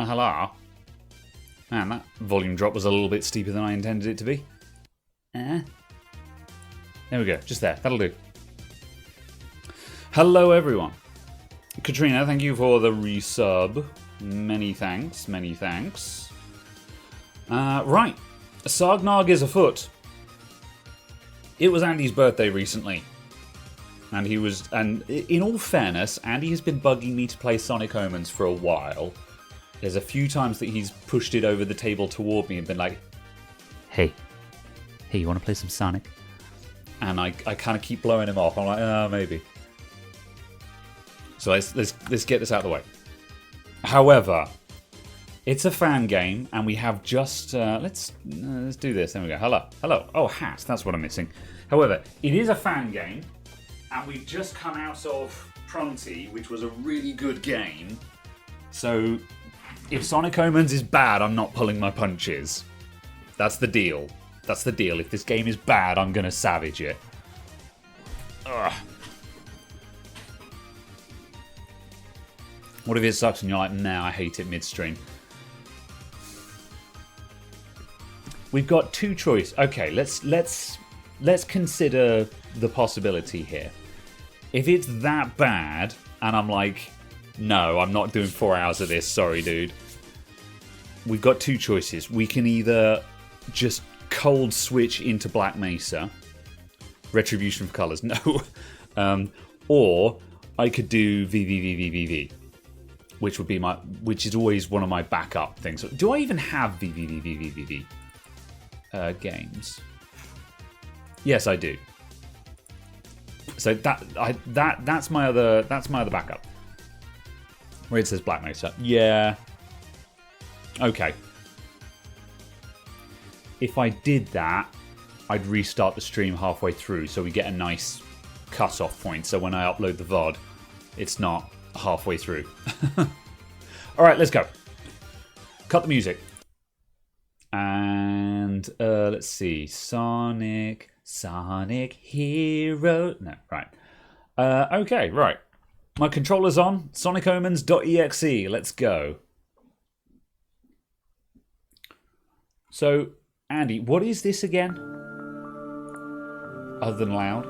Hello. Man, that volume drop was a little bit steeper than I intended it to be. There we go, just there. That'll do. Hello, everyone. Katrina, thank you for the resub. Many thanks, many thanks. Right. Sargnog is afoot. It was Andy's birthday recently. And in all fairness, Andy has been bugging me to play Sonic Omens for a while. There's a few times that he's pushed it over the table toward me and been like, Hey, you want to play some Sonic? And I kind of keep blowing him off. I'm like, maybe. So let's get this out of the way. However, it's a fan game, and we have just let's do this. There we go. Hello. Oh, hat. That's what I'm missing. However, it is a fan game, and we've just come out of Pronti, which was a really good game. So, if Sonic Omens is bad, I'm not pulling my punches. That's the deal. If this game is bad, I'm gonna savage it. Ugh. What if it sucks and you're like, nah, I hate it midstream? We've got two choices. Okay, let's consider the possibility here. If it's that bad, and I'm like, no, I'm not doing 4 hours of this, sorry dude. We've got two choices. We can either just cold switch into Black Mesa. Retribution of Colors, no. Or I could do VVVVVV. Which is always one of my backup things. Do I even have VVVVVV games? Yes, I do. So that's my other backup. Where it says Black Mesa. Yeah. Okay. If I did that, I'd restart the stream halfway through, so we get a nice cut-off point. So when I upload the VOD, it's not halfway through. Alright, let's go. Cut the music. And let's see. Sonic Hero. No, right. Okay, right. My controller's on. SonicOmens.exe. Let's go. So, Andy, what is this again? Other than loud?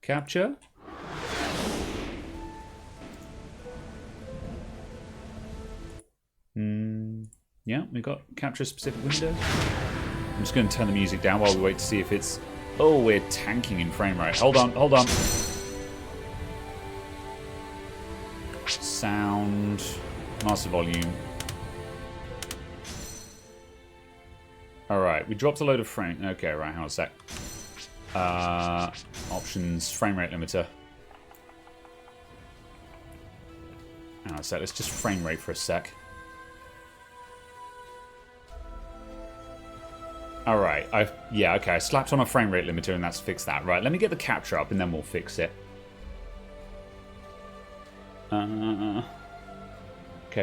Capture? Yeah, we got capture a specific window. I'm just going to turn the music down while we wait to see if it's... Oh, we're tanking in frame rate. Hold on. Sound. Master volume. Alright, we dropped a load of frame... Okay, right, hang on a sec. Options, frame rate limiter. Hang on a sec, let's just frame rate for a sec. Alright, yeah, okay, I slapped on a frame rate limiter and that's fixed that. Right, let me get the capture up and then we'll fix it. Okay,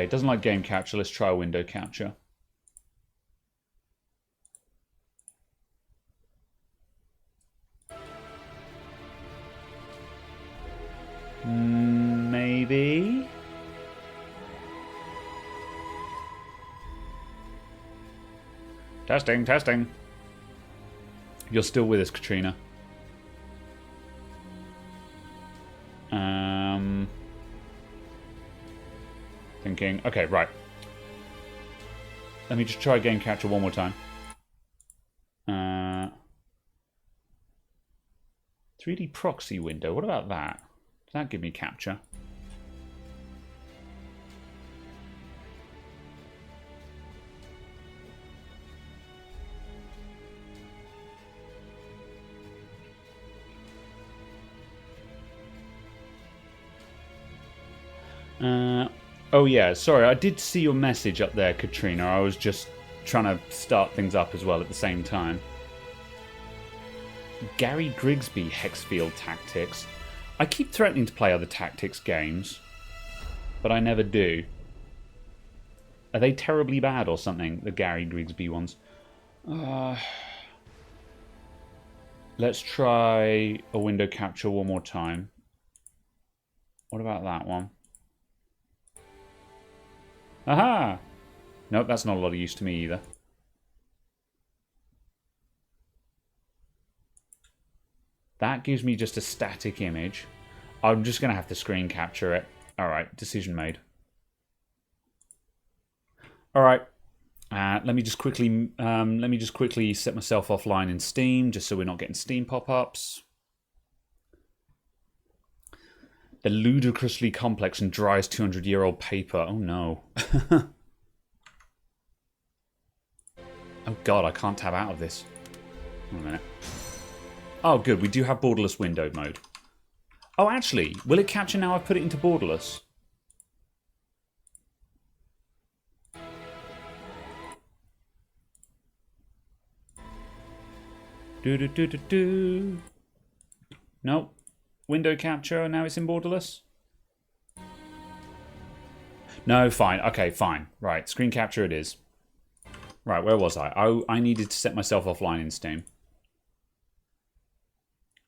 it doesn't like game capture, let's try window capture. Maybe. Testing. You're still with us, Katrina. Thinking. Okay, right. Let me just try game capture one more time. 3D proxy window. What about that? Does that give me capture? Oh yeah, sorry, I did see your message up there, Katrina. I was just trying to start things up as well at the same time. Gary Grigsby Hexfield Tactics. I keep threatening to play other tactics games, but I never do. Are they terribly bad or something, the Gary Grigsby ones? Let's try a window capture one more time. What about that one? Aha! Nope, that's not a lot of use to me either. That gives me just a static image. I'm just going to have to screen capture it. Alright, decision made. Alright. Let me just quickly set myself offline in Steam, just so we're not getting Steam pop-ups. The ludicrously complex and dry as 200-year-old paper. Oh no. Oh god, I can't tab out of this. Wait a minute. Oh good, we do have borderless windowed mode. Oh actually, will it capture now I've put it into borderless? Do. Nope. Window capture, now it's in borderless? No, fine. Okay, fine. Right, screen capture it is. Right, where was I? I needed to set myself offline in Steam.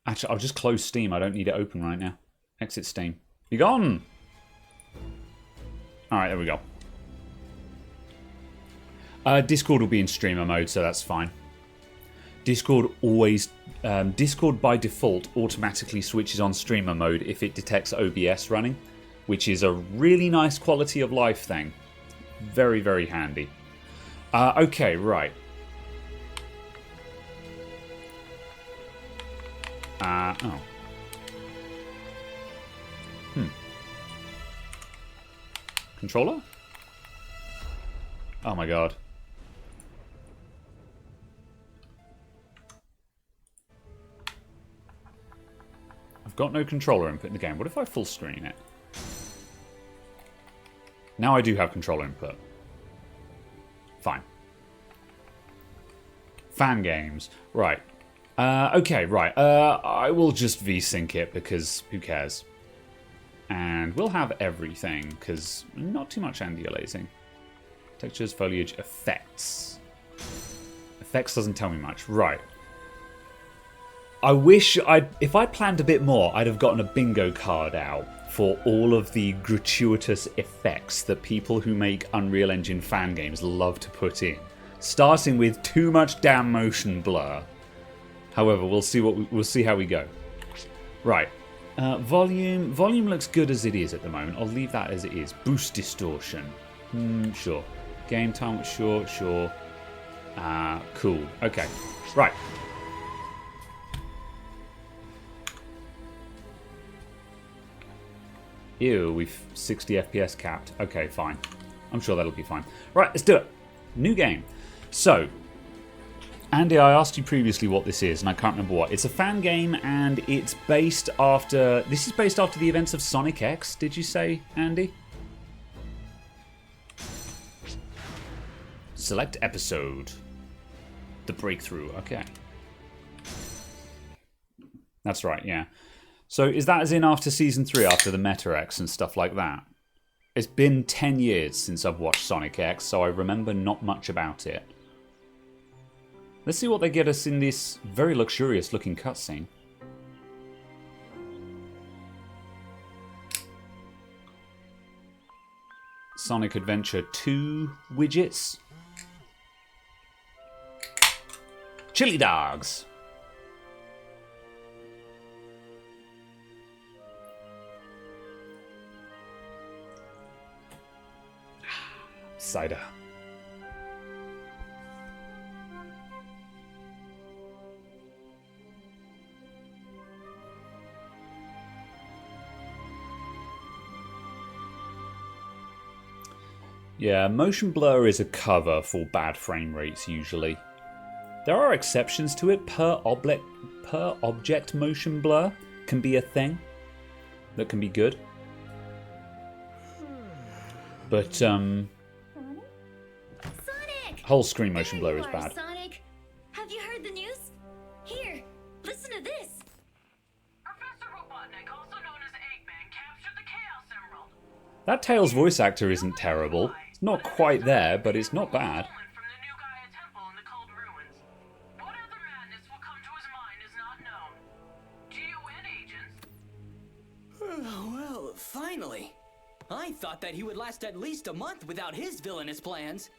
Actually, I'll just close Steam. I don't need it open right now. Exit Steam. Be gone! Alright, there we go. Discord will be in streamer mode, so that's fine. Discord always... Discord by default automatically switches on streamer mode if it detects OBS running, which is a really nice quality of life thing. Very, very handy. Okay, right. Oh. Controller? Oh my god. I've got no controller input in the game. What if I full screen it? Now I do have controller input. Fine. Fan games. Right. Okay, right. I will just VSync it because who cares? And we'll have everything because not too much anti-aliasing. Textures, foliage, effects. Effects doesn't tell me much. Right. I wish if I'd planned a bit more, I'd have gotten a bingo card out for all of the gratuitous effects that people who make Unreal Engine fan games love to put in. Starting with too much damn motion blur. However, we'll see how we go. Right. Volume looks good as it is at the moment. I'll leave that as it is. Boost distortion. Sure. Game time, sure. Cool. Okay. Right. Ew, we've 60 FPS capped. Okay, fine. I'm sure that'll be fine. Right, let's do it. New game. So, Andy, I asked you previously what this is, and I can't remember what. It's a fan game, and it's based after... This is based after the events of Sonic X, did you say, Andy? Select episode. The Breakthrough, okay. That's right, yeah. So is that as in after Season 3, after the Meta X and stuff like that? It's been 10 years since I've watched Sonic X, so I remember not much about it. Let's see what they get us in this very luxurious looking cutscene. Sonic Adventure 2 widgets. Chili dogs. Cider. Yeah, motion blur is a cover for bad frame rates usually. There are exceptions to it. Per object motion blur can be a thing that can be good. But Sonic! whole screen motion blur is bad. Sonic, have you heard the news? Here, listen to this. Professor Robotnik, also known as Eggman, captured the Chaos Emerald. That Tails voice actor isn't terrible. It's not quite there, but it's not bad. From the New Gaia Temple in the cold ruins. What other madness will come to his mind is not known. GON agents. Well, Finally! I thought that he would last at least a month without his villainous plans.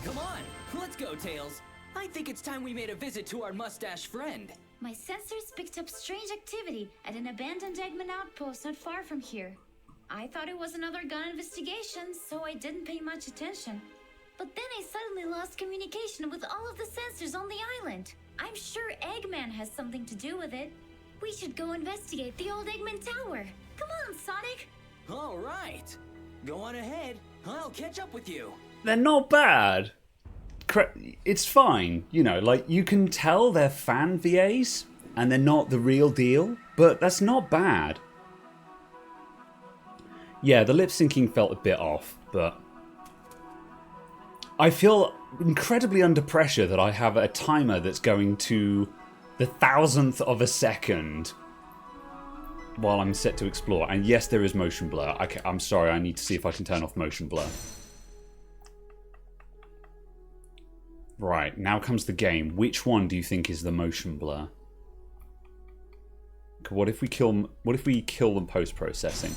Come on, let's go, Tails. I think it's time we made a visit to our mustache friend. My sensors picked up strange activity at an abandoned Eggman outpost not far from here. I thought it was another gun investigation, so I didn't pay much attention. But then I suddenly lost communication with all of the sensors on the island. I'm sure Eggman has something to do with it. We should go investigate the old Eggman Tower. Come on, Sonic! All right. Go on ahead. I'll catch up with you. They're not bad. It's fine, you know, like, you can tell they're fan VAs, and they're not the real deal, but that's not bad. Yeah, the lip syncing felt a bit off, but I feel incredibly under pressure that I have a timer that's going to the 1,000th of a second while I'm set to explore. And yes, there is motion blur. I'm sorry, I need to see if I can turn off motion blur. Right, now comes the game. Which one do you think is the motion blur? What if we kill them post-processing?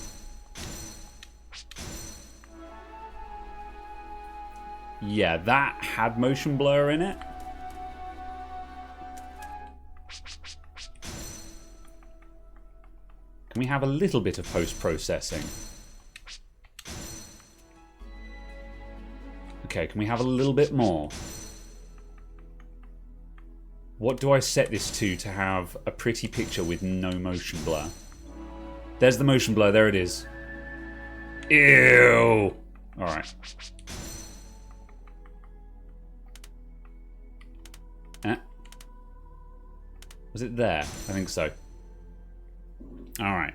Yeah, that had motion blur in it. Can we have a little bit of post-processing? Okay, can we have a little bit more? What do I set this to have a pretty picture with no motion blur? There's the motion blur, there it is. Ew! Alright. Was it there? I think so. Alright.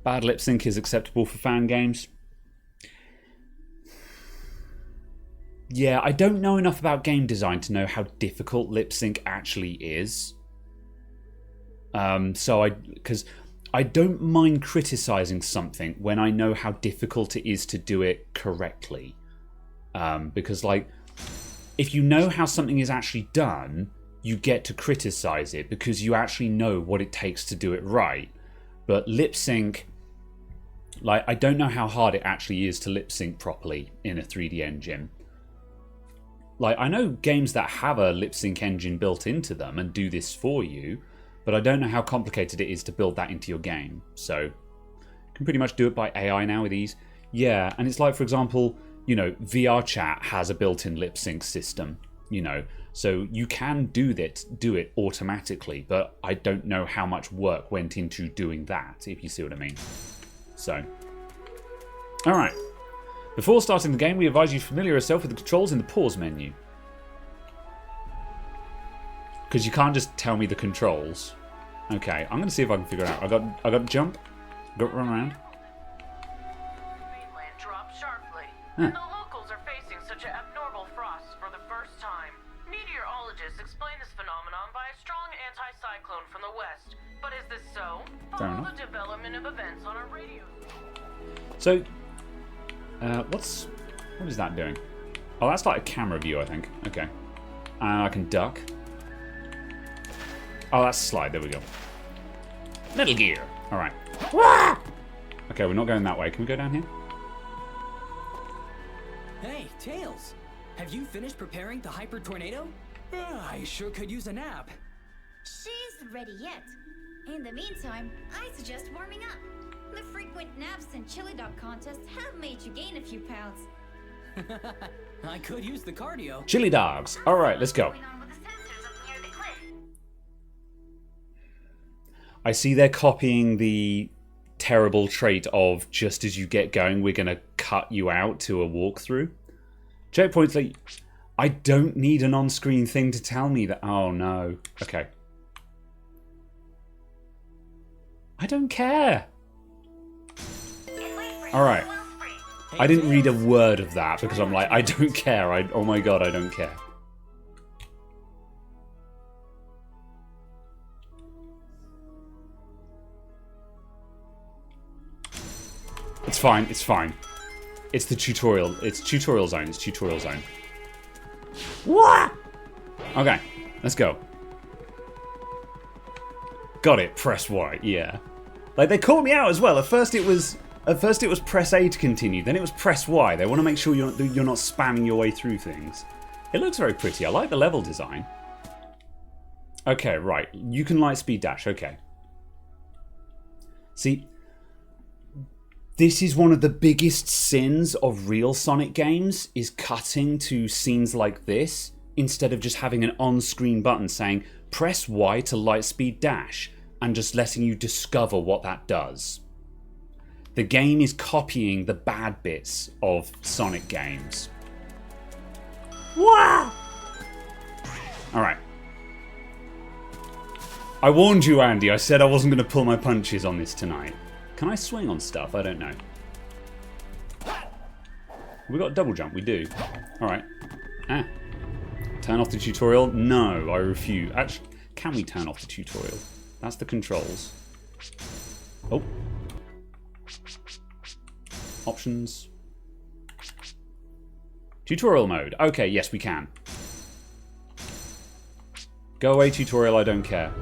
Bad lip sync is acceptable for fan games. Yeah, I don't know enough about game design to know how difficult lip sync actually is. Because I don't mind criticizing something when I know how difficult it is to do it correctly. Because, like, if you know how something is actually done, you get to criticize it because you actually know what it takes to do it right. But lip sync, like, I don't know how hard it actually is to lip sync properly in a 3D engine. Like, I know games that have a lip sync engine built into them and do this for you, but I don't know how complicated it is to build that into your game. So, you can pretty much do it by AI now with ease. Yeah, and it's like, for example, you know, VR chat has a built-in lip sync system, you know, so you can do it automatically, but I don't know how much work went into doing that, if you see what I mean. So, alright. Before starting the game, we advise you to familiar yourself with the controls in the pause menu. Because you can't just tell me the controls. Okay, I'm going to see if I can figure it out. I got jump, got run around. Mainland dropped sharply, Huh. and the locals are facing such abnormal frosts for the first time. Meteorologists explain this phenomenon by a strong anticyclone from the west. But is this so? Fair Follow enough. the development of events on our radio. So, what is that doing? Oh, that's like a camera view, I think. Okay. And I can duck. Oh, that's slide. There we go. Metal Gear. All right. Okay, we're not going that way. Can we go down here? Hey, Tails. Have you finished preparing the Hyper Tornado? I sure could use a nap. She's ready yet. In the meantime, I suggest warming up. The frequent naps and chili dog contests have made you gain a few pounds. I could use the cardio. Chili dogs. All right, let's go. Going on with the sensors up near the cliff. I see they're copying the terrible trait of just as you get going, we're going to cut you out to a walkthrough. Checkpoints, like, I don't need an on-screen thing to tell me that. Oh, no. Okay. I don't care. Alright. I didn't read a word of that because I'm like, I don't care. Oh my god, I don't care. It's fine, it's fine. It's the tutorial. It's tutorial zone. It's tutorial zone. What? Okay, let's go. Got it. Press Y. Yeah. Like, they called me out as well. At first it was At first it was press A to continue, then it was press Y. They want to make sure you're not spamming your way through things. It looks very pretty. I like the level design. Okay, right. You can light speed dash. Okay. See, this is one of the biggest sins of real Sonic games, is cutting to scenes like this instead of just having an on-screen button saying press Y to light speed dash and just letting you discover what that does. The game is copying the bad bits of Sonic games. Wow! Alright. I warned you, Andy. I said I wasn't going to pull my punches on this tonight. Can I swing on stuff? I don't know. We got a double jump. We do. Alright. Ah. Turn off the tutorial? No, I refuse. Actually, can we turn off the tutorial? That's the controls. Oh. Options. Tutorial mode. Okay, yes, we can. Go away, tutorial. I don't care.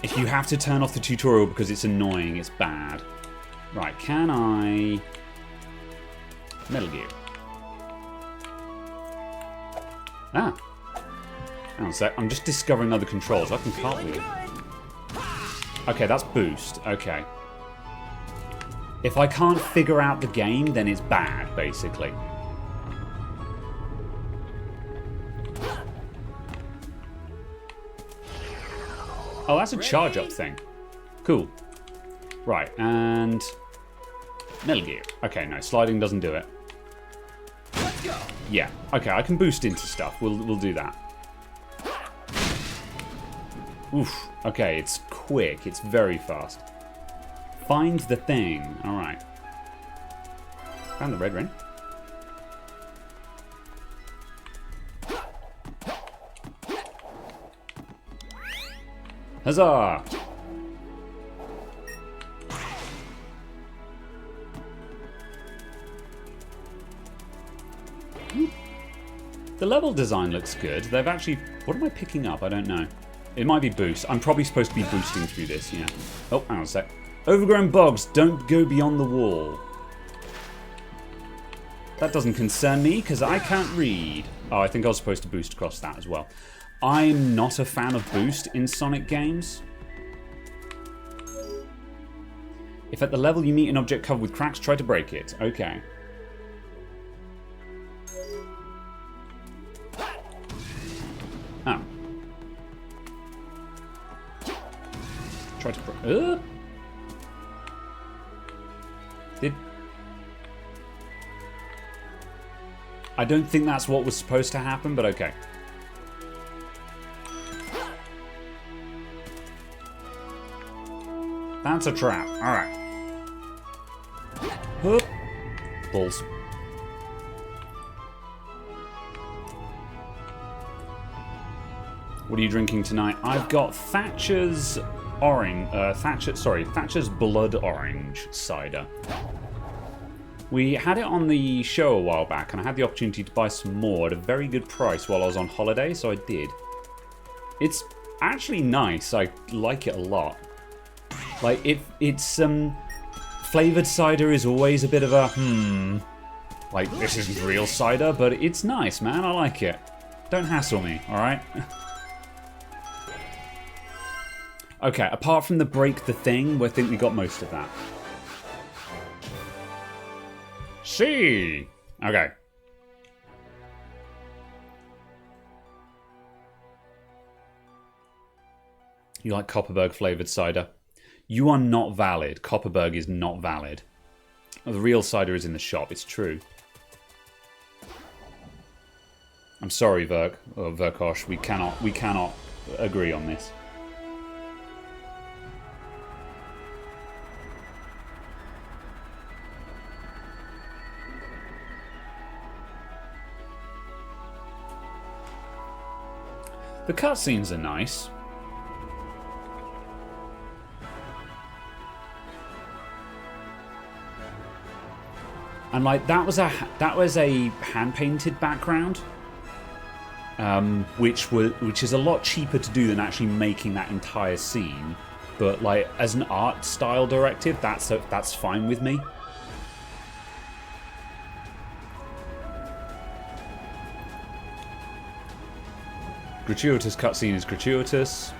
If you have to turn off the tutorial because it's annoying, it's bad. Right, can I... Metal Gear. Ah. Hang on a sec. I'm just discovering other controls. I can cartwheel. Okay, that's boost. Okay. If I can't figure out the game, then it's bad, basically. Oh, that's a charge-up thing. Cool. Right, and... Metal Gear. Okay, no, sliding doesn't do it. Let's go. Yeah, okay, I can boost into stuff. We'll do that. Oof. Okay, it's quick. It's very fast. Find the thing. Alright. Found the red ring. Huzzah! The level design looks good. They've actually... What am I picking up? I don't know. It might be boost. I'm probably supposed to be boosting through this, yeah. Oh, hang on a sec. Overgrown bogs, don't go beyond the wall. That doesn't concern me, because I can't read. Oh, I think I was supposed to boost across that as well. I'm not a fan of boost in Sonic games. If at the level you meet an object covered with cracks, try to break it. Okay. Oh. Try to break... I don't think that's what was supposed to happen, but okay. That's a trap. Alright. Hup. Balls. What are you drinking tonight? I've got Thatcher's orange... Thatcher's blood orange cider. We had it on the show a while back, and I had the opportunity to buy some more at a very good price while I was on holiday, so I did. It's actually nice. I like it a lot. Like, it's flavoured cider is always a bit of a, like, this isn't real cider, but it's nice, man. I like it. Don't hassle me, alright? Okay, apart from the break the thing, I think we got most of that. See. Okay. You like Copperberg flavoured cider? You are not valid. Copperberg is not valid. The real cider is in the shop. It's true. I'm sorry, Verkosh. We cannot agree on this. The cutscenes are nice. And like that was a hand-painted background, which is a lot cheaper to do than actually making that entire scene. but like as an art style directive, that's fine with me. Gratuitous cutscene is gratuitous.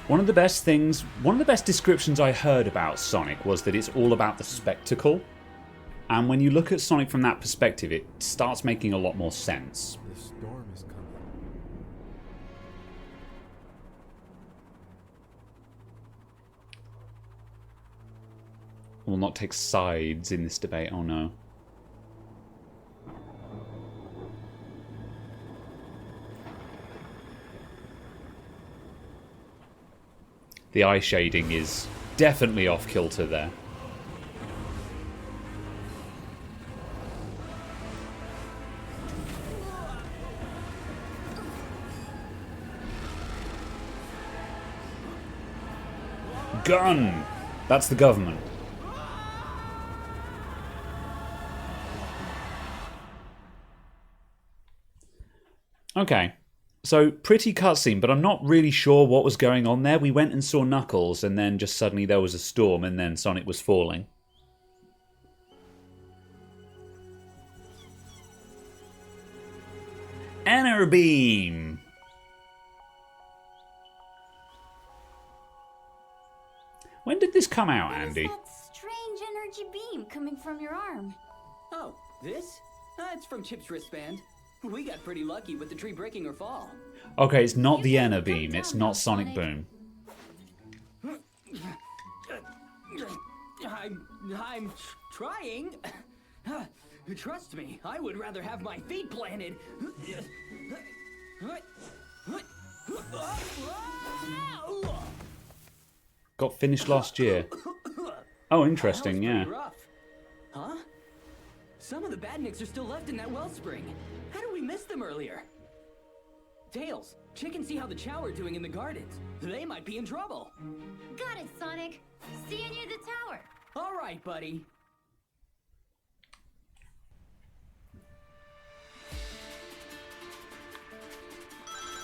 One of the best descriptions I heard about Sonic was that it's all about the spectacle. And when you look at Sonic from that perspective, it starts making a lot more sense. The storm is coming. Will not take sides in this debate, oh no. The eye shading is definitely off kilter there. Gun! That's the government. Okay. So, pretty cutscene, but I'm not really sure what was going on there. We went and saw Knuckles, and then just suddenly there was a storm, and then Sonic was falling. Energy Beam! When did this come out, Andy? What is that strange energy beam coming from your arm? Oh, this? It's from Chip's wristband. We got pretty lucky with the tree breaking her fall. Okay, it's not the Energy Beam. It's not Sonic Boom. I'm trying. Trust me, I would rather have my feet planted. Got finished last year. Oh, interesting, yeah. Rough. Huh? Some of the badniks are still left in that wellspring. How did we miss them earlier? Tails, check and see how the Chow are doing in the gardens. They might be in trouble. Got it, Sonic. See you near the tower. All right, buddy.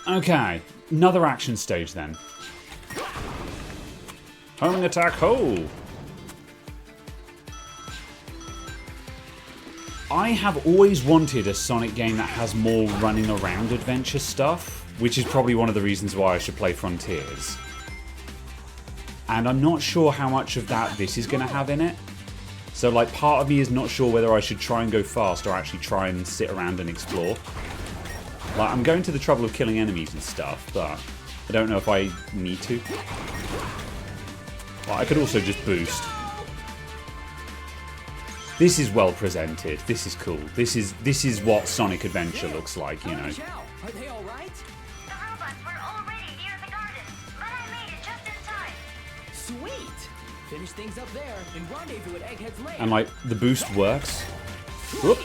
Okay, another action stage then. Homing attack, ho! I have always wanted a Sonic game that has more running around adventure stuff, which is probably one of the reasons why I should play Frontiers. And I'm not sure how much of that this is going to have in it. So like part of me is not sure whether I should try and go fast or actually try and sit around and explore. Like I'm going to the trouble of killing enemies and stuff, but I don't know if I need to. Well, I could also just boost. This is well presented. This is cool. This is what Sonic Adventure looks like, you know. Are they all right? The robots were already near the garden, but I made it just in time. Sweet. Finish things up there and rendezvous at Egghead's lair. And like the boost works. Whoop.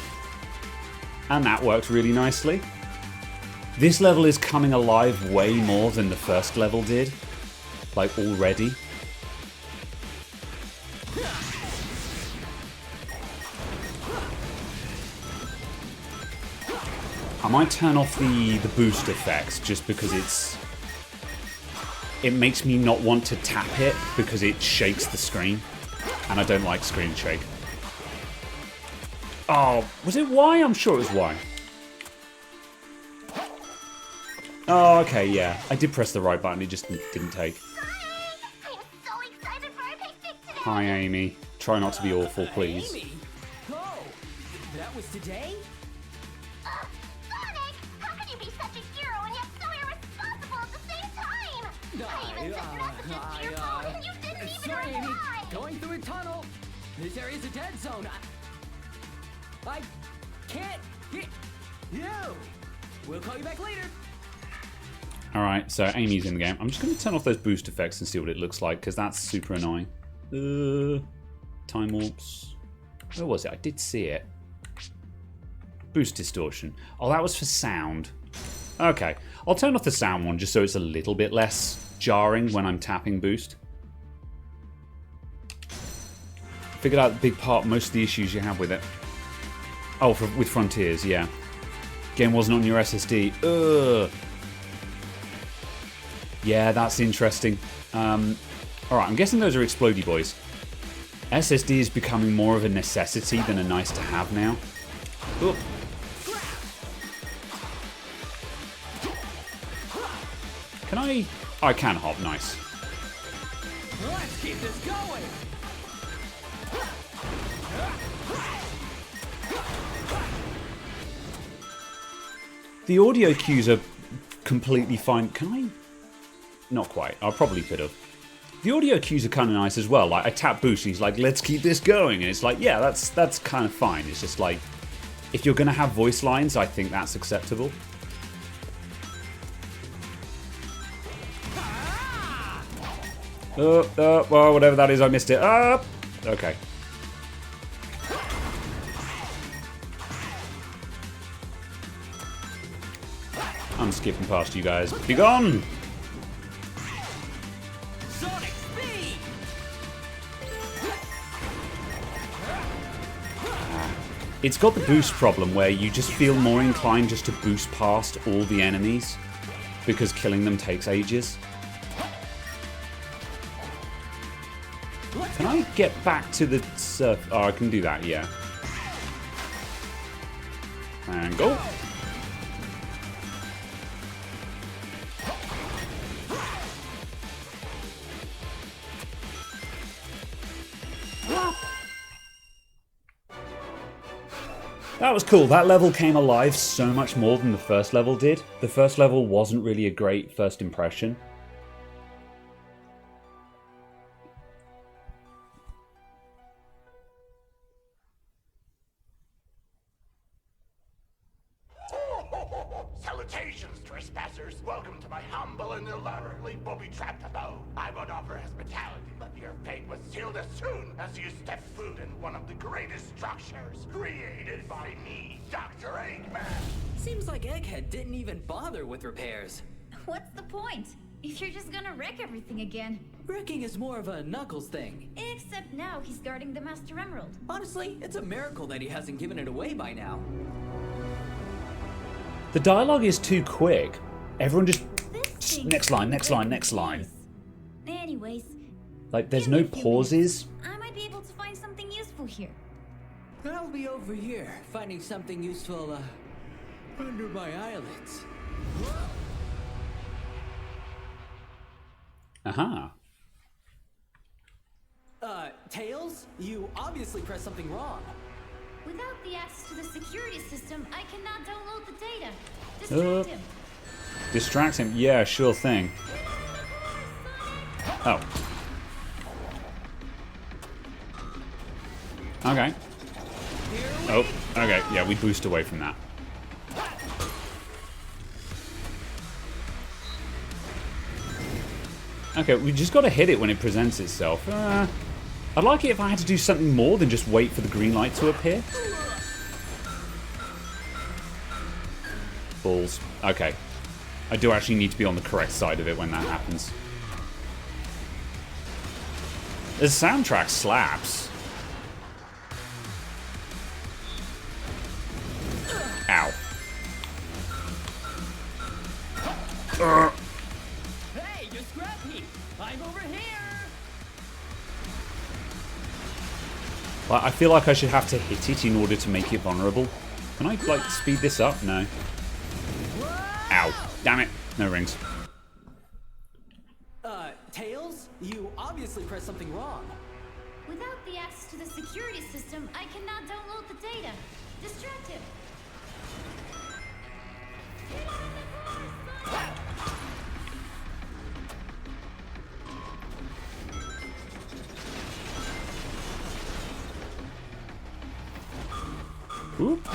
And that worked really nicely. This level is coming alive way more than the first level did. Like already. I might turn off the boost effects just because it makes me not want to tap it because it shakes the screen. And I don't like screen shake. Oh, was it Y? I'm sure it was Y. Oh, okay, yeah. I did press the right button, it just didn't take. I'm so excited for our picnic today. Hi, Amy. Try not to be awful, please. Amy. Oh, that was today? Sonic, how can you be such a hero and yet so irresponsible at the same time? I even sent messages to your phone and you didn't even Sorry, Amy. reply. Going through a tunnel. This area's a dead zone. I can't hit you. We'll call you back later. Alright, so Amy's in the game. I'm just going to turn off those boost effects and see what it looks like, because that's super annoying. Time warps. Where was it? I did see it. Boost distortion. Oh, that was for sound. Okay, I'll turn off the sound one just so it's a little bit less jarring when I'm tapping boost. Figured out the big part, most of the issues you have with it. Oh, with Frontiers, yeah. Game wasn't on your SSD. Ugh. Yeah, that's interesting. Alright, I'm guessing those are explodey boys. SSD is becoming more of a necessity than a nice to have now. Oop. Can I... I can hop, nice. Let's keep this going. The audio cues are completely fine. Can I? Not quite. I probably could have. The audio cues are kind of nice as well. Like, I tap boost and he's like, let's keep this going. And it's like, yeah, that's kind of fine. It's just like, if you're going to have voice lines, I think that's acceptable. Well, whatever that is, I missed it. Okay. I'm skipping past you guys. Be gone! Sonic speed. It's got the boost problem where you just feel more inclined just to boost past all the enemies because killing them takes ages. Can I get back to the surf? Oh, I can do that, yeah. And go. That was cool. That level came alive so much more than the first level did. The first level wasn't really a great first impression. Salutations, trespassers. Welcome to my humble and elaborately booby-trapped abode. I would offer hospitality, but your fate was sealed as soon as you stepped foot in one of the greatest structures created by me, Dr. Eggman. Seems like Egghead didn't even bother with repairs. What's the point? If you're just gonna wreck everything again. Wrecking is more of a Knuckles thing. Except now he's guarding the Master Emerald. Honestly, it's a miracle that he hasn't given it away by now. The dialogue is too quick. Everyone just This thing next line, next seems line, like next a line. piece. Anyways, Like, there's give no me a few pauses. minutes. I might be able to find something useful here. I'll be over here, finding something useful, under my eyelids. Aha. Tails? You obviously pressed something wrong. Without the access to the security system, I cannot download the data. Distract him. Distract him? Yeah, sure thing. Oh. Okay. Oh, okay. Yeah, we boost away from that. Okay, we just got to hit it when it presents itself. I'd like it if I had to do something more than just wait for the green light to appear. Balls. Okay. I do actually need to be on the correct side of it when that happens. The soundtrack slaps. Ow. Hey, you scrappy! I'm over here! Well, I feel like I should have to hit it in order to make it vulnerable. Can I, like, speed this up? No. Ow. Damn it. No rings. Tails? You obviously pressed something wrong. Without the access to the security system, I cannot download the data. Distract him. Oop.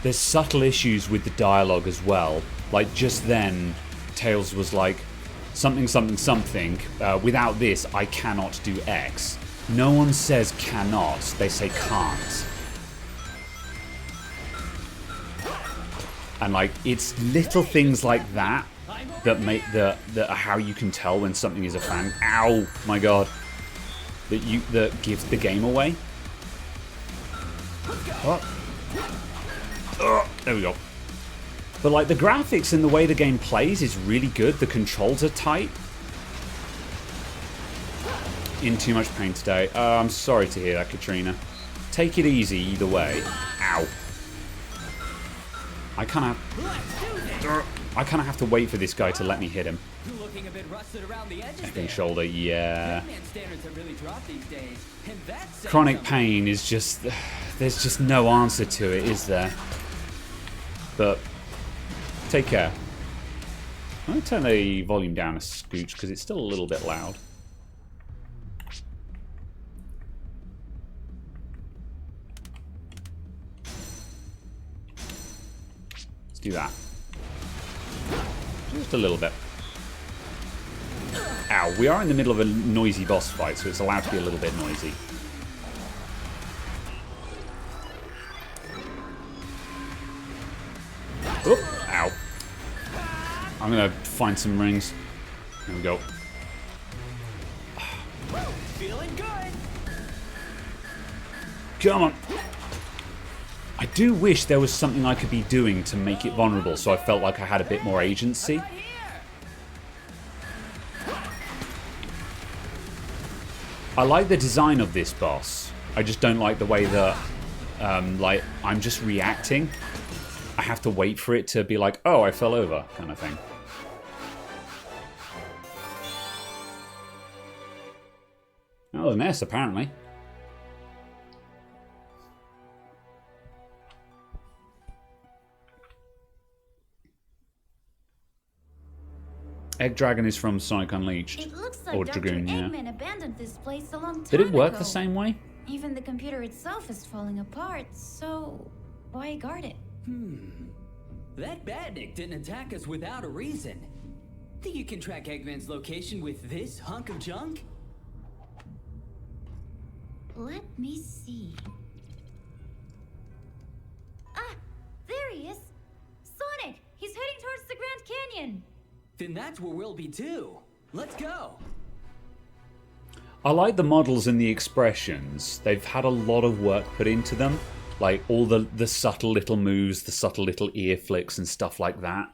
There's subtle issues with the dialogue as well. Like, just then, Tails was like, something, something, something. Without this, I cannot do X. No one says cannot, they say can't. And, like, it's little things like that that make that are how you can tell when something is a fan. Ow, my god. That gives the game away. What? There we go. But like the graphics and the way the game plays is really good. The controls are tight. In too much pain today. I'm sorry to hear that, Katrina. Take it easy either way. Ow. I kind of have to wait for this guy to let me hit him. Looking a bit rusted around the edges Neck there. and shoulder, yeah. Batman standards have really dropped these days, and that's Chronic pain is just... There's just no answer to it, is there? But take care. I'm going to turn the volume down a scooch because it's still a little bit loud. Let's do that. Just a little bit. Ow, we are in the middle of a noisy boss fight, so it's allowed to be a little bit noisy. Oop, ow. I'm gonna find some rings. There we go. feeling good. Come on. I do wish there was something I could be doing to make it vulnerable, so I felt like I had a bit more agency. I like the design of this boss. I just don't like the way that, like, I'm just reacting. I have to wait for it to be like, oh, I fell over, kind of thing. That was an S, apparently. Egg Dragon is from Sonic Unleashed. It looks like Or Dr. Dragoon, yeah. Eggman abandoned this place a long time Did it work ago. the same way? Even the computer itself is falling apart, so why guard it? That badnik didn't attack us without a reason. Think you can track Eggman's location with this hunk of junk? Let me see. Ah, there he is! Sonic! He's heading towards the Grand Canyon! Then that's where we'll be too. Let's go. I like the models and the expressions. They've had a lot of work put into them. Like all the subtle little moves, the subtle little ear flicks and stuff like that.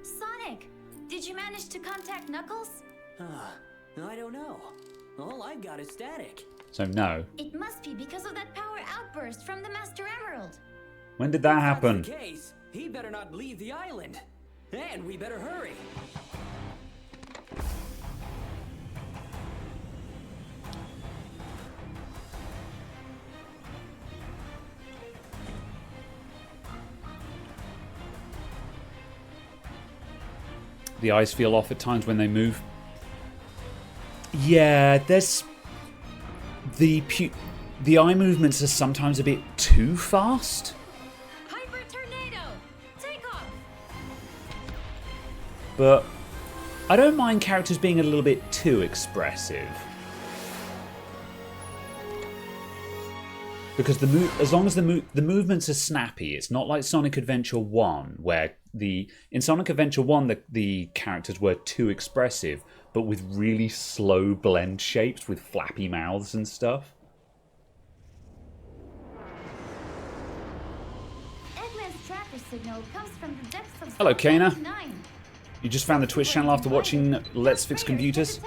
Sonic! Did you manage to contact Knuckles? I don't know. All I've got is static. So no. It must be because of that power outburst from the Master Emerald. When did that happen? If that's the case, he better not leave the island. And we better hurry. The eyes feel off at times when they move. Yeah, there's... The eye movements are sometimes a bit too fast. Hyper Tornado! Take off! But I don't mind characters being a little bit too expressive. Because as long as the movements are snappy, it's not like Sonic Adventure 1, where in Sonic Adventure 1 the characters were too expressive, but with really slow blend shapes with flappy mouths and stuff. Eggman's tracker signal comes from the depths of Hello, Kana. 9. You just found the Twitch channel after watching Let's Fix Computers?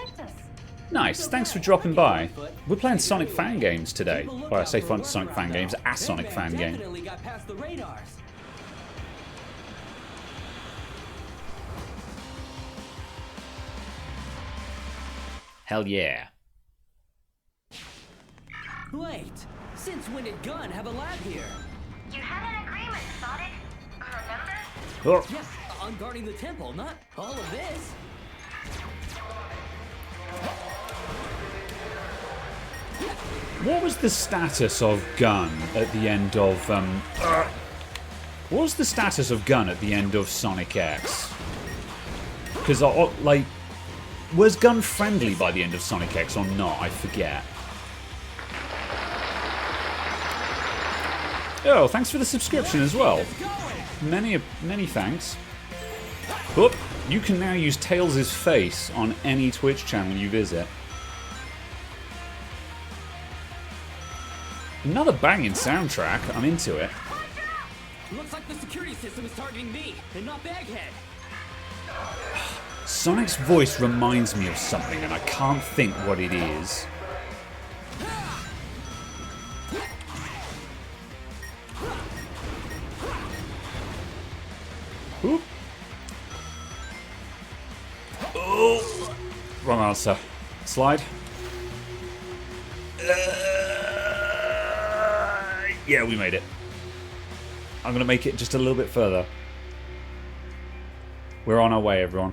Nice, thanks for dropping by. We're playing Sonic fan games today. Well, I say Sonic fan games, a Sonic fan game. Definitely got past the radars. Hell yeah. Wait, since when did Gunn have a lab here? You had an agreement, Sonic. Remember? Oh, Yes, on guarding the temple, not all of this. what was the status of Gun at the end of what was the status of Gun at the end of Sonic X? Because like, was Gun friendly by the end of Sonic X or not? I forget. Oh, thanks for the subscription as well. Many thanks. But you can now use Tails' face on any Twitch channel you visit. Another banging soundtrack. I'm into it. Looks like the security system is targeting me, and not Baghead. Sonic's voice reminds me of something, and I can't think what it is. Oop. Oh, wrong answer. Slide. Yeah, we made it. I'm going to make it just a little bit further. We're on our way, everyone.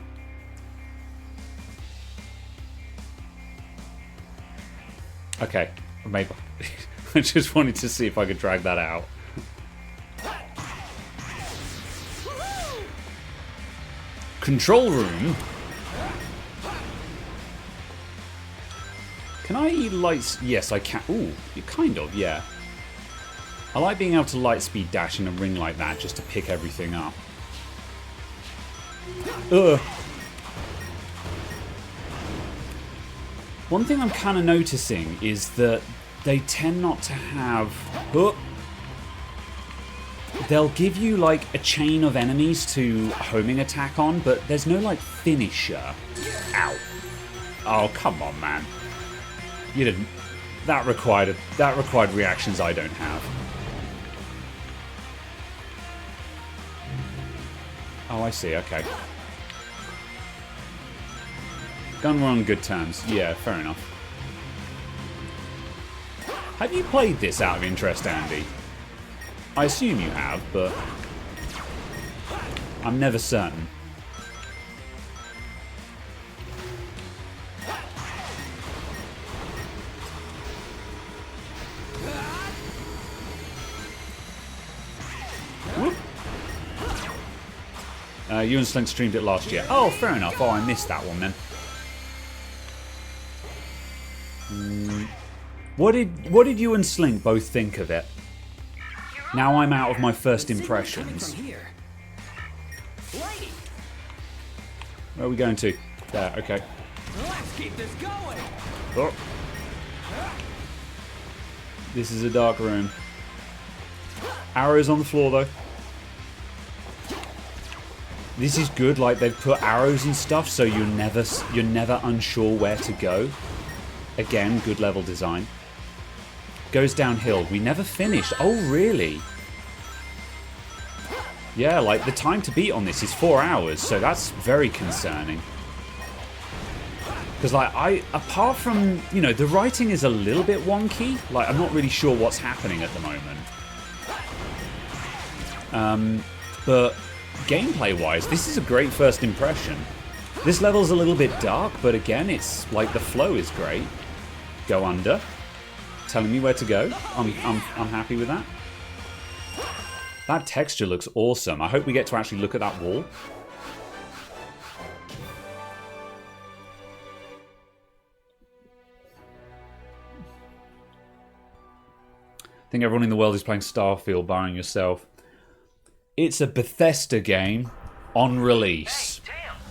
Okay, maybe. I just wanted to see if I could drag that out. Control room? Can I lights? Yes, I can. Ooh, kind of, yeah. I like being able to light speed dash in a ring like that just to pick everything up. Ugh. One thing I'm kind of noticing is that they tend not to have... They'll give you like a chain of enemies to homing attack on, but there's no like finisher. Ow. Oh, come on, man. You didn't... That required reactions I don't have. Oh, I see, okay. Gun were on good terms. Yeah, fair enough. Have you played this out of interest, Andy? I assume you have, but I'm never certain. Whoop. You and Slink streamed it last year. Oh, fair enough. Oh, I missed that one then. What did you and Slink both think of it? Now I'm out of my first impressions. Where are we going to? There, okay. Let's keep this going. Oh. This is a dark room. Arrows on the floor though. This is good, like they've put arrows and stuff so you're never unsure where to go. Again, good level design. Goes downhill. We never finished. Oh, really? Yeah, like the time to beat on this is 4 hours, so that's very concerning. Because like apart from, you know, the writing is a little bit wonky. Like I'm not really sure what's happening at the moment. But gameplay-wise, this is a great first impression. This level's a little bit dark, but again, it's like the flow is great. Go under. Telling me where to go. I'm happy with that. That texture looks awesome. I hope we get to actually look at that wall. I think everyone in the world is playing Starfield, barring yourself. It's a Bethesda game on release. Hey, Tails,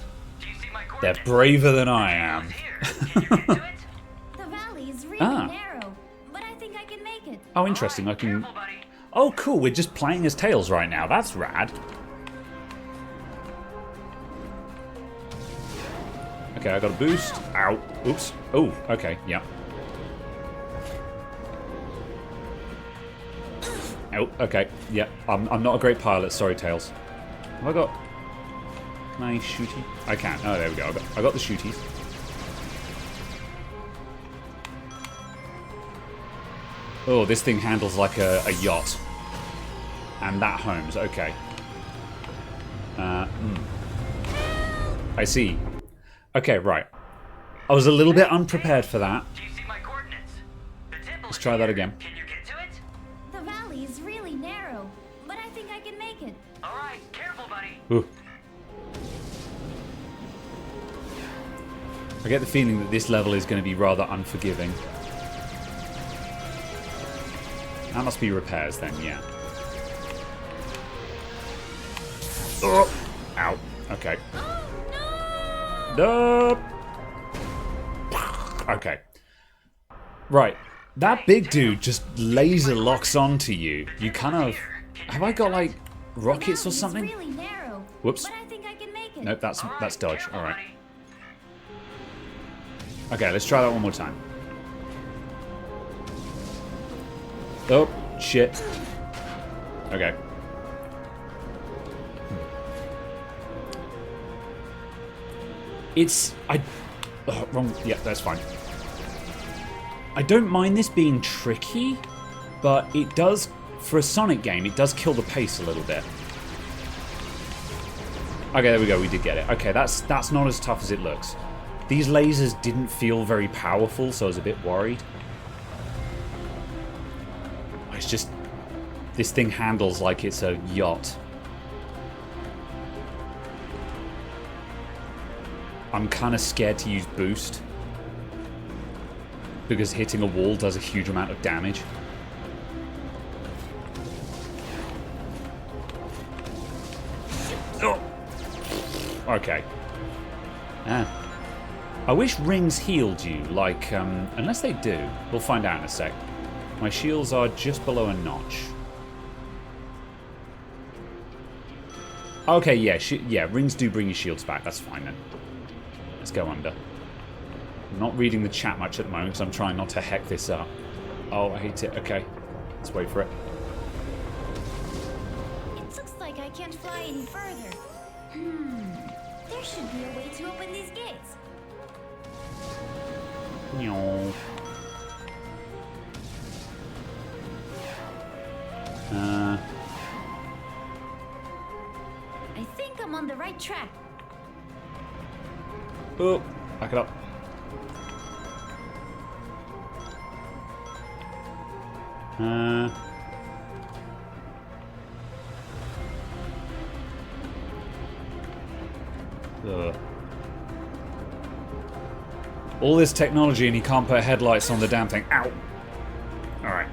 do you see my They're coordinates? braver than I am. Can you get to it? The valley is really Ah. narrow, but I think I can make it. Oh, interesting. I can... Careful, buddy. Oh, cool. We're just playing as Tails right now. That's rad. Okay, I got a boost. Ow. Oops. Oh, okay. Yeah. Oh, okay. Yeah. I'm not a great pilot. Sorry, Tails. Have I got... Can I shoot you? I can. Oh, there we go. I got the shooties. Oh, this thing handles like a yacht. And that homes. Okay. I see. Okay, right. I was a little bit unprepared for that. Do you see my coordinates? The temple Let's is try that here. again. Can you get to it? The valley is really narrow, but I think I can make it. All right, careful, buddy. Ooh. I get the feeling that this level is going to be rather unforgiving. That must be repairs then, yeah. Oh. Ow. Okay. No! Nope. Okay. Right. That big dude just laser locks onto you. You kind of... Have I got, like, rockets or something? It's really narrow, Whoops. but I think I can make it. Nope, that's dodge. Careful, Alright. buddy. Okay, let's try that one more time. Oh, shit. Okay. It's... Oh, wrong... Yeah, that's fine. I don't mind this being tricky, but it does... For a Sonic game, it does kill the pace a little bit. Okay, there we go. We did get it. Okay, that's not as tough as it looks. These lasers didn't feel very powerful, so I was a bit worried. It's just... This thing handles like it's a yacht. I'm kind of scared to use boost. Because hitting a wall does a huge amount of damage. Oh. Okay. I wish rings healed you, like, unless they do. We'll find out in a sec. My shields are just below a notch. Okay, yeah, rings do bring your shields back. That's fine then. Let's go under. I'm not reading the chat much at the moment because I'm trying not to heck this up. Oh, I hate it. Okay, let's wait for it. It looks like I can't fly any further. There should be a way to open these gates. No. I think I'm on the right track. Oh, back it up. All this technology and he can't put headlights on the damn thing. Ow! Alright.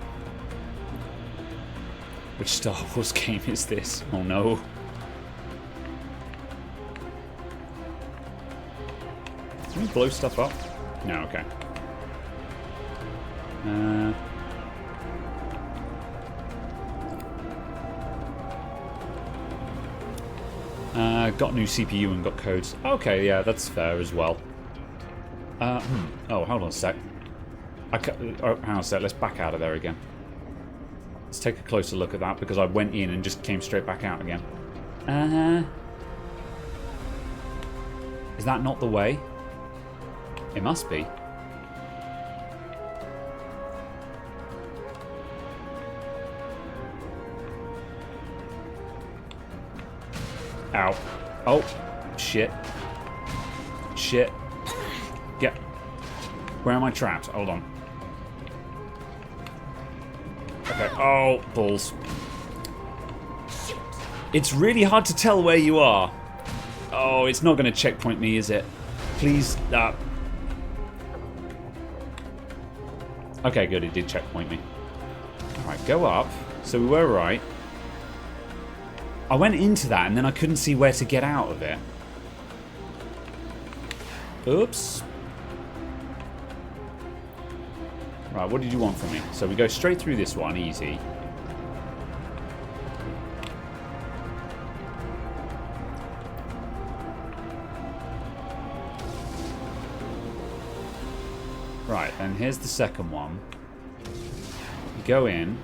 Which Star Wars game is this? Oh no. Can we blow stuff up? No, okay. Got new CPU and got codes. Okay, yeah, that's fair as well. Oh, hold on a sec. Hang on a sec, let's back out of there again. Let's take a closer look at that because I went in and just came straight back out again. Is that not the way? It must be. Ow. Oh, shit. Shit. Get. Where am I trapped? Hold on. Okay. Oh, balls. It's really hard to tell where you are. Oh, it's not going to checkpoint me, is it? Please. Okay, good. It did checkpoint me. Alright, go up. So we were right. I went into that and then I couldn't see where to get out of it. Oops. Right, what did you want from me? So we go straight through this one, easy. Right, and here's the second one. You go in.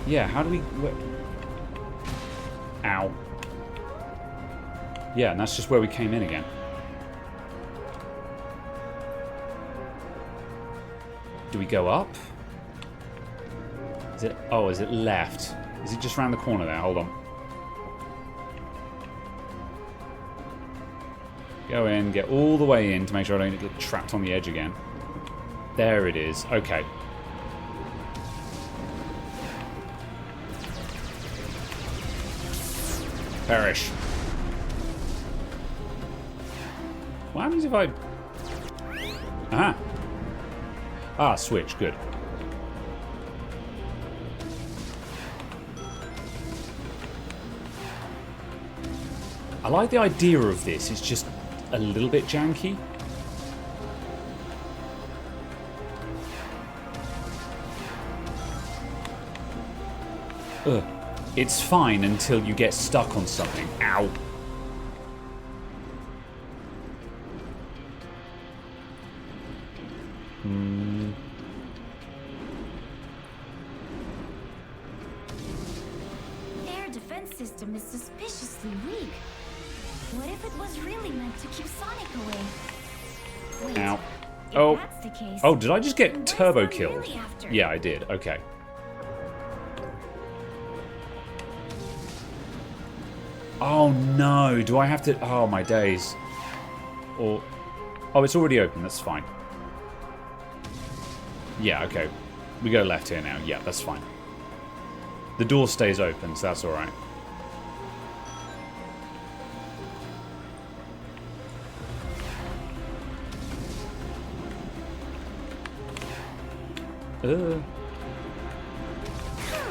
Yeah, how do we... Ow. Yeah, and that's just where we came in again. Do we go up? Is it... Oh, is it left? Is it just around the corner there? Hold on. Go in, get all the way in to make sure I don't get trapped on the edge again. There it is. Okay. Perish. What happens if I... Aha. Ah, switch. Good. I like the idea of this. It's just a little bit janky. Ugh. It's fine until you get stuck on something. Ow. Their defense system is suspiciously weak. What if it was really meant to keep Sonic away? Wait, Ow. if Oh. that's the case, Oh, did I just then get what is turbo Sonic killed? really after? Yeah, I did. Okay. Oh no, do I have to... Oh, my days. Or... Oh, it's already open, that's fine. Yeah, okay. We go left here now. Yeah, that's fine. The door stays open, so that's alright.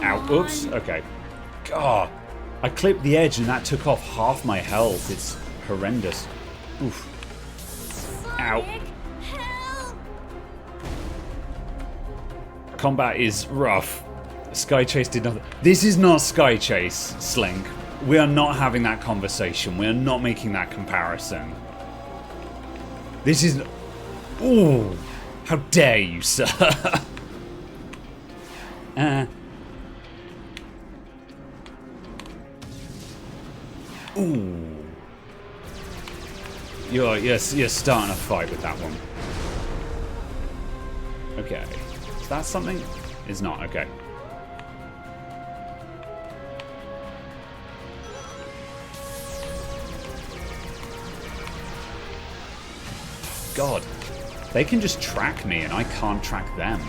Ow, oops, okay. God, I clipped the edge and that took off half my health. It's horrendous. Oof. Ow. Sonic, help! Combat is rough. Sky Chase did nothing. This is not Sky Chase, Slink. We are not having that conversation. We are not making that comparison. This is... Ooh. How dare you, sir? Ooh. You're starting a fight with that one. Okay. Is that something? It's not, okay. God. They can just track me and I can't track them.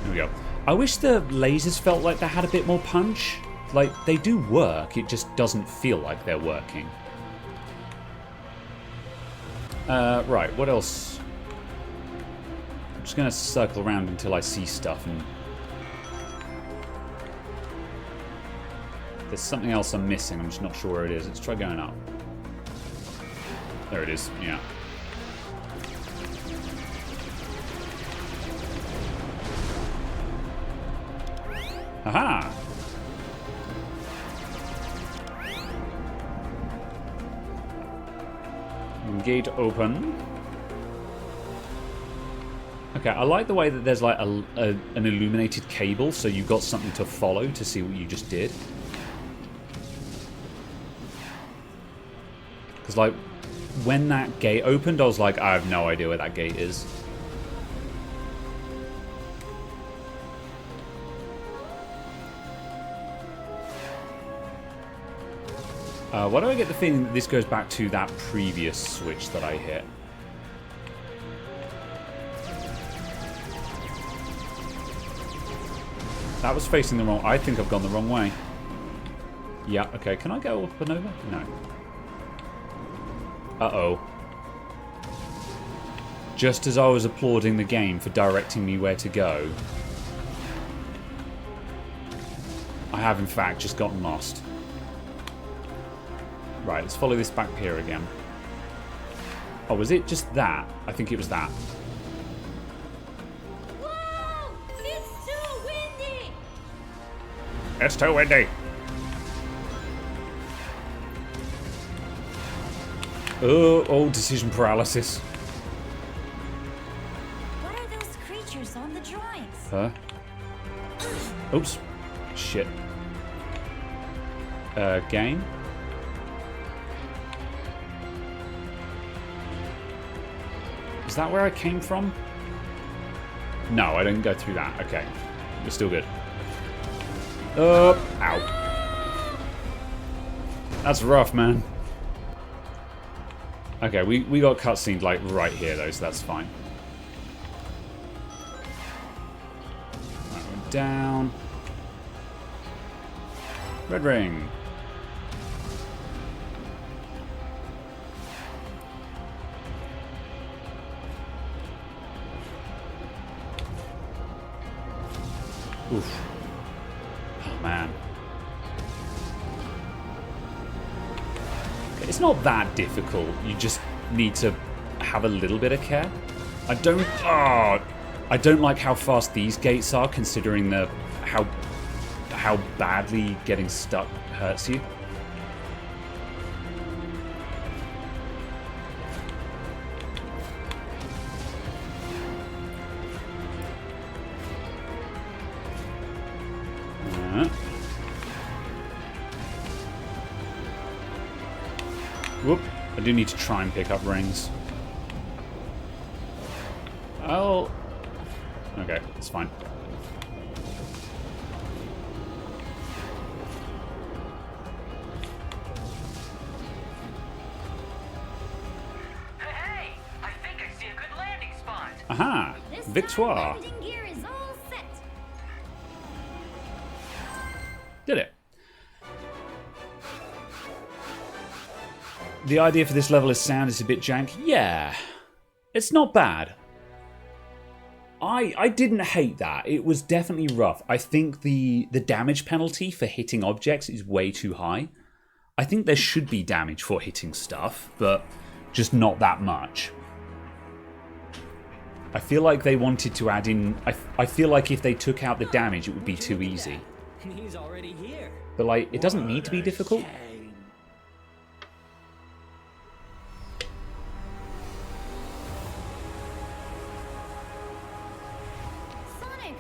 There we go. I wish the lasers felt like they had a bit more punch. Like, they do work, it just doesn't feel like they're working. Right, what else? I'm just gonna circle around until I see stuff and... There's something else I'm missing, I'm just not sure where it is. Let's try going up. There it is, yeah. Aha! Gate open. Okay, I like the way that there's like an illuminated cable, so you've got something to follow to see what you just did. Because like, when that gate opened, I was like, I have no idea where that gate is. Why do I get the feeling that this goes back to that previous switch that I hit? That was facing the wrong... I think I've gone the wrong way. Yeah, okay. Can I go up and over? No. Uh-oh. Just as I was applauding the game for directing me where to go, I have in fact just gotten lost. Right, let's follow this back here again. Oh, was it just that? I think it was that. Whoa! It's too windy! It's too windy! Oh, decision paralysis. What are those creatures on the drawings? Huh? Oops. Shit. Game? Is that where I came from? No, I didn't go through that. Okay. We're still good. Ow. That's rough, man. Okay, we got cutscened like right here though, so that's fine. Right, we're down. Red ring. Oof. It's not that difficult. You just need to have a little bit of care. I don't like how fast these gates are, considering how badly getting stuck hurts you. Whoop. I do need to try and pick up rings. Oh. Okay, it's fine. Hey! I think I see a good landing spot. Aha! This Victoire. time, landing gear is all set. Did it. The idea for this level is sound is a bit jank. Yeah. It's not bad. I didn't hate that. It was definitely rough. I think the damage penalty for hitting objects is way too high. I think there should be damage for hitting stuff, but just not that much. I feel like they wanted to add in... I feel like if they took out the damage, it would be too easy. He's already here. But, like, it doesn't need to be difficult. Sonic,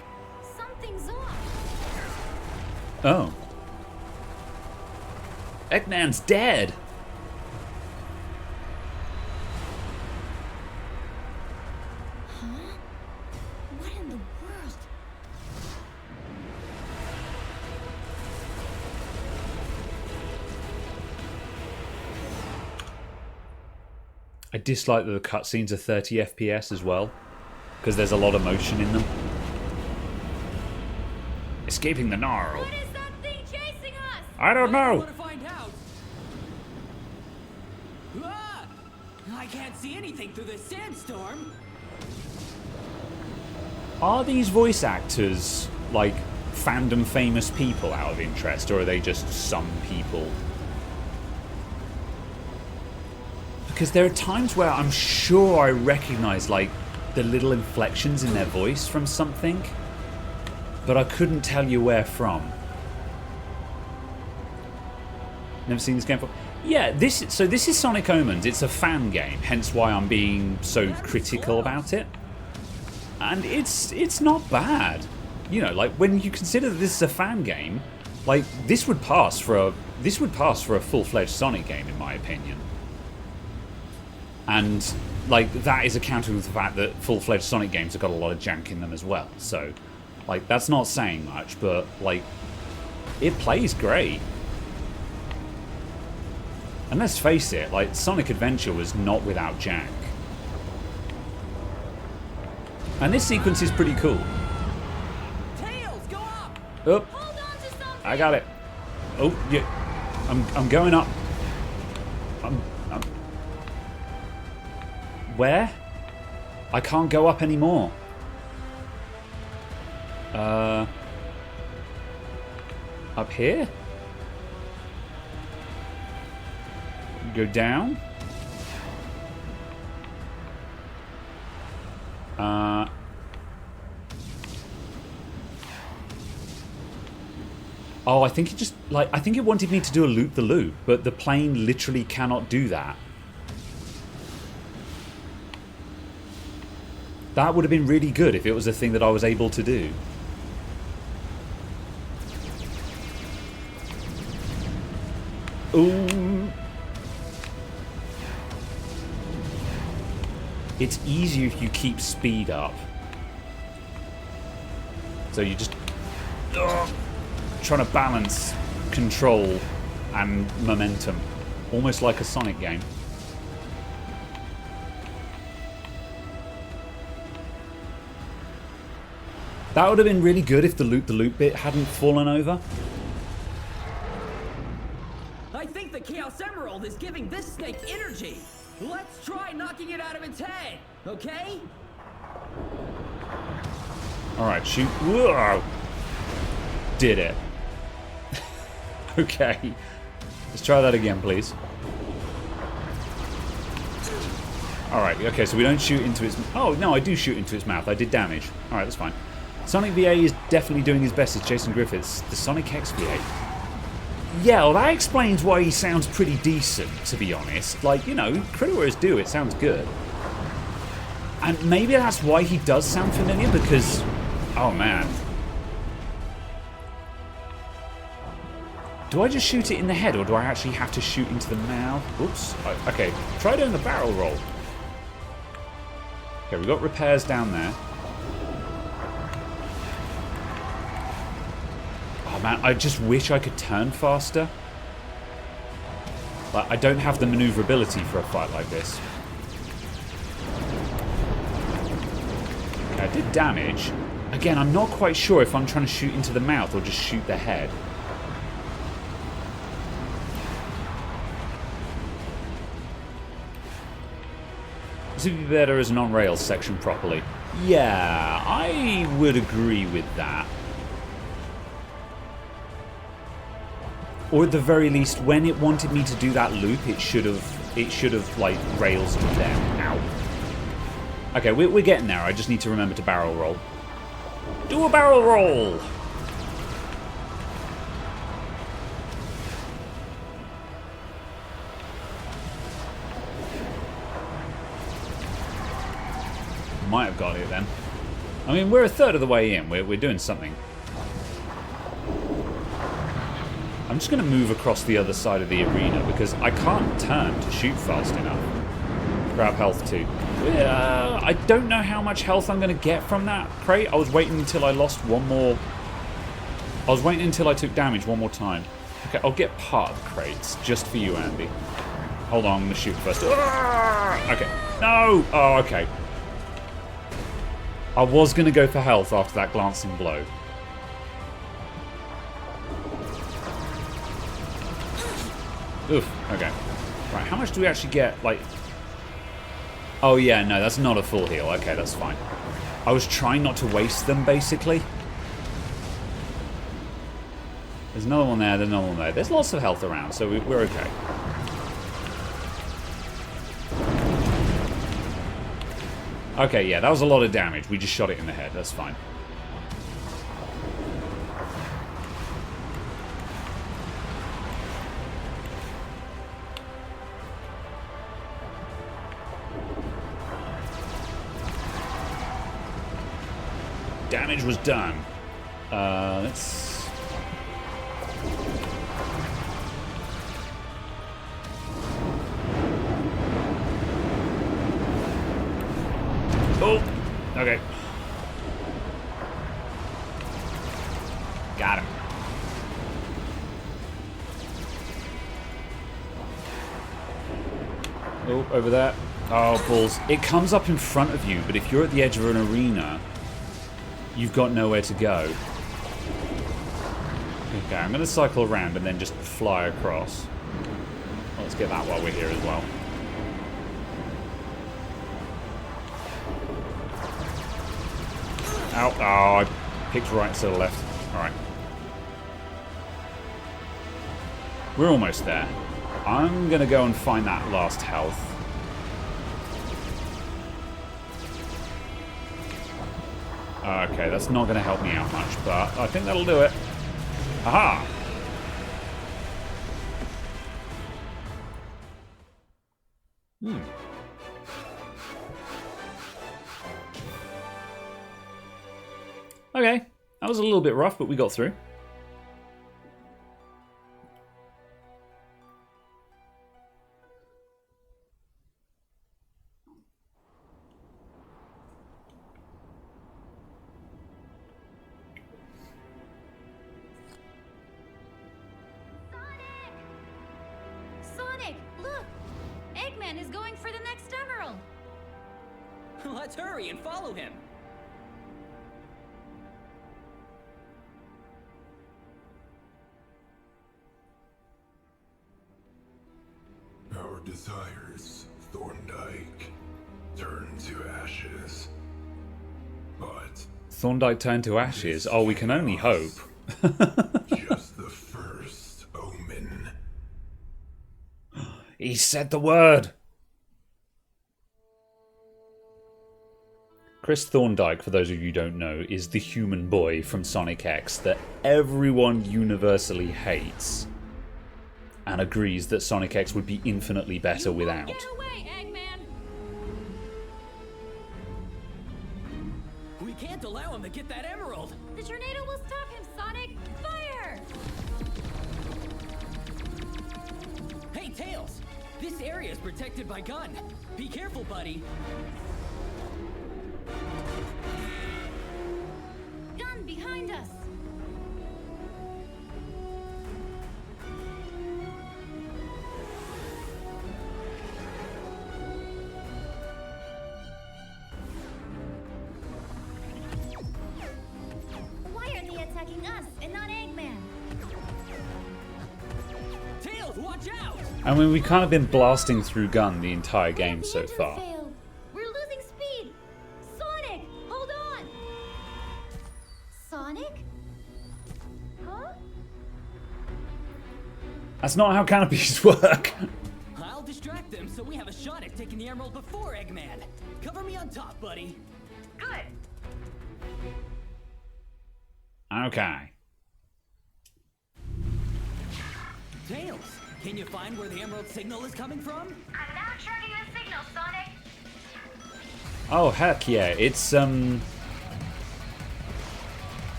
something's off. Oh. Eggman's dead! Huh? What in the world? I dislike that the cutscenes are 30 FPS as well, because there's a lot of motion in them. Escaping the gnarl. What is that thing chasing us? I don't I know. want to find out. Ah! I can't see anything through this sandstorm. Are these voice actors, like, fandom famous people out of interest, or are they just some people? Because there are times where I'm sure I recognize, like, the little inflections in their voice from something, but I couldn't tell you where from. Never seen this game before. Yeah, this is Sonic Omens. It's a fan game, hence why I'm being so critical about it. And it's not bad. You know, like, when you consider that this is a fan game, like, this would pass for a full-fledged Sonic game, in my opinion. And, like, that is accounted with the fact that full-fledged Sonic games have got a lot of jank in them as well. So, like, that's not saying much, but, like, it plays great. And let's face it, like, Sonic Adventure was not without jank. And this sequence is pretty cool. Tails, go up! Oh, Hold on to something. I got it. Oh, yeah. I'm going up. I'm Where? I can't go up anymore. Up here? Go down? Oh, I think it just, like, I think it wanted me to do a loop-the-loop, but the plane literally cannot do that. That would have been really good if it was a thing that I was able to do. Ooh. It's easier if you keep speed up. So you just... trying to balance control and momentum. Almost like a Sonic game. That would have been really good if the loop-the-loop bit hadn't fallen over. I think the Chaos Emerald is giving this snake energy. Let's try knocking it out of its head, okay? Alright, shoot. Whoa! Did it. Okay. Let's try that again, please. Alright, okay, so we don't shoot into its... Oh, no, I do shoot into its mouth. I did damage. Alright, that's fine. Sonic VA is definitely doing his best as Jason Griffiths. The Sonic X VA. Yeah, well, that explains why he sounds pretty decent, to be honest. Like, you know, credit where it's due, it sounds good. And maybe that's why he does sound familiar, because... Oh, man. Do I just shoot it in the head, or do I actually have to shoot into the mouth? Oops. Okay, try doing the barrel roll. Okay, we've got repairs down there. Oh man, I just wish I could turn faster. Like, I don't have the maneuverability for a fight like this. Okay, I did damage. Again, I'm not quite sure if I'm trying to shoot into the mouth or just shoot the head. This would be better as an on-rails section properly. Yeah, I would agree with that. Or at the very least, when it wanted me to do that loop, it should have like rails them out. Okay, we're getting there. I just need to remember to barrel roll. Do a barrel roll. Might have got it then. I mean, we're a third of the way in. We're doing something. I'm just going to move across the other side of the arena because I can't turn to shoot fast enough. Grab health too. I don't know how much health I'm going to get from that crate. I was waiting until I lost one more. I was waiting until I took damage one more time. Okay, I'll get part of the crates just for you, Andy. Hold on, I'm going to shoot first. Okay. No! Oh, okay. I was going to go for health after that glancing blow. Oof, okay. Right, how much do we actually get, like... Oh yeah, no, that's not a full heal. Okay, that's fine. I was trying not to waste them, basically. There's another one there, there's another one there. There's lots of health around, so we're okay. Okay, yeah, that was a lot of damage. We just shot it in the head. That's fine. Damage was done. Let's... Oh! Okay. Got him. Oh, over there. Oh, balls. It comes up in front of you, but if you're at the edge of an arena... You've got nowhere to go. Okay, I'm going to cycle around and then just fly across. Let's get that while we're here as well. Ow. Oh, I picked right instead of left. Alright. We're almost there. I'm going to go and find that last health. Okay, that's not going to help me out much, but I think that'll do it. Aha! Okay, that was a little bit rough, but we got through. Let's hurry and follow him. Our desires, Thorndyke, turn to ashes. But Thorndyke turned to ashes? Oh, we can only hope. just the first omen. He said the word. Chris Thorndike, for those of you who don't know, is the human boy from Sonic X that everyone universally hates and agrees that Sonic X would be infinitely better without. Get away, Eggman! We can't allow him to get that emerald. The tornado will stop him, Sonic! Fire! Hey, Tails! This area is protected by gun. Be careful, buddy. Gun behind us! Why are they attacking us and not Eggman? Tails, watch out! I mean, we've kind of been blasting through Gun the entire game The so engine far. failed. We're losing speed! Sonic! Hold on! Sonic? Huh? That's not how canopies work. I'll distract them so we have a shot at taking the emerald before Eggman. Cover me on top, buddy. Good. Okay. Tails, can you find where the emerald signal is coming from? I'm now tracking the signal, Sonic! Oh, heck yeah. It's,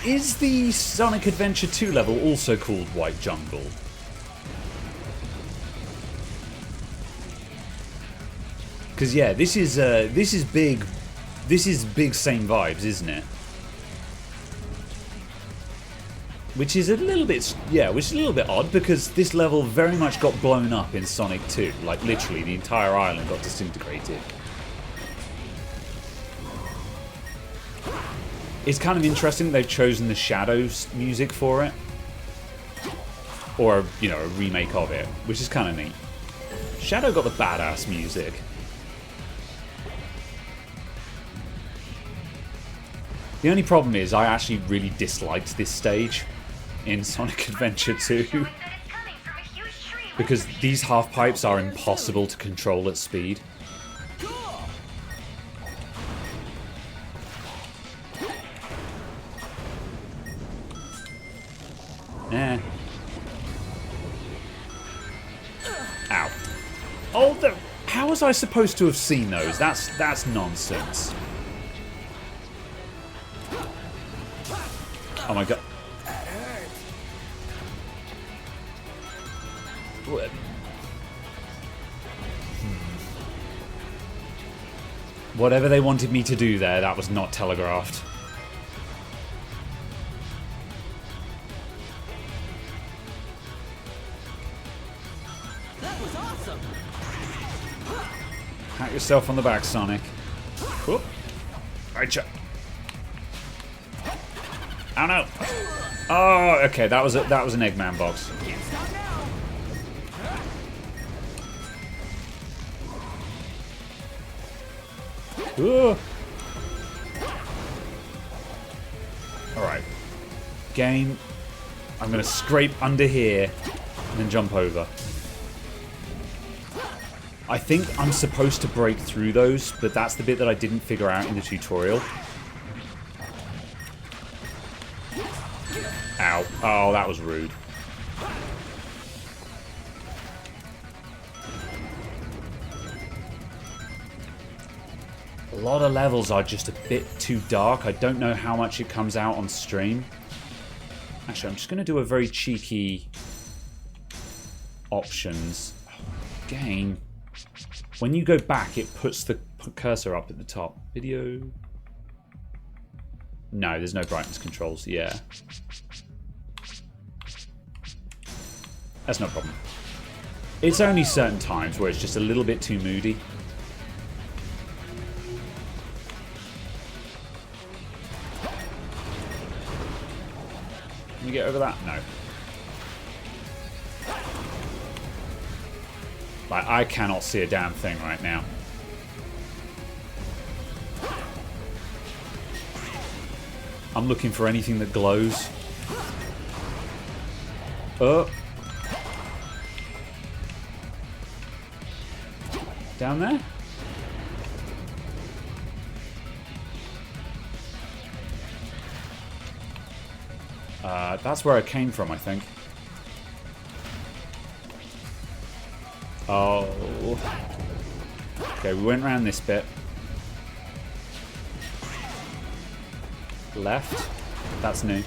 is the Sonic Adventure 2 level also called White Jungle? Because yeah, this is big same vibes, isn't it? Which is a little bit, odd because this level very much got blown up in Sonic 2. Like literally, the entire island got disintegrated. It's kind of interesting they've chosen the Shadows music for it, or you know, a remake of it, which is kind of neat. Shadow got the badass music. The only problem is I actually really disliked this stage in Sonic Adventure 2 because these half pipes are impossible to control at speed. Eh. Ow. Oh, how was I supposed to have seen those? That's nonsense. Oh my god. What? Whatever they wanted me to do there, that was not telegraphed. That was awesome. Pat yourself on the back, Sonic. Whoop. Right. Oh no! Oh, okay. That was an Eggman box. Can't stop now. All right, game. I'm gonna scrape under here and then jump over. I think I'm supposed to break through those, but that's the bit that I didn't figure out in the tutorial. Ow. Oh, that was rude. A lot of levels are just a bit too dark. I don't know how much it comes out on stream. Actually, I'm just going to do a very cheeky options. Game. When you go back, it puts the cursor up at the top. Video. No, there's no brightness controls. Yeah. That's no problem. It's only certain times where it's just a little bit too moody. Can we get over that? No. Like, I cannot see a damn thing right now. I'm looking for anything that glows. Oh. Down there? That's where I came from, I think. Oh. Okay, we went around this bit. Left. That's new.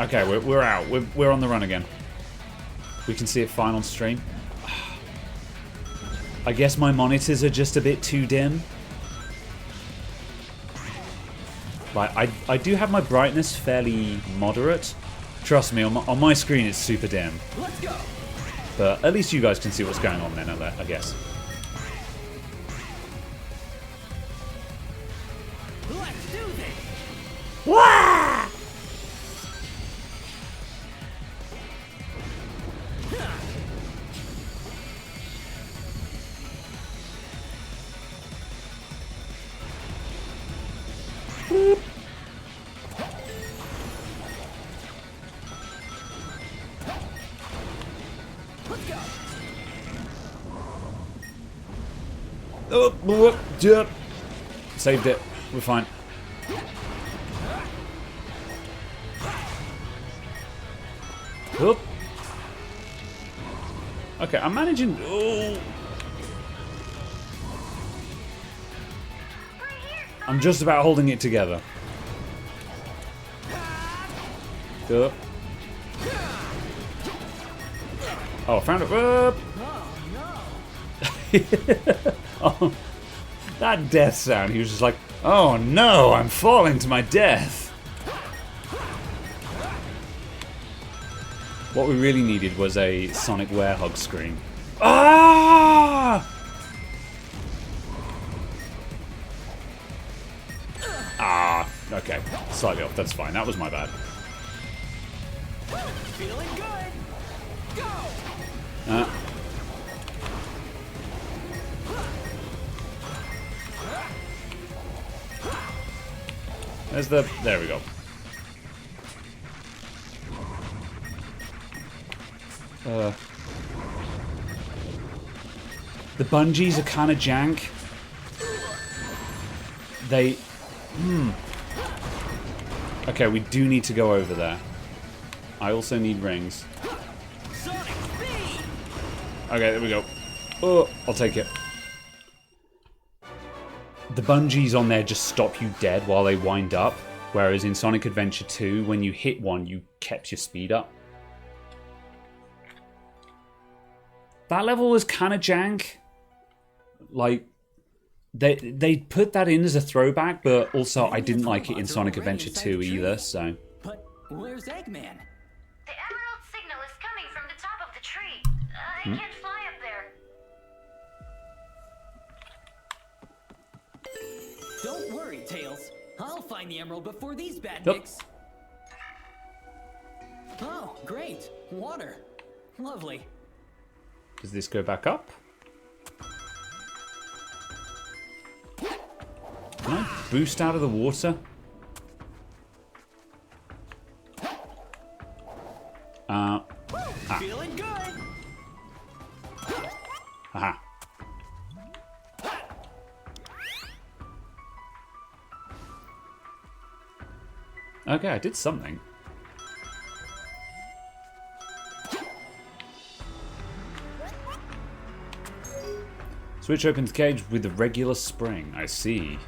Okay, we're out. We're on the run again. We can see it fine on stream. I guess my monitors are just a bit too dim. Like, I do have my brightness fairly moderate. Trust me, on my screen it's super dim. Let's go. But at least you guys can see what's going on then, I guess. Let's do this. Wah! Oh, saved it. We're fine. Oop. Okay, I'm managing. Oh. I'm just about holding it together. Oop. Oh, I found it. Oop. Oh, that death sound. He was just like, oh no, I'm falling to my death. What we really needed was a Sonic Werehog scream. Ah! Ah, okay. Slightly off, that's fine. That was my bad. Feeling good. Go. There we go. The bungees are kind of jank. They... Okay, we do need to go over there. I also need rings. Sonic speed. Okay, there we go. Oh, I'll take it. The bungees on there just stop you dead while they wind up, whereas in Sonic Adventure 2, when you hit one, you kept your speed up. That level was kind of jank. Like, they put that in as a throwback, but also I didn't like it in Sonic Adventure 2 either, so... But where's Eggman? The emerald signal is coming from the top of the tree. I can't fly up there. Don't worry, Tails. I'll find the emerald before these bad Yep. nicks. Oh, great. Water. Lovely. Does this go back up? Can I boost out of the water? Feeling good. Aha. Okay, I did something. Switch opens cage with a regular spring. I see.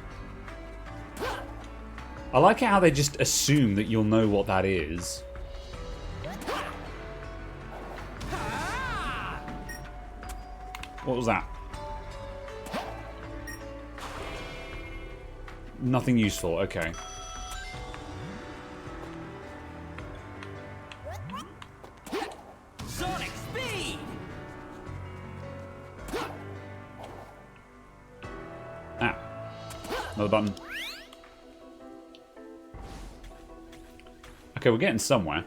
I like how they just assume that you'll know what that is. What was that? Nothing useful, okay. Sonic speed. Ah. Another button. Okay, we're getting somewhere.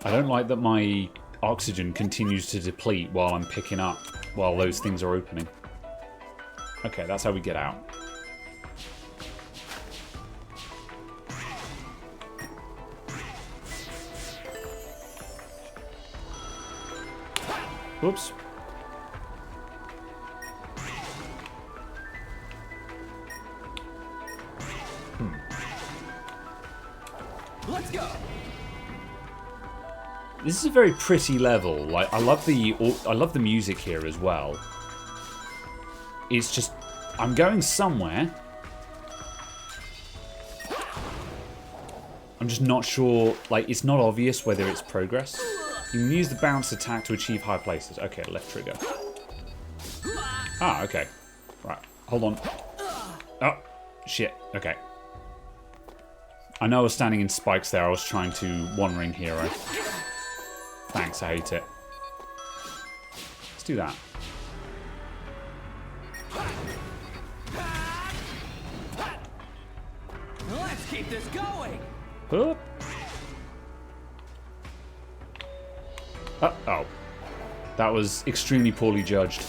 I don't like that my oxygen continues to deplete while I'm picking up, while those things are opening. Okay, that's how we get out. Whoops. Let's go. This is a very pretty level. Like, I love the music here as well. It's just, I'm going somewhere. I'm just not sure. Like, it's not obvious whether it's progress. You can use the bounce attack to achieve high places. Okay, left trigger. Ah, okay. Right, hold on. Oh, shit. Okay. I know I was standing in spikes there. I was trying to One Ring Hero. Thanks, I hate it. Let's do that. Let's keep this going. Oh. Uh-oh. That was extremely poorly judged.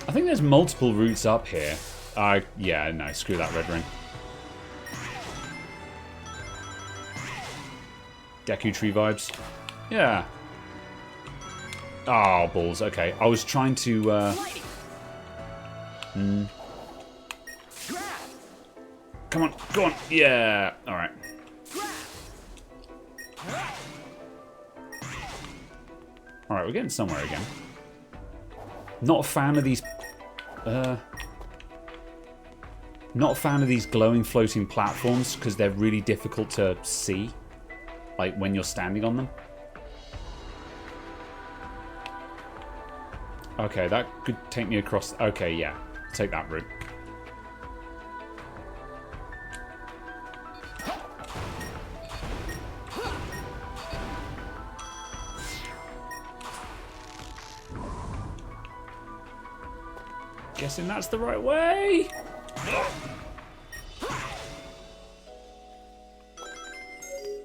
I think there's multiple routes up here. Yeah, no, screw that red ring. Deku Tree vibes. Yeah. Oh, balls. Okay, I was trying to... Come on, go on. Yeah. Alright. Alright, we're getting somewhere again. Not a fan of these... Not a fan of these glowing floating platforms because they're really difficult to see. Like when you're standing on them. Okay, that could take me across... Okay, yeah. Take that route. Guessing that's the right way.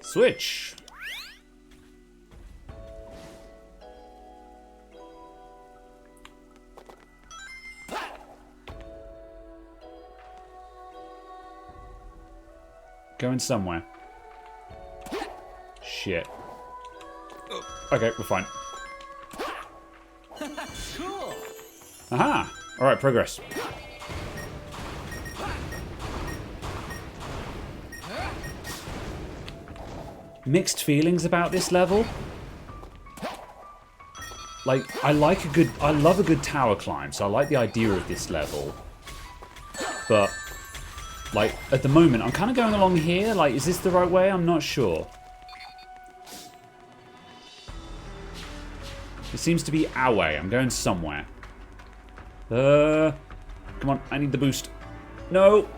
Switch. Going somewhere. Shit. Okay, we're fine. Cool. Aha! Alright, progress. Mixed feelings about this level. Like, I love a good tower climb, so I like the idea of this level. But, like, at the moment, I'm kind of going along here. Like, is this the right way? I'm not sure. It seems to be our way. I'm going somewhere. Come on, I need the boost. No!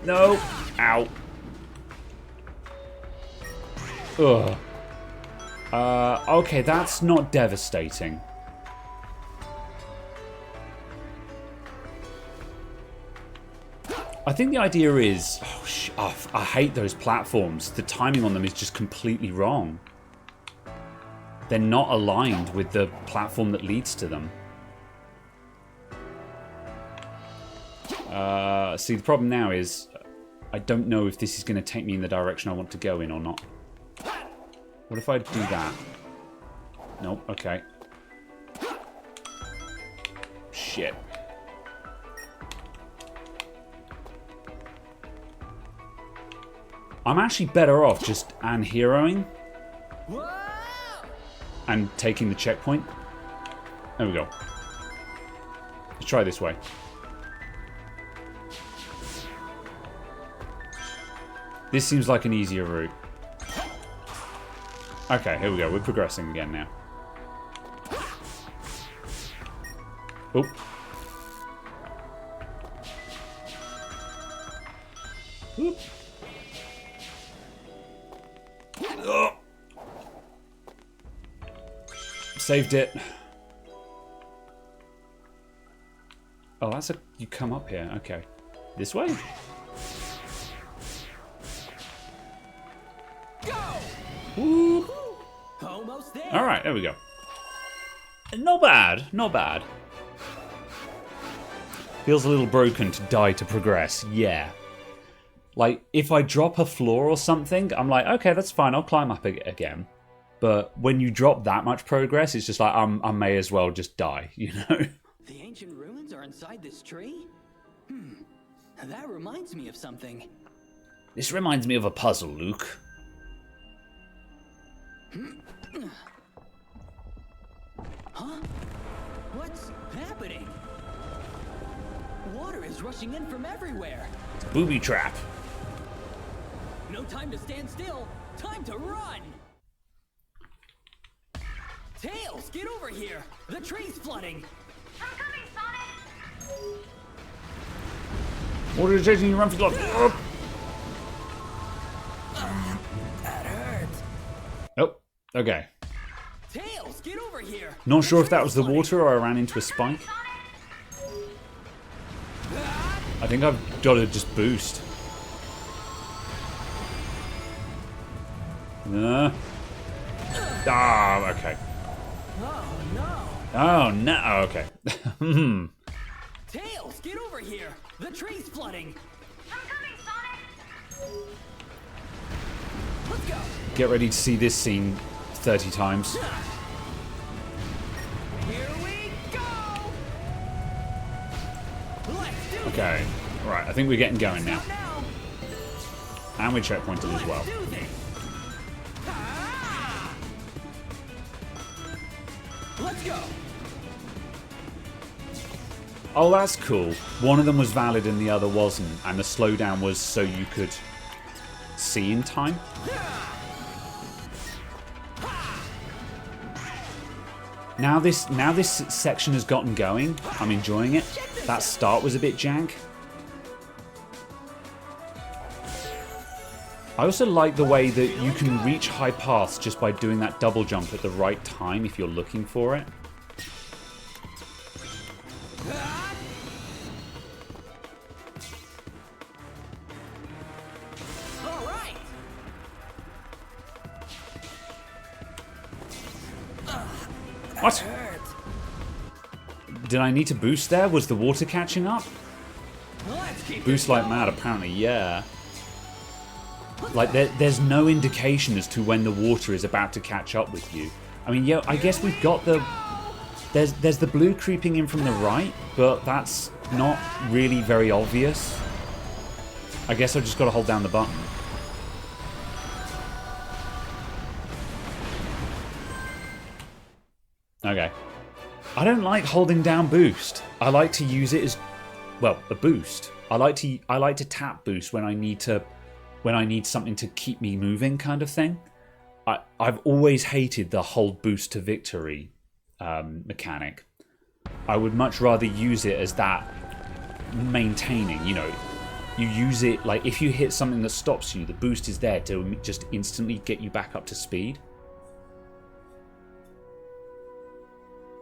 No! Ow. Ugh. Okay, that's not devastating. I think the idea is... Oh, I hate those platforms. The timing on them is just completely wrong. They're not aligned with the platform that leads to them. See, the problem now is... I don't know if this is going to take me in the direction I want to go in or not. What if I do that? Nope, okay. Shit. I'm actually better off just heroing and taking the checkpoint. There we go. Let's try this way. This seems like an easier route. Okay, here we go. We're progressing again now. Oop. Oop. Oh. Saved it. Oh, that's a... You come up here. Okay. This way? Ooh. Almost there. Alright, there we go. Not bad, not bad. Feels a little broken to die to progress, yeah. Like, if I drop a floor or something, I'm like, okay, that's fine, I'll climb up again. But when you drop that much progress, it's just like, I may as well just die, you know? The ancient ruins are inside this tree? That reminds me of something. This reminds me of a puzzle, Luke. Huh? What's happening? Water is rushing in from everywhere. Booby trap. No time to stand still. Time to run. Tails, get over here. The tree's flooding. I'm coming, Sonic! Water is chasing you, run for your life. That hurts. Oh, okay. Tails, get over here. Not sure if that was the water or I ran into a spike. I think I've got to just boost. Ah, okay. Oh no. Oh, no. Okay. Tails, get over here. The tree's flooding. I'm coming, Sonic! Let's go. Get ready to see this scene 30 times. Here we go. Let's do this. Okay. Right, I think we're getting going now. Now. And we're checkpointed as well. Let's do this. Ah! Let's go. Oh, that's cool. One of them was valid and the other wasn't. And the slowdown was so you could see in time. Now this section has gotten going. I'm enjoying it. That start was a bit jank. I also like the way that you can reach high paths just by doing that double jump at the right time if you're looking for it. All right. What? Did I need to boost there? Was the water catching up? Let's keep Boost like mad, apparently, yeah. Like, there's no indication as to when the water is about to catch up with you. I mean, yeah, I guess we've got the... There's the blue creeping in from the right, but that's not really very obvious. I guess I've just got to hold down the button. Okay. I don't like holding down boost. I like to use it as, well, a boost. I like to tap boost when I need something to keep me moving, kind of thing. I've always hated the hold boost to victory mechanic. I would much rather use it as that maintaining, you know. You use it, like, if you hit something that stops you, the boost is there to just instantly get you back up to speed.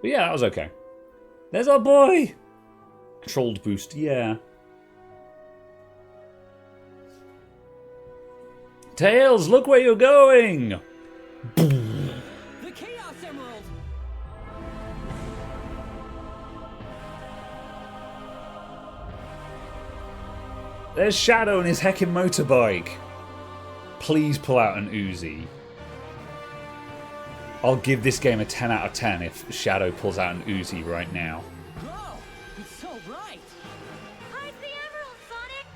But yeah, that was okay. There's our boy! Controlled boost, yeah. Tails, look where you're going! the Chaos Emerald. There's Shadow and his heckin' motorbike. Please pull out an Uzi. I'll give this game a 10 out of 10 if Shadow pulls out an Uzi right now. Whoa, it's so bright. Hide the emerald,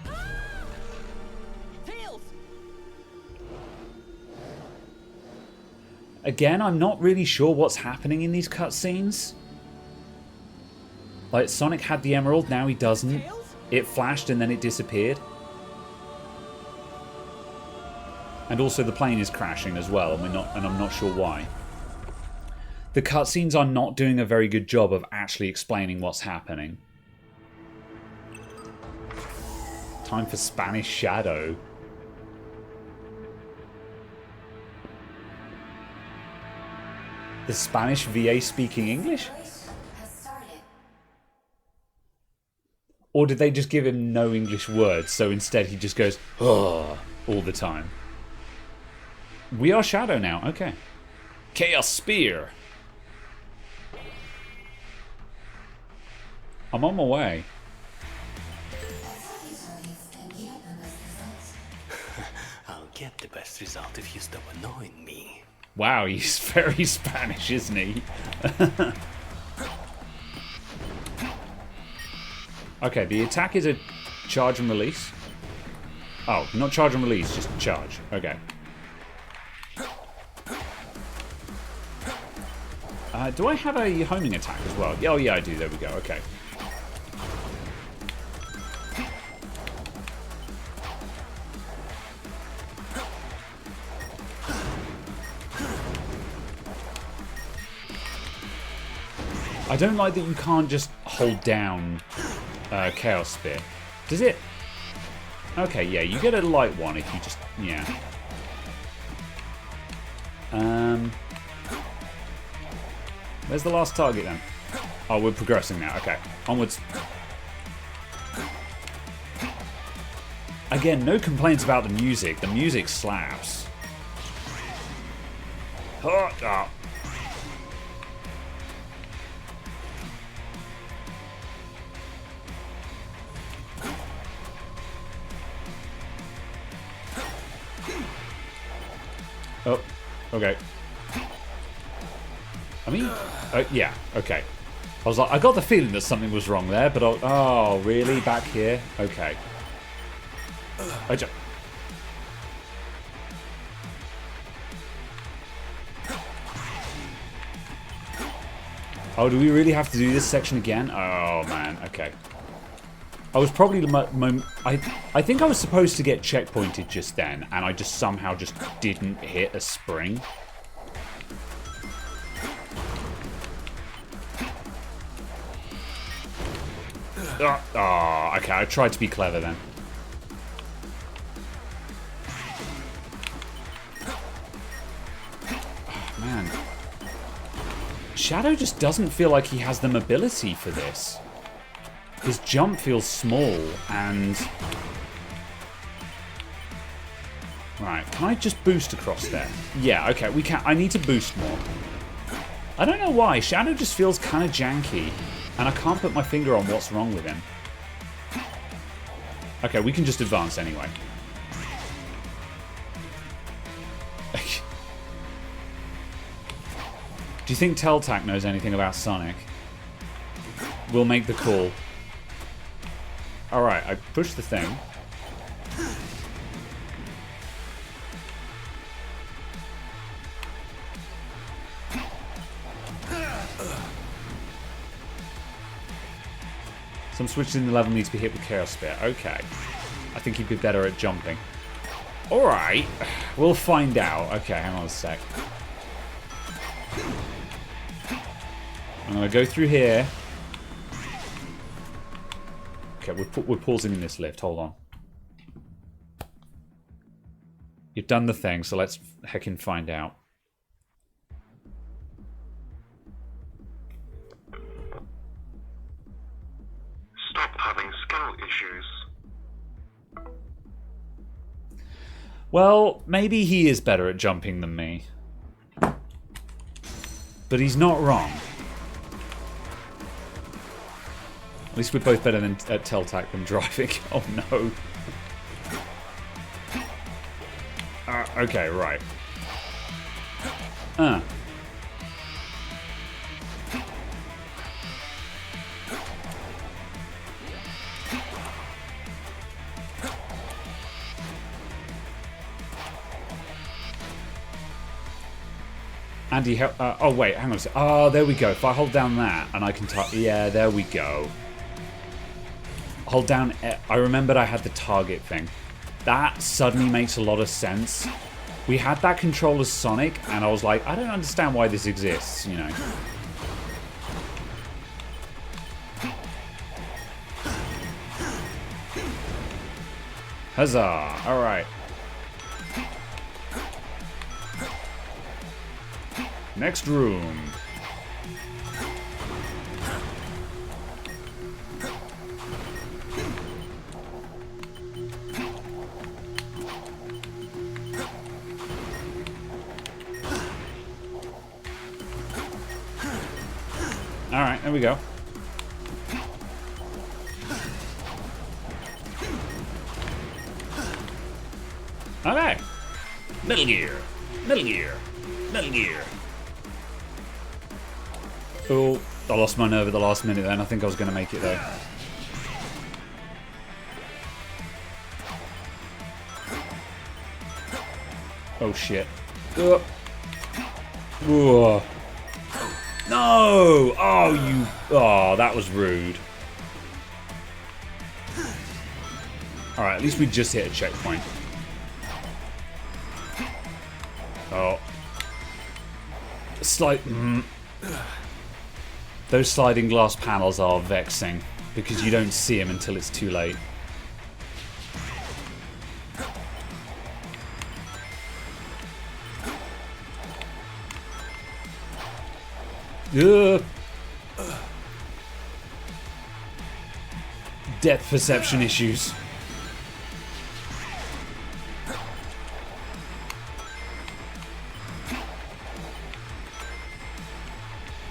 Sonic! Tails. Again, I'm not really sure what's happening in these cutscenes. Like, Sonic had the emerald, now he doesn't. Tails? It flashed and then it disappeared. And also the plane is crashing as well, and I'm not sure why. The cutscenes are not doing a very good job of actually explaining what's happening. Time for Spanish Shadow. The Spanish VA speaking English? Or did they just give him no English words, so instead he just goes, "Ugh," all the time? We are Shadow now, okay. Chaos Spear. I'm on my way. I'll get the best result if you stop annoying me. Wow, he's very Spanish, isn't he? Okay, the attack is a charge and release? Oh, not charge and release, just charge. Okay. Do I have a homing attack as well? Oh, yeah, I do. There we go. Okay. I don't like that you can't just hold down Chaos Spear. Does it? Okay, yeah, you get a light one if you just... Yeah. Where's the last target then? Oh, we're progressing now. Okay, onwards. Again, no complaints about the music. The music slaps. Oh. Oh, okay. I mean, yeah, okay. I was like, I got the feeling that something was wrong there, but oh, really? Back here? Okay. Oh, do we really have to do this section again? Oh, man, okay. I was probably the I think I was supposed to get checkpointed just then, and I just somehow just didn't hit a spring. Oh, okay, I tried to be clever then. Oh, man. Shadow just doesn't feel like he has the mobility for this. His jump feels small, and... Right, can I just boost across there? Yeah, okay, we can. I need to boost more. I don't know why, Shadow just feels kind of janky, and I can't put my finger on what's wrong with him. Okay, we can just advance anyway. Do you think Teltac knows anything about Sonic? We'll make the call. Alright, I pushed the thing. Some switches in the level need to be hit with Chaos Spear. Okay. I think he'd be better at jumping. Alright. We'll find out. Okay, hang on a sec. I'm going to go through here. Okay, we're pausing in this lift. Hold on. You've done the thing, so let's heckin' find out. Stop having skill issues. Well, maybe he is better at jumping than me. But he's not wrong. At least we're both better at Teltac than driving. Oh no. Okay, right. Andy, oh wait, hang on a sec. Oh, there we go. If I hold down that and I can yeah, there we go. Hold down. I remembered I had the target thing. That suddenly makes a lot of sense. We had that control as Sonic, and I was like, I don't understand why this exists, you know. Huzzah! Alright. Next room. Alright, there we go. Okay. Metal Gear. Metal Gear. Metal Gear. Oh, I lost my nerve at the last minute then. I think I was going to make it though. Oh shit. Ugh. Ugh. No! Oh, you... Oh, that was rude. Alright, at least we just hit a checkpoint. Oh. Those sliding glass panels are vexing, because you don't see them until it's too late. Ugh. Depth perception issues.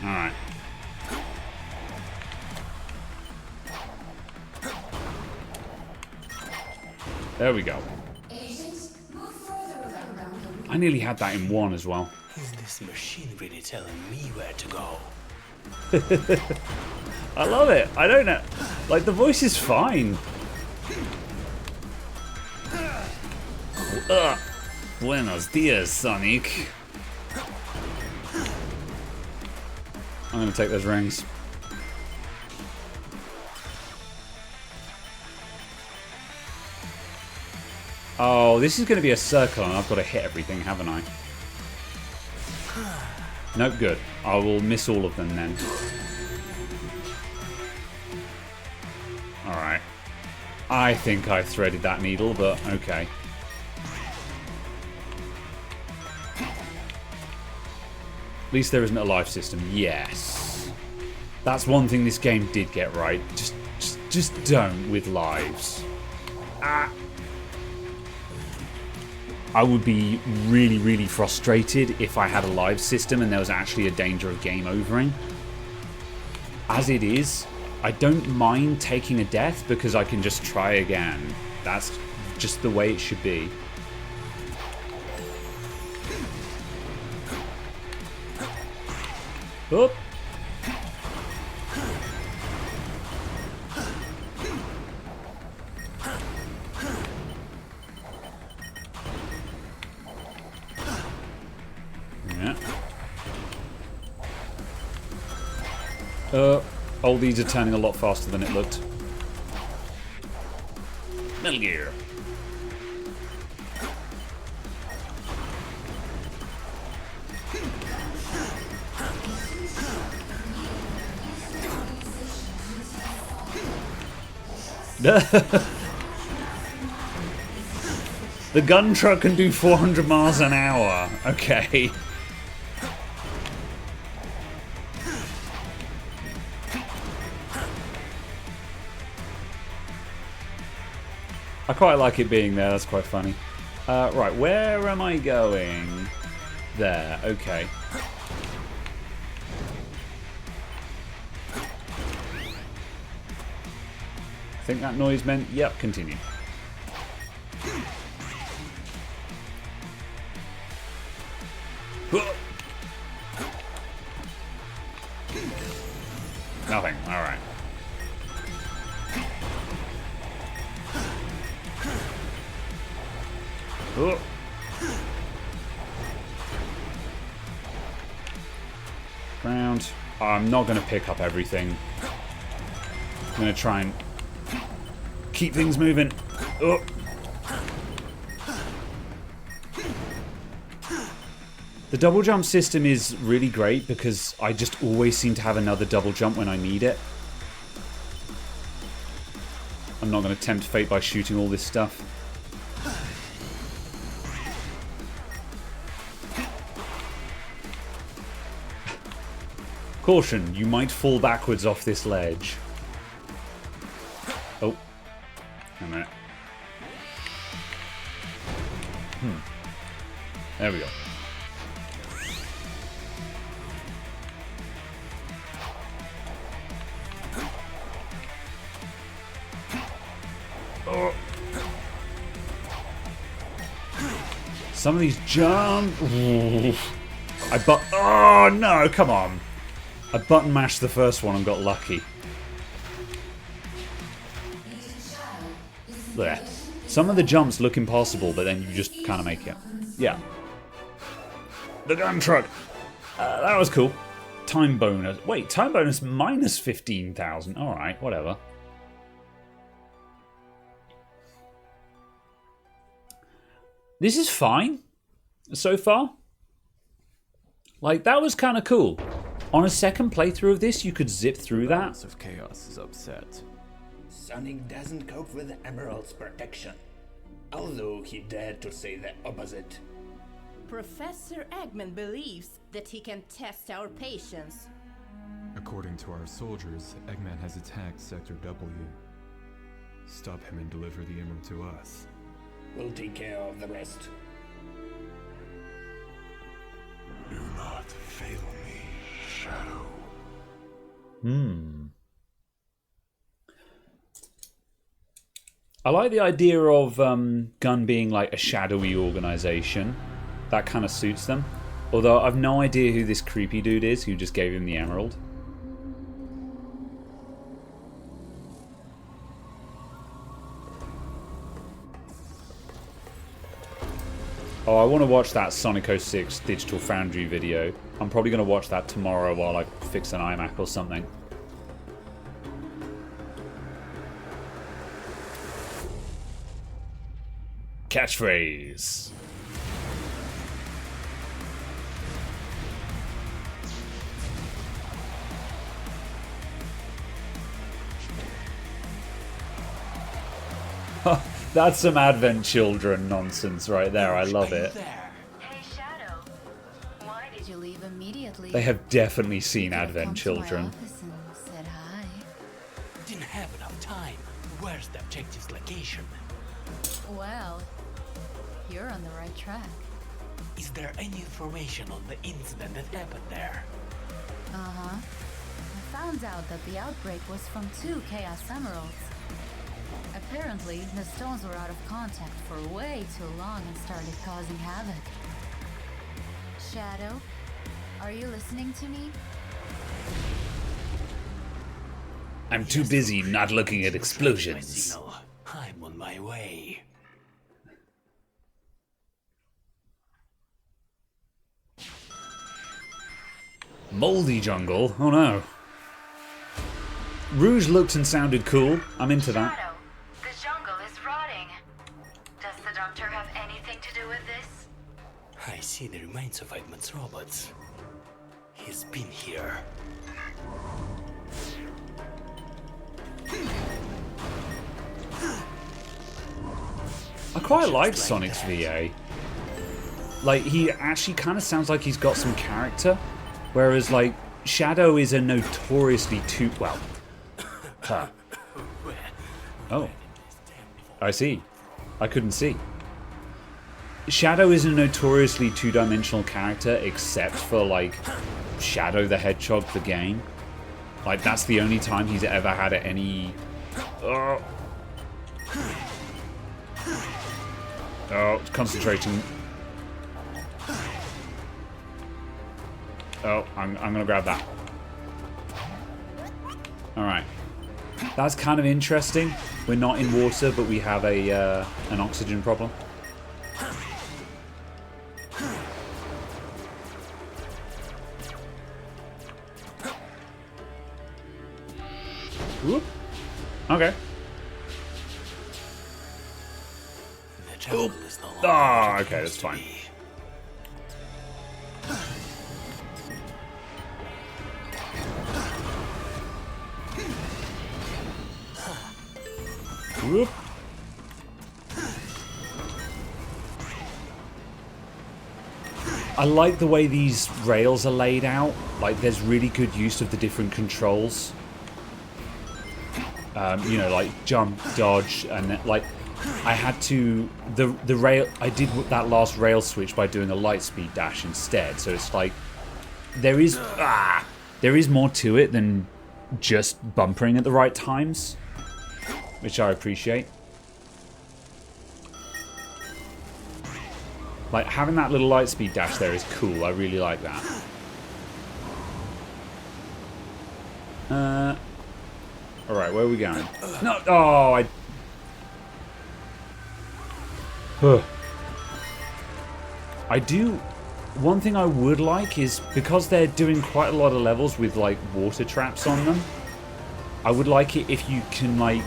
Alright. There we go. I nearly had that in one as well. Is this machine really telling me where to go? I love it. I don't know. Like, the voice is fine. Buenos dias, Sonic. I'm gonna take those rings. Oh, this is gonna be a circle and I've got to hit everything, haven't I? Nope, good. I will miss all of them then. Alright. I think I threaded that needle, but okay. At least there isn't a life system. Yes. That's one thing this game did get right. Just don't with lives. Ah. I would be really, really frustrated if I had a live system and there was actually a danger of game overing. As it is, I don't mind taking a death because I can just try again. That's just the way it should be. Oop. Oh, these are turning a lot faster than it looked. Metal Gear. The gun truck can do 400 miles an hour. Okay. I quite like it being there, that's quite funny. Right, where am I going? There, okay. I think that noise meant, yep, continue. Nothing, alright. Oh. Round. I'm not going to pick up everything. I'm going to try and keep things moving. Oh. The double jump system is really great because I just always seem to have another double jump when I need it. I'm not going to tempt fate by shooting all this stuff. Caution, you might fall backwards off this ledge. Oh. Wait a minute. There we go. Oh. Some of these jump. Oh no! Come on. I button mashed the first one and got lucky. There. Some of the jumps look impossible, but then you just kind of make it. Yeah. The gun truck. That was cool. Time bonus. Wait, time bonus minus 15,000. Alright, whatever. This is fine so far. Like, that was kind of cool. On a second playthrough of this, you could zip through that. Balance of Chaos is upset. Sonic doesn't cope with Emerald's protection, although he dared to say the opposite. Professor Eggman believes that he can test our patience. According to our soldiers, Eggman has attacked Sector W. Stop him and deliver the emerald to us. We'll take care of the rest. Do not fail me, Shadow. I like the idea of Gun being like a shadowy organization. That kind of suits them. Although I've no idea who this creepy dude is who just gave him the emerald. Oh, I want to watch that Sonic 06 Digital Foundry video. I'm probably going to watch that tomorrow while I fix an iMac or something. Catchphrase. That's some Advent Children nonsense right there. I love it. Hey, Shadow. Why did you leave immediately? They have definitely seen Advent Children. Said hi. Didn't have enough time. Where's the objective's location? Well, you're on the right track. Is there any information on the incident that happened there? Uh-huh. I found out that the outbreak was from 2 Chaos Emeralds. Apparently, the stones were out of contact for way too long and started causing havoc. Shadow, are you listening to me? I'm too busy not looking at explosions. I'm on my way. Moldy jungle? Oh no. Rouge looked and sounded cool. I'm into that. Shadow, the jungle is rotting. Does the doctor have anything to do with this? I see the remains of Eggman's robots. He's been here. I quite like Sonic's VA. Like, he actually kind of sounds like he's got some character. Whereas, like, Shadow is a notoriously too... Well... Huh. Oh. I see. I couldn't see. Shadow is a notoriously two-dimensional character, except for, like, Shadow the Hedgehog, the game. Like, that's the only time he's ever had any... Oh, concentrating. Oh, I'm gonna grab that. Alright. That's kind of interesting. We're not in water, but we have a an oxygen problem. Whoop. Okay. Oh, okay, that's fine. Whoop. I like the way these rails are laid out. Like, there's really good use of the different controls. You know, like jump, dodge, and then, like, I had to the rail. I did that last rail switch by doing a light speed dash instead. So it's like there is more to it than just bumpering at the right times, which I appreciate. Like, having that little light speed dash there is cool. I really like that. Alright, where are we going? No! Oh, I... I do... one thing I would like is, because they're doing quite a lot of levels with like water traps on them, I would like it if you can like...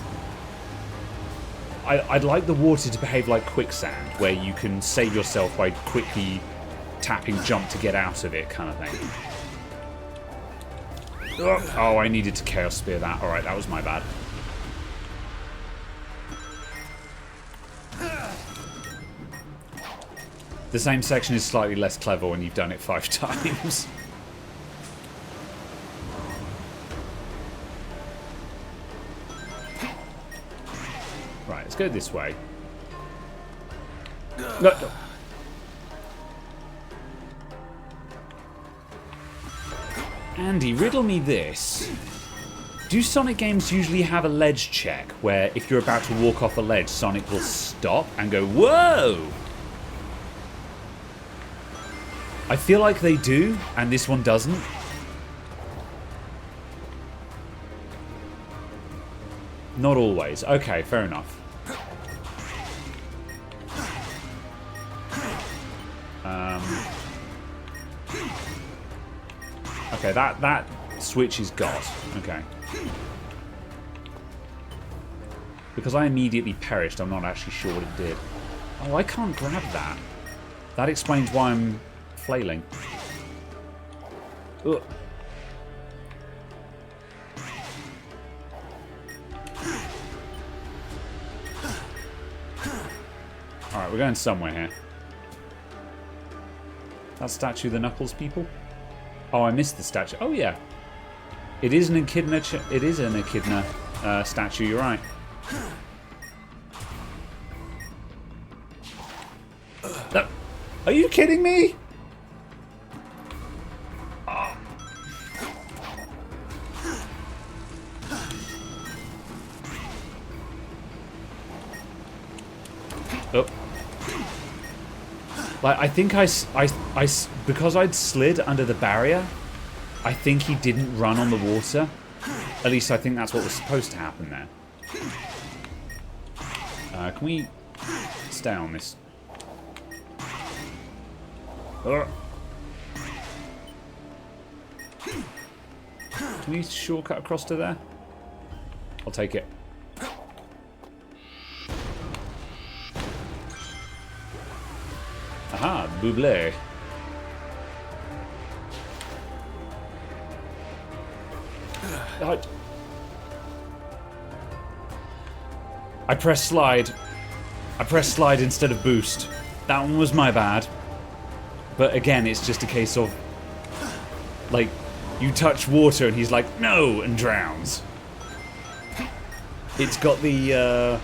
I'd like the water to behave like quicksand, where you can save yourself by quickly tapping jump to get out of it, kind of thing. Oh, I needed to Chaos Spear that. Alright, that was my bad. The same section is slightly less clever when you've done it 5 times. Right, let's go this way. No. Andy, riddle me this. Do Sonic games usually have a ledge check where if you're about to walk off a ledge, Sonic will stop and go, whoa? I feel like they do, and this one doesn't. Not always. Okay, fair enough. Okay, that switch is got. Okay. Because I immediately perished, I'm not actually sure what it did. Oh, I can't grab that. That explains why I'm flailing. Ugh. Alright, we're going somewhere here. That statue, the Knuckles people? Oh, I missed the statue. Oh, yeah. It is an Echidna. It is an Echidna statue. You're right. No. Are you kidding me? Oh. Oh. Like, I think because I'd slid under the barrier, I think he didn't run on the water. At least I think that's what was supposed to happen there. Can we stay on this? Can we shortcut across to there? I'll take it. Aha, Bublé. I pressed slide. I pressed slide instead of boost. That one was my bad. But again, it's just a case of, like, you touch water and he's like, no, and drowns. It's got the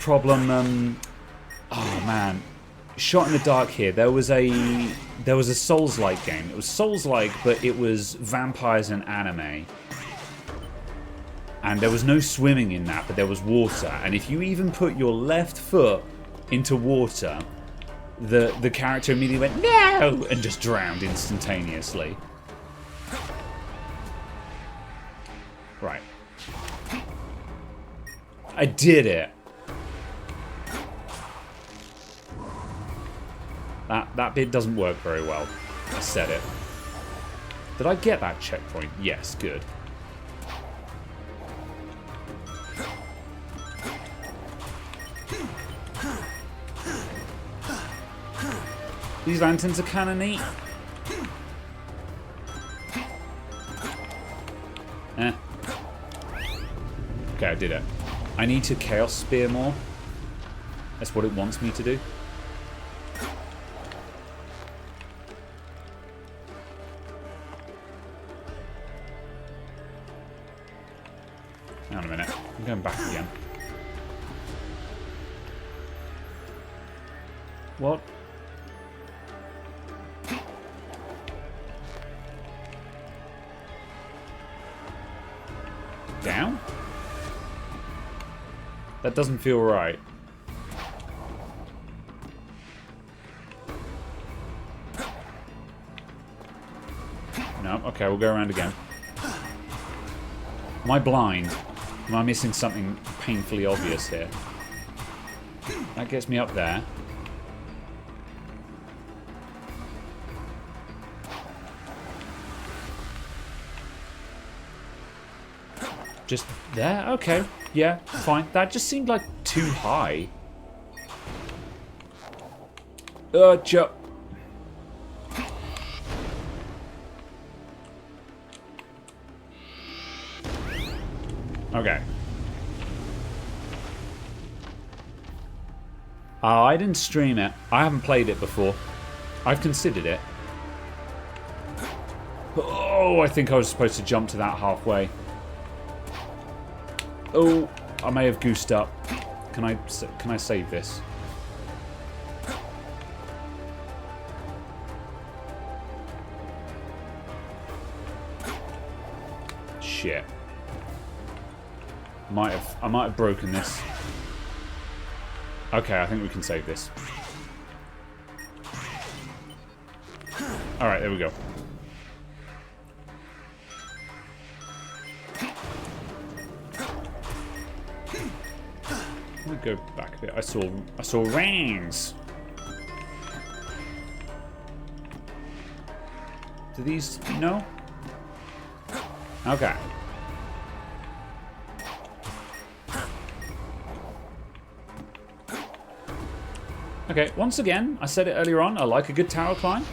problem, oh man. Shot in the dark here. There was a Souls-like game. It was Souls-like, but it was vampires and anime. And there was no swimming in that, but there was water. And if you even put your left foot into water, the character immediately went, no! And just drowned instantaneously. Right. I did it. That bit doesn't work very well. I said it. Did I get that checkpoint? Yes, good. These lanterns are kind of neat. Okay, I did it. I need to Chaos Spear more. That's what it wants me to do. Hang on a minute. I'm going back again. What? Down? That doesn't feel right. No, okay, we'll go around again. Am I blind? Am I missing something painfully obvious here? That gets me up there. Just there? Okay. Yeah, fine. That just seemed like too high. Joe. Okay. Oh, I didn't stream it. I haven't played it before. I've considered it. Oh, I think I was supposed to jump to that halfway. Oh, I may have goosed up. Can I save this? Shit. I might have broken this. Okay, I think we can save this. Alright, there we go. Let me go back a bit. I saw rings. Do these no? Okay. Okay, once again, I said it earlier on, I like a good tower climb.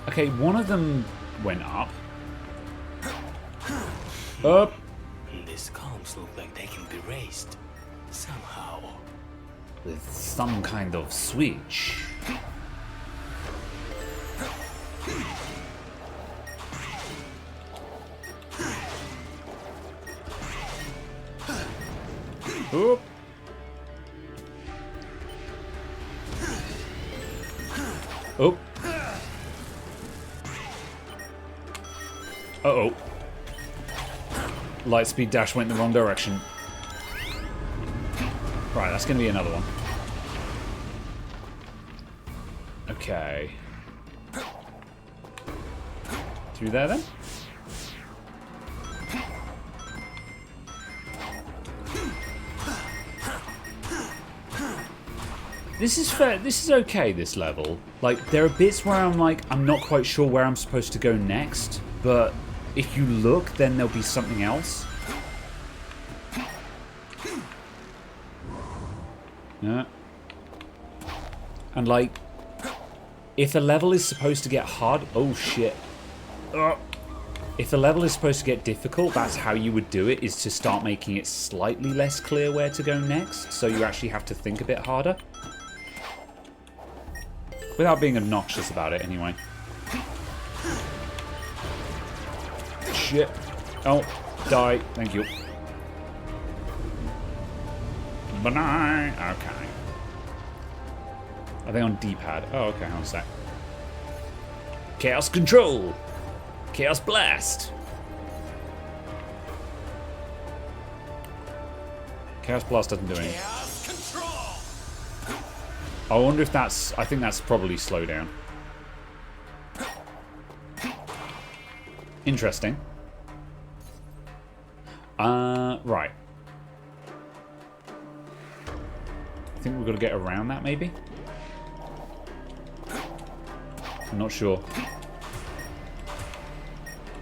Okay, one of them went up. Up. These columns look like they can be raised. Somehow. With some kind of switch. Oop. Oh. Uh-oh. Lightspeed dash went in the wrong direction. Right, that's going to be another one. Okay. Through there, then? This is fair. This is okay, this level. Like, there are bits where I'm like, I'm not quite sure where I'm supposed to go next, but if you look, then there'll be something else. Yeah. And like, if a level is supposed to get hard... Oh, shit. If a level is supposed to get difficult, that's how you would do it, is to start making it slightly less clear where to go next, so you actually have to think a bit harder. Without being obnoxious about it, anyway. Shit. Oh, die. Thank you. Banai. Okay. Are they on D-pad? Oh, okay. How's a sec. Chaos Control. Chaos Blast. Chaos Blast doesn't do anything. I wonder if that's... I think that's probably slow down. Interesting. Right. I think we've got to get around that, maybe? I'm not sure.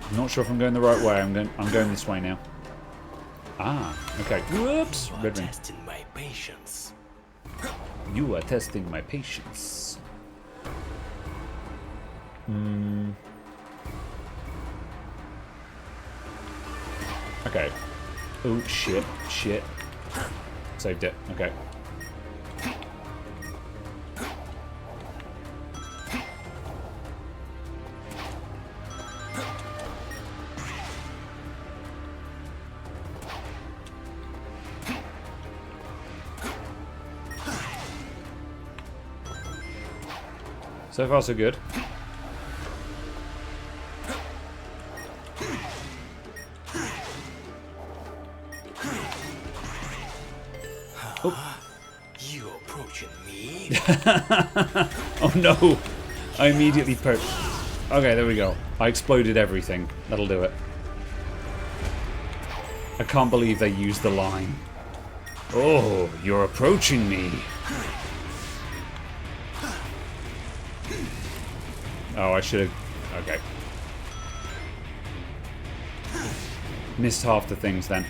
I'm not sure if I'm going the right way. I'm going this way now. Ah, okay. Whoops! Red ring. Testing my patience. You are testing my patience. Okay. Oh, shit. Shit. Saved it. Okay. So far, so good. Oh. You approaching me? Oh no! I immediately perked. Okay, there we go. I exploded everything. That'll do it. I can't believe they used the line. Oh, you're approaching me. Oh, I should have... Okay. Missed half the things then.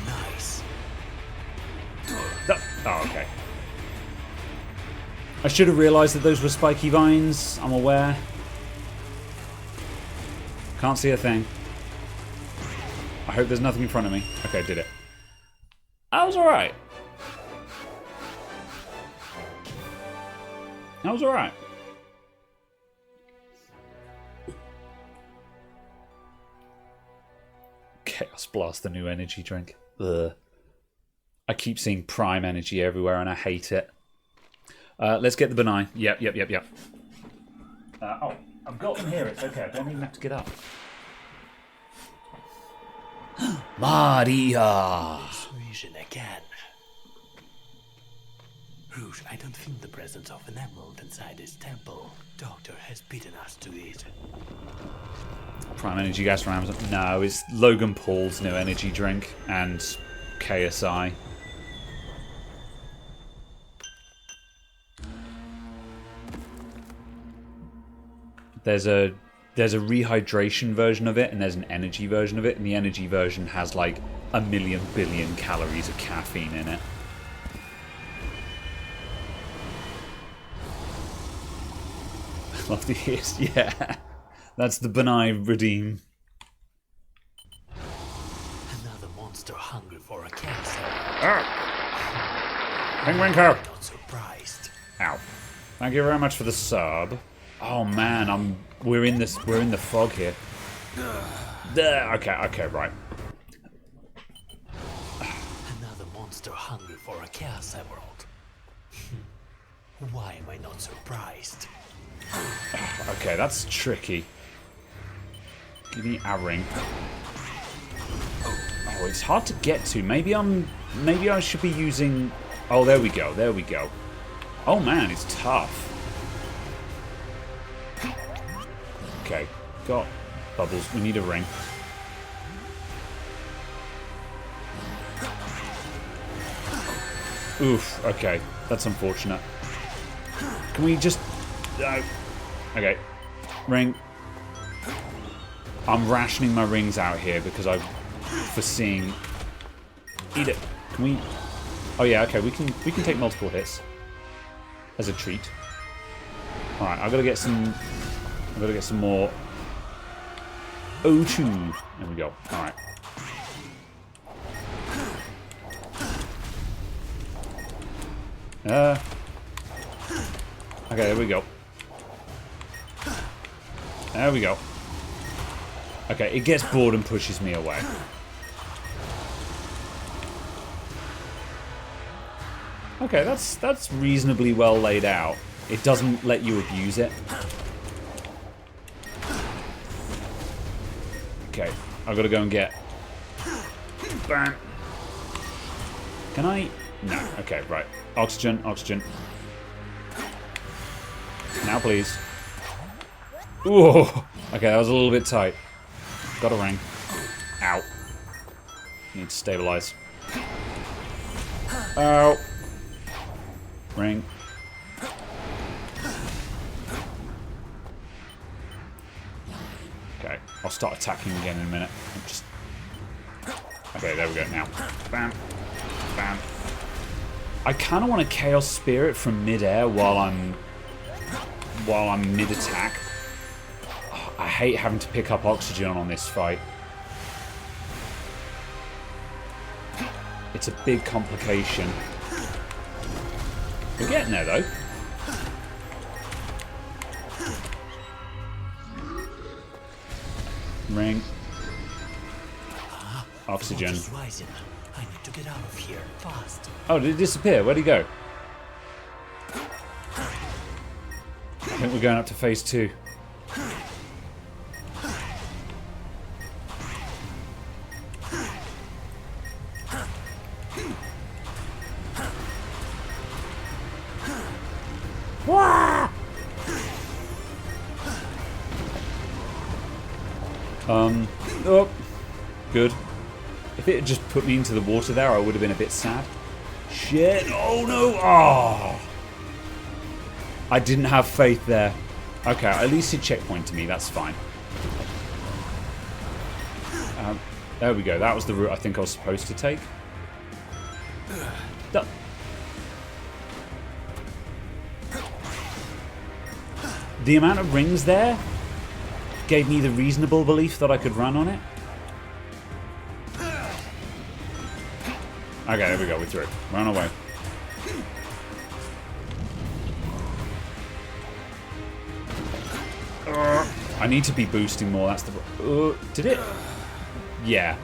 Nice. Oh, okay. I should have realised that those were spiky vines. I'm aware. Can't see a thing. I hope there's nothing in front of me. Okay, did it. That was alright. That was alright. Chaos Blast, the new energy drink. Ugh. I keep seeing Prime Energy everywhere and I hate it. Let's get the benign. Yep. Oh, I've got them here. It's okay. I don't even have to get up. Maria! Persuasion again. Rouge, I don't feel the presence of an emerald inside this temple. Doctor has bidden us to it. Prime Energy gas from Amazon. No, it's Logan Paul's new energy drink and KSI. There's a rehydration version of it and there's an energy version of it, and the energy version has like 1,000,000 billion calories of caffeine in it. I love the ears. Yeah, that's the benign redeem. Another monster hungry for a cancer. Penguinko! Not surprised. Ow. Thank you very much for the sub. Oh man, we're in the fog here. Okay, right. Another monster hungry for a chaos emerald. Why am I not surprised? Okay, that's tricky. Give me a ring. Oh, it's hard to get to. Maybe I should be using... Oh, there we go. Oh man, it's tough. Okay, got bubbles. We need a ring. Oof, okay. That's unfortunate. Can we just... okay. Ring. I'm rationing my rings out here because I'm foreseeing... Eat it. Can we... Oh yeah, okay. We can take multiple hits. As a treat. Alright, I've got to get some more O2. There we go. Alright. Okay, there we go. There we go. Okay, it gets bored and pushes me away. Okay, that's reasonably well laid out. It doesn't let you abuse it. Okay, I've got to go and get... Bam. Can I... No, okay, right. Oxygen. Now, please. Ooh! Okay, that was a little bit tight. Got a ring. Ow. Need to stabilize. Ow. Ring. Okay, I'll start attacking again in a minute. Okay, there we go now. Bam. Bam. I kind of want a Chaos Spirit from mid-air while I'm mid-attack. Oh, I hate having to pick up oxygen on this fight. It's a big complication. We're getting there, though. Ring. Oxygen. I need to get out of here fast. Oh, did it disappear? Where'd he go? I think we're going up to phase 2. Oh, good. If it had just put me into the water there, I would have been a bit sad. Shit. Oh, no. Oh. I didn't have faith there. Okay, at least it checkpointed me. That's fine. There we go. That was the route I think I was supposed to take. The amount of rings there gave me the reasonable belief that I could run on it. Okay, there we go. We're through. Run away. I need to be boosting more. That's the... did it? Yeah.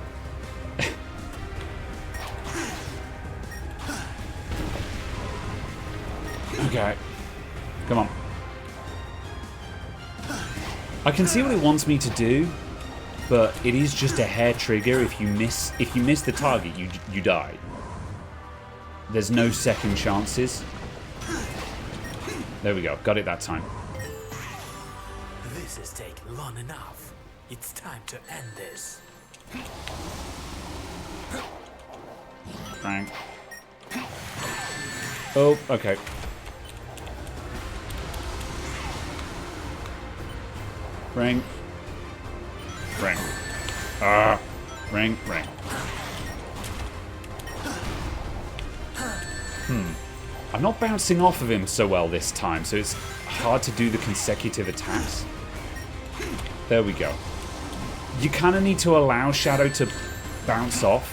Okay. Come on. I can see what it wants me to do, but it is just a hair trigger. If you miss the target, you die. There's no second chances. There we go. Got it that time. This has taken long enough. It's time to end this. Frank. Oh, okay. Ring. Ring. Ring, ring. I'm not bouncing off of him so well this time, so it's hard to do the consecutive attacks. There we go. You kind of need to allow Shadow to bounce off.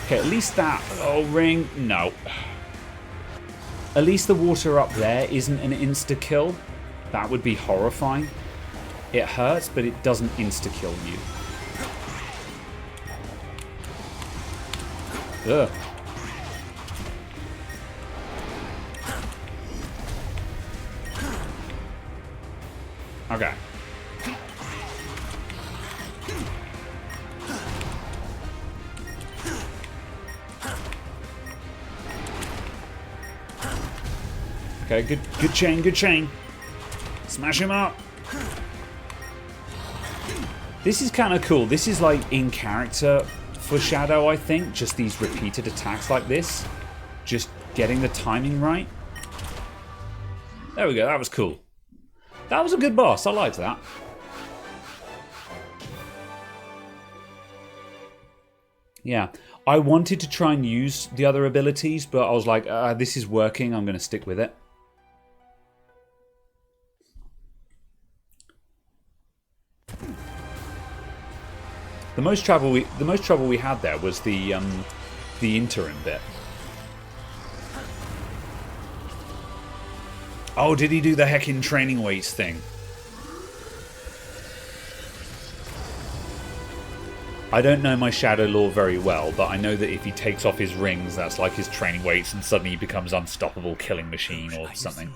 Okay, at least that... Oh, ring. No. At least the water up there isn't an insta-kill. That would be horrifying. It hurts, but it doesn't insta-kill you. Ugh. Okay. Okay, good chain, good chain. Smash him up. This is kind of cool. This is like in character for Shadow, I think. Just these repeated attacks like this. Just getting the timing right. There we go, that was cool. That was a good boss, I liked that. Yeah, I wanted to try and use the other abilities, but I was like, this is working, I'm going to stick with it. The most trouble we had there was the interim bit. Oh, did he do the heckin' training weights thing? I don't know my Shadow lore very well, but I know that if he takes off his rings, that's like his training weights, and suddenly he becomes unstoppable killing machine or something.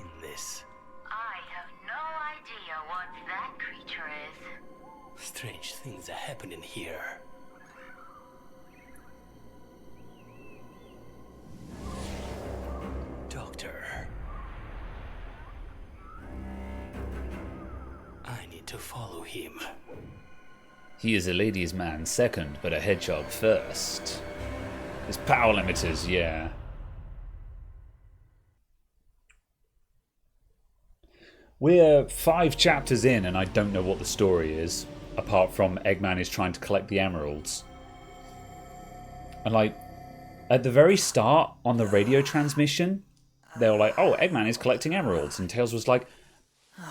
I have no idea what that creature is. Strange things are happening here. Doctor. I need to follow him. He is a ladies' man second, but a hedgehog first. His power limiters, yeah. We're 5 chapters in and I don't know what the story is, apart from Eggman is trying to collect the emeralds. And like, at the very start on the radio transmission, they were like, oh, Eggman is collecting emeralds. And Tails was like,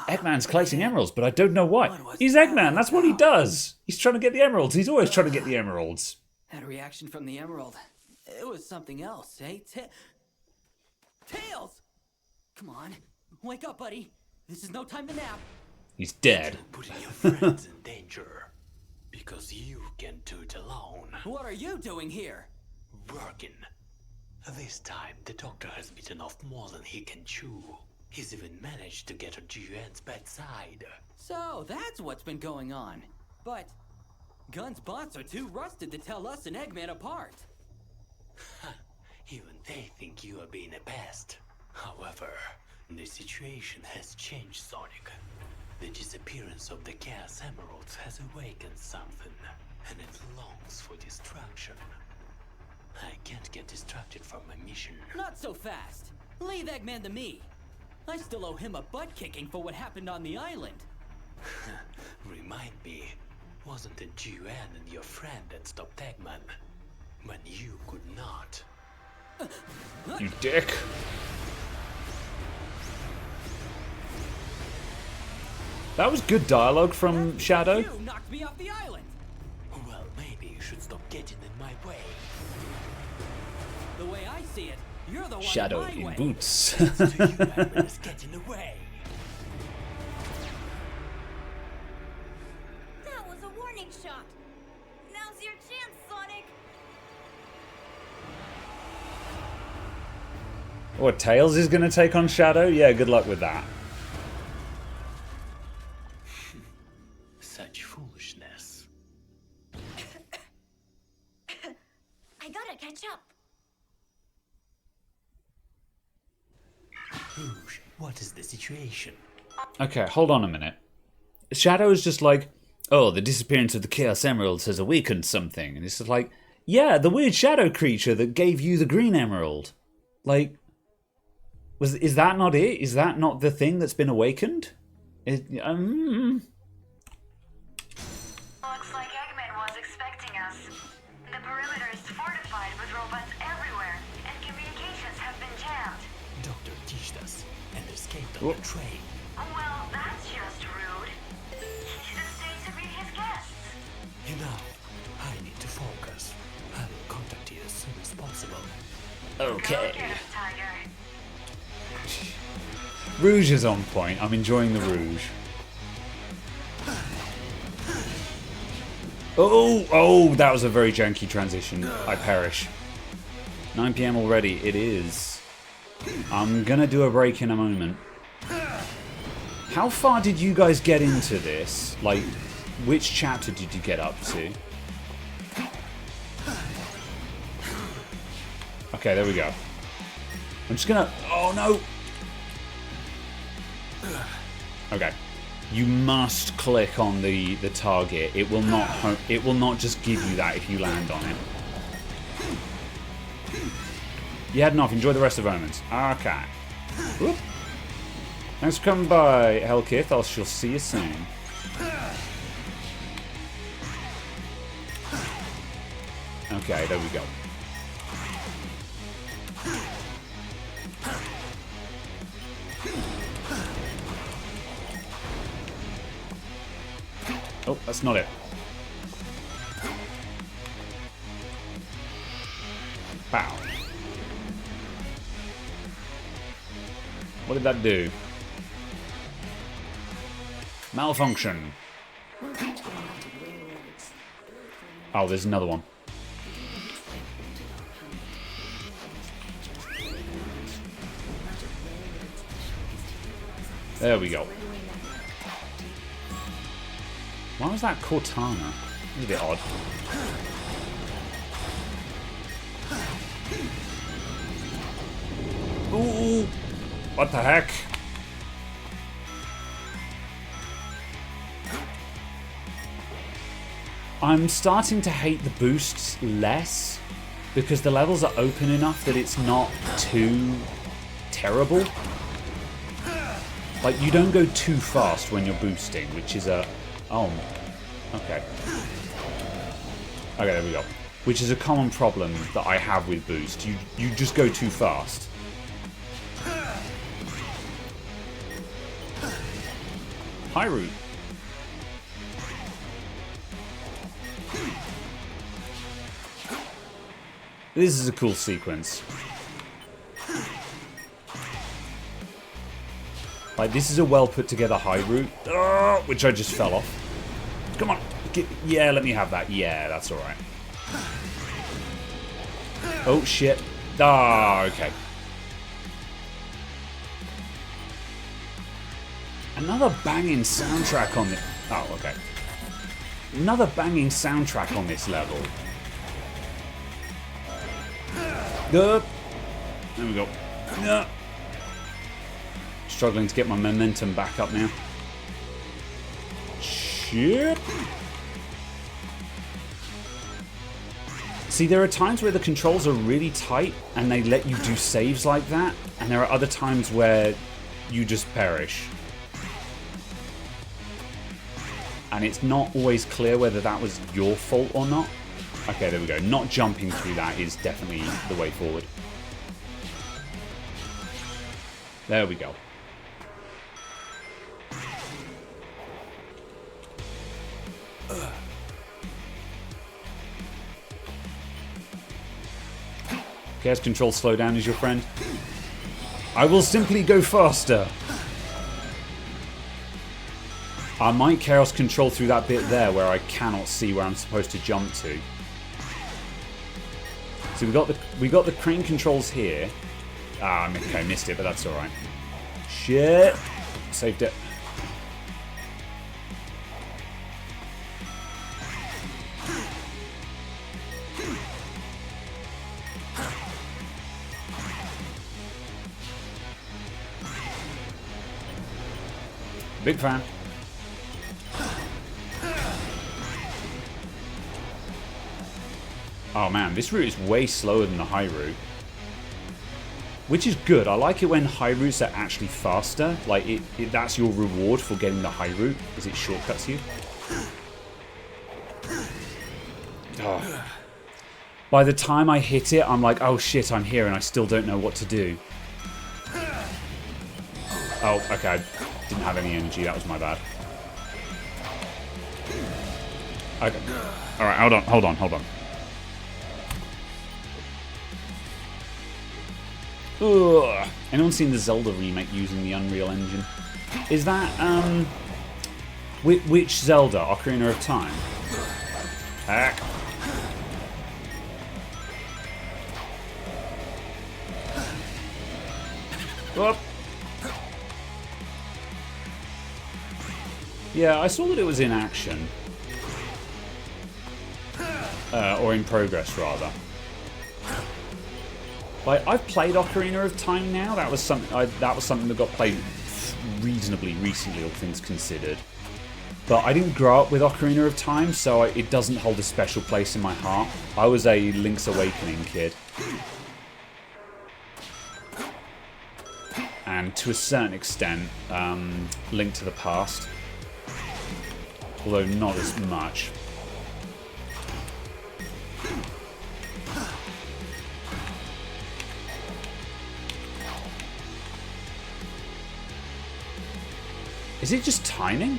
Eggman's collecting emeralds, but I don't know what. He's Eggman, that's what he does. He's trying to get the emeralds. He's always trying to get the emeralds. That reaction from the emerald, it was something else, eh? Tails! Come on, wake up, buddy. This is no time to nap. He's dead. Putting your friends in danger. Because you can't do it alone. What are you doing here? Working. This time, the doctor has bitten off more than he can chew. He's even managed to get to Jiuan's bad side. So, that's what's been going on. But Gun's bots are too rusted to tell us and Eggman apart. Even they think you are being a pest. However, the situation has changed, Sonic. The disappearance of the Chaos Emeralds has awakened something, and it longs for destruction. I can't get distracted from my mission. Not so fast. Leave Eggman to me. I still owe him a butt kicking for what happened on the island. Remind me, wasn't it Juan and your friend that stopped Eggman? When you could not. You dick. That was good dialogue from Shadow. You knocked me off the island. Well, maybe you should stop getting in my way. The way I see it, you're the one Shadow in in my way. boots. To you, Eggman is getting away. That was a warning shot. Now's your chance, Sonic. What, Tails is going to take on Shadow? Yeah, good luck with that. Such foolishness. I gotta catch up. Rouge, what is the situation? Okay, hold on a minute. Shadow is just like, oh, the disappearance of the Chaos Emeralds has awakened something. And it's just like, yeah, the weird shadow creature that gave you the green emerald. Like, is that not it? Is that not the thing that's been awakened? Looks like Eggman was expecting us. The perimeter is fortified with robots everywhere, and communications have been jammed. Doctor ditched us and escaped on the train. Well, that's just rude. He should have stayed to meet his guests. Enough. I need to focus. I will contact you as soon as possible. Okay. Go get us, Tiger. Rouge is on point. I'm enjoying the Rouge. Oh, that was a very janky transition. I perish. 9 PM already. It is. I'm gonna do a break in a moment. How far did you guys get into this? Like, which chapter did you get up to? Okay, there we go. I'm just gonna... Oh, no! Okay. You must click on the target. It will not just give you that if you land on it. You had enough. Enjoy the rest of Omens. Okay. Whoop. Thanks for coming by, Hellkith. I shall see you soon. Okay, there we go. Oh, that's not it. Pow. What did that do? Malfunction. Oh, there's another one. There we go. Why was that Cortana? That's a bit odd. Ooh! What the heck? I'm starting to hate the boosts less because the levels are open enough that it's not too terrible. Like, you don't go too fast when you're boosting, which is a... Oh, okay. Okay, there we go. Which is a common problem that I have with boost. You just go too fast. Hi, Root. This is a cool sequence. Like, this is a well put together high route, which I just fell off. Come on. Yeah, let me have that. Yeah, that's alright. Oh, shit. Ah, okay. Another banging soundtrack on this. Oh, okay. Another banging soundtrack on this level. There we go. Struggling to get my momentum back up now. Shit. See, there are times where the controls are really tight and they let you do saves like that, and there are other times where you just perish. And it's not always clear whether that was your fault or not. Okay, there we go. Not jumping through that is definitely the way forward. There we go. Chaos Control slowdown is your friend. I will simply go faster. I might Chaos Control through that bit there where I cannot see where I'm supposed to jump to. So we got the crane controls here. Ah, okay, missed it, but that's all right. Shit, saved it. Big fan. Oh man, this route is way slower than the high route. Which is good. I like it when high routes are actually faster. Like, that's your reward for getting the high route, is it shortcuts you. Oh. By the time I hit it, I'm like, oh shit, I'm here and I still don't know what to do. Oh, okay. I didn't have any energy. That was my bad. Okay. Alright, hold on. Ugh. Anyone seen the Zelda remake using the Unreal Engine? Is that, which Zelda? Ocarina of Time? Heck. Whoop. Yeah, I saw that it was in action. Or in progress, rather. Like, I've played Ocarina of Time now. That was something that got played reasonably recently, all things considered. But I didn't grow up with Ocarina of Time, so it doesn't hold a special place in my heart. I was a Link's Awakening kid. And to a certain extent, Link to the Past. Although not as much. Is it just timing?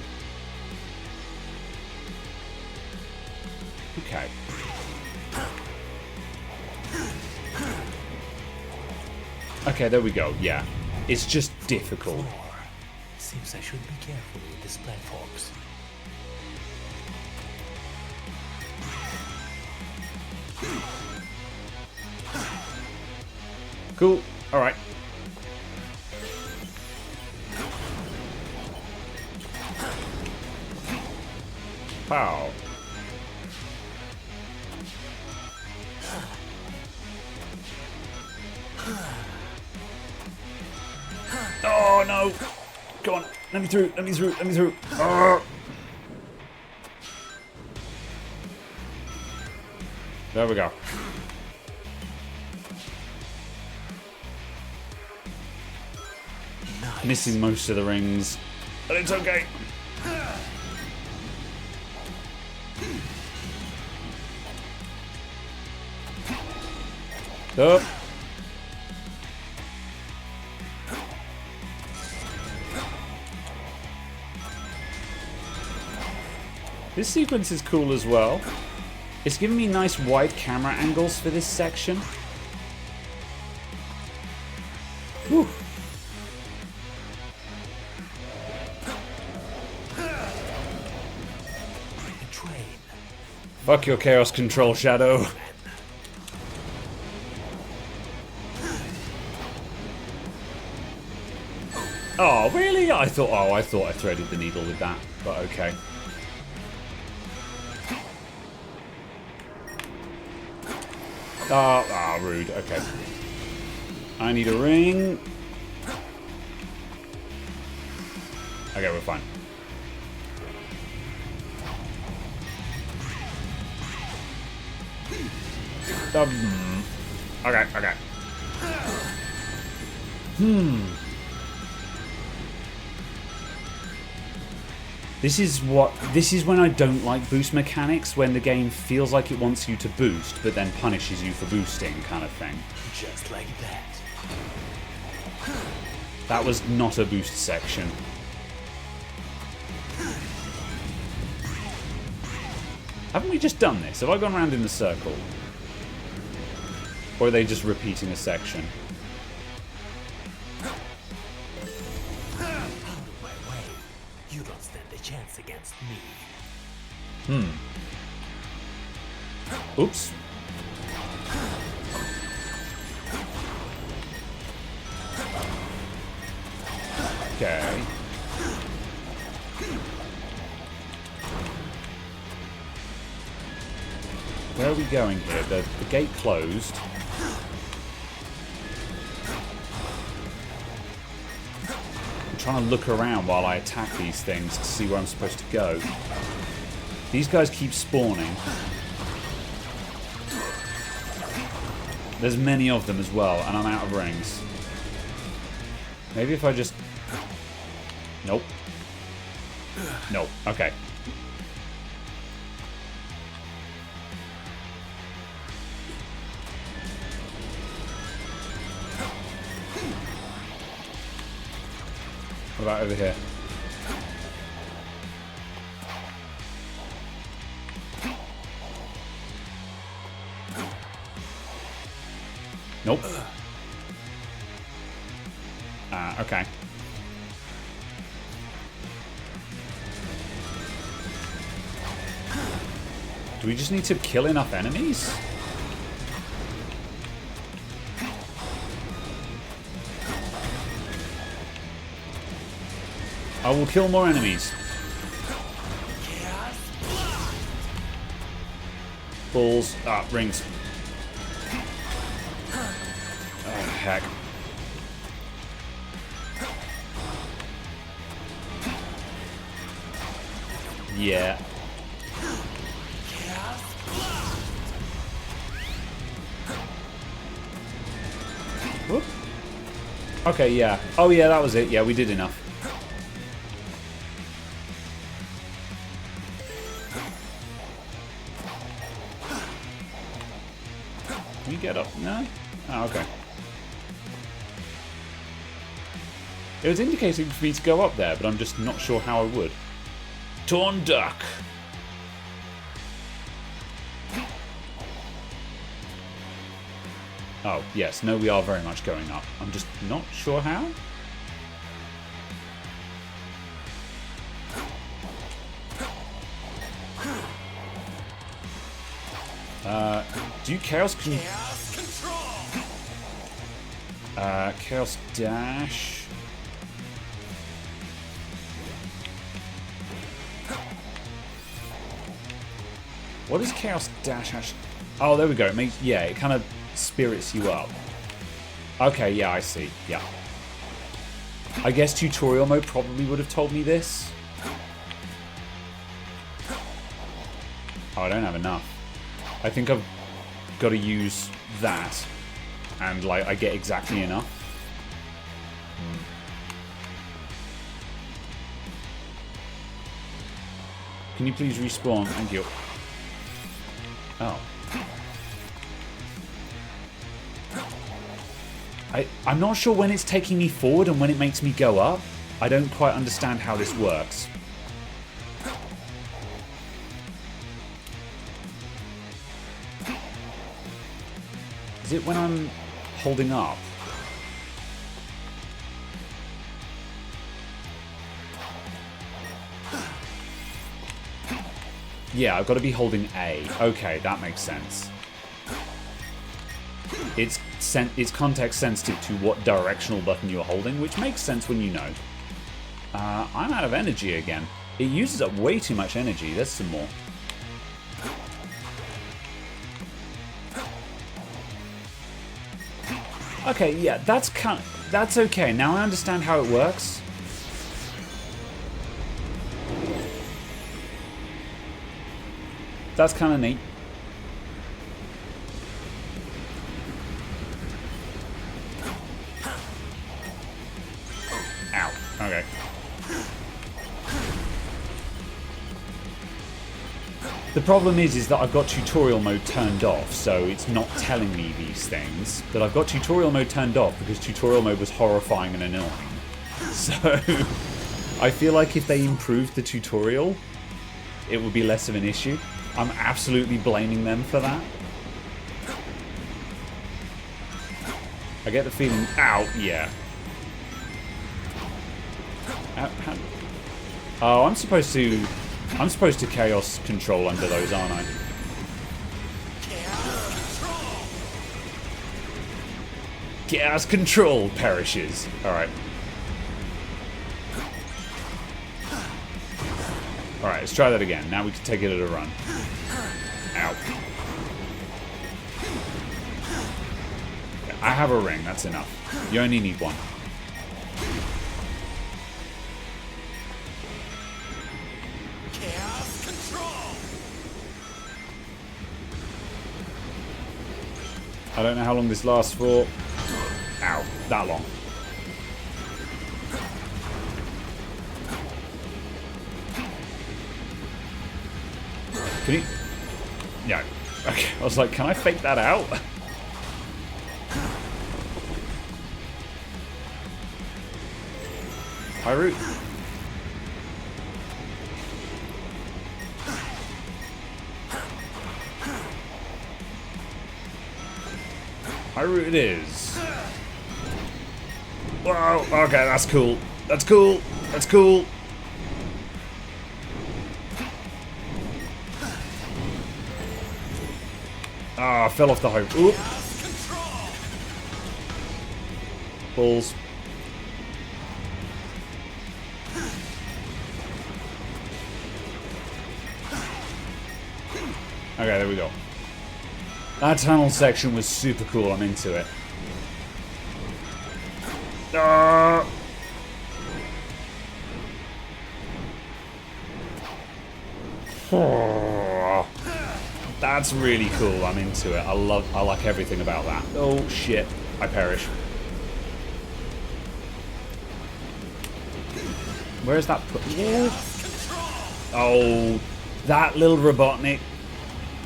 Okay. Okay, there we go. Yeah. It's just difficult. Seems I should be careful with these platforms. Cool. Alright. Pow. Oh no! Come on, let me through. There we go. Nice. Missing most of the rings, but it's okay. Up. This sequence is cool as well. It's giving me nice wide camera angles for this section. Whew. Fuck your Chaos Control, Shadow. Oh, really? I thought I threaded the needle with that, but okay. Rude. Okay. I need a ring. Okay, we're fine. Okay. This is when I don't like boost mechanics, when the game feels like it wants you to boost, but then punishes you for boosting, kind of thing. Just like that. That was not a boost section. Haven't we just done this? Have I gone around in a circle? Or are they just repeating a section? Out of my way. You don't stand a chance against me. Oops. Okay. Where are we going here? The gate closed. I'm trying to look around while I attack these things to see where I'm supposed to go. These guys keep spawning. There's many of them as well, and I'm out of rings. Maybe if I just... Nope. Nope. Okay. What about over here? Nope. Okay. Do we just need to kill enough enemies? I will kill more enemies. Balls. Ah, rings. Oh, heck. Yeah. Whoop. Okay, yeah. Oh, yeah, that was it. Yeah, we did enough. Can you get up? No? Oh, okay. It was indicating for me to go up there, but I'm just not sure how I would. Torn duck. Oh, yes. No, we are very much going up. I'm just not sure how. Do you Chaos Control? Chaos Dash. What is Chaos Dash actually? Oh, there we go. It makes, yeah, it kind of spirits you up. Okay, yeah, I see. Yeah. I guess tutorial mode probably would have told me this. Oh, I don't have enough. I think I've got to use that, and like I get exactly enough. Can you please respawn? Thank you. Oh. I'm not sure when it's taking me forward and when it makes me go up. I don't quite understand how this works. Is it when I'm holding up? Yeah, I've got to be holding A. Okay, that makes sense. It's context sensitive to what directional button you're holding, which makes sense when you know. I'm out of energy again. It uses up way too much energy. There's some more. Okay, yeah, that's okay. Now I understand how it works. That's kind of neat. The problem is that I've got tutorial mode turned off, so it's not telling me these things. But I've got tutorial mode turned off because tutorial mode was horrifying and annoying. So I feel like if they improved the tutorial, it would be less of an issue. I'm absolutely blaming them for that. I get the feeling... Ow, yeah. Oh, I'm supposed to chaos control under those, aren't I? Chaos control perishes. Alright. Alright, let's try that again. Now we can take it at a run. Ow. I have a ring, that's enough. You only need one. Chaos control. I don't know how long this lasts for. Ow, that long. Can you... No. Okay, I was like, can I fake that out? High root. High root it is. Whoa, okay, that's cool. That's cool. That's cool. Ah, I fell off the high. Oop. Balls. Okay, there we go. That tunnel section was super cool. I'm into it. That's really cool. I'm into it. I like everything about that. Oh shit! I perish. Where's that? Oh, that little Robotnik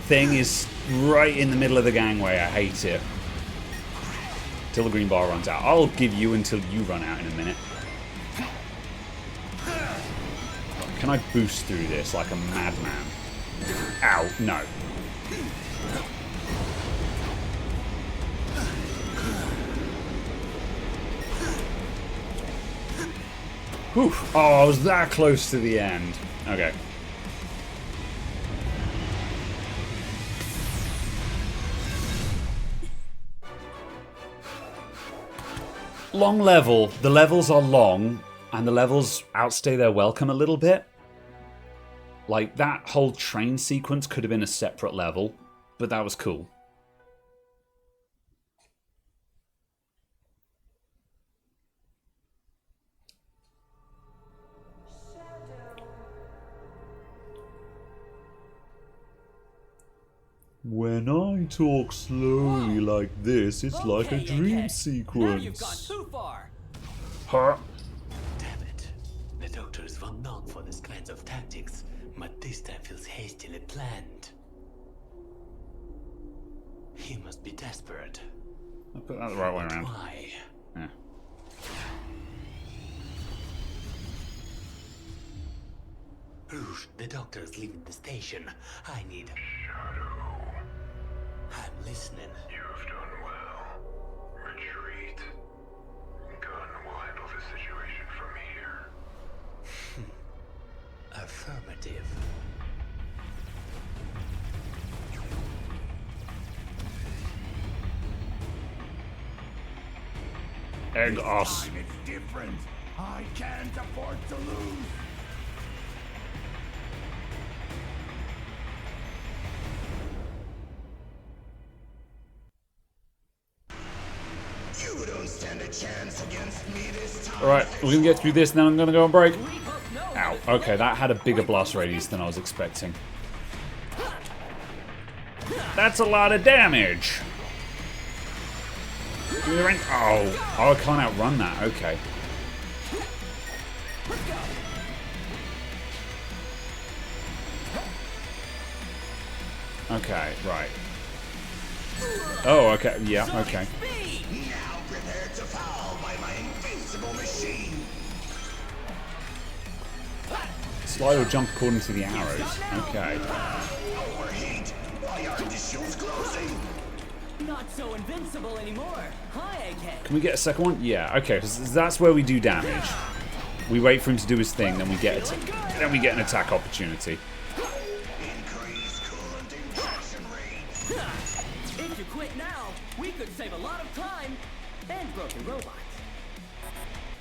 thing is right in the middle of the gangway. I hate it. Till the green bar runs out. I'll give you until you run out in a minute. Can I boost through this like a madman? Ow, no. Whew. Oh, I was that close to the end. Okay. Long level. The levels are long, and the levels outstay their welcome a little bit. Like, that whole train sequence could have been a separate level, but that was cool. When I talk slowly like this, it's like a dream sequence. Now you've gone too far. Huh? Damn it. The doctor is well known for this kinds of tactics, but this time feels hastily planned. He must be desperate. I'll put that the right way around. Why? Yeah. Rouge, the doctor is leaving the station. I need... Shadow. I'm listening. You've done well. Retreat. Gun will handle the situation from here. Affirmative. Egg us. It's different. I can't afford to lose. You don't stand a chance against me this time. Alright, we're gonna get through this, then I'm gonna go on break. Ow. Okay, that had a bigger blast radius than I was expecting. That's a lot of damage. Oh, I can't outrun that. Okay. Okay, right. Oh, okay. Yeah, okay. Now prepare to fall by my invincible machine. Slide or jump according to the arrows. Okay. Overheat. Why aren't the shields closing? Not so invincible anymore. Hi, AK. Can we get a second one? Yeah, okay, because that's where we do damage. We wait for him to do his thing, then we get an attack opportunity. Increase coolant injection rate. If you quit now, we could save a lot of time and broken robots.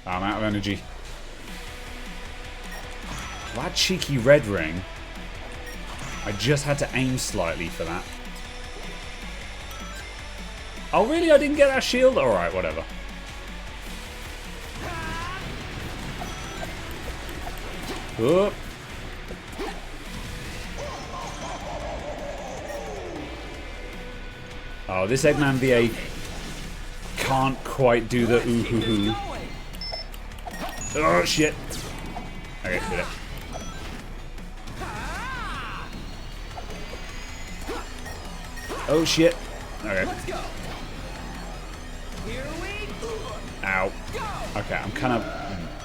I'm out of energy. That cheeky red ring. I just had to aim slightly for that. Oh really? I didn't get that shield? Alright, whatever. Whoop. Oh, this Eggman VA can't quite do the ooh hoo hoo. Oh shit. Okay, did it. Oh shit. Okay. Let's go. Here we go. Ow. Okay, I'm kind of.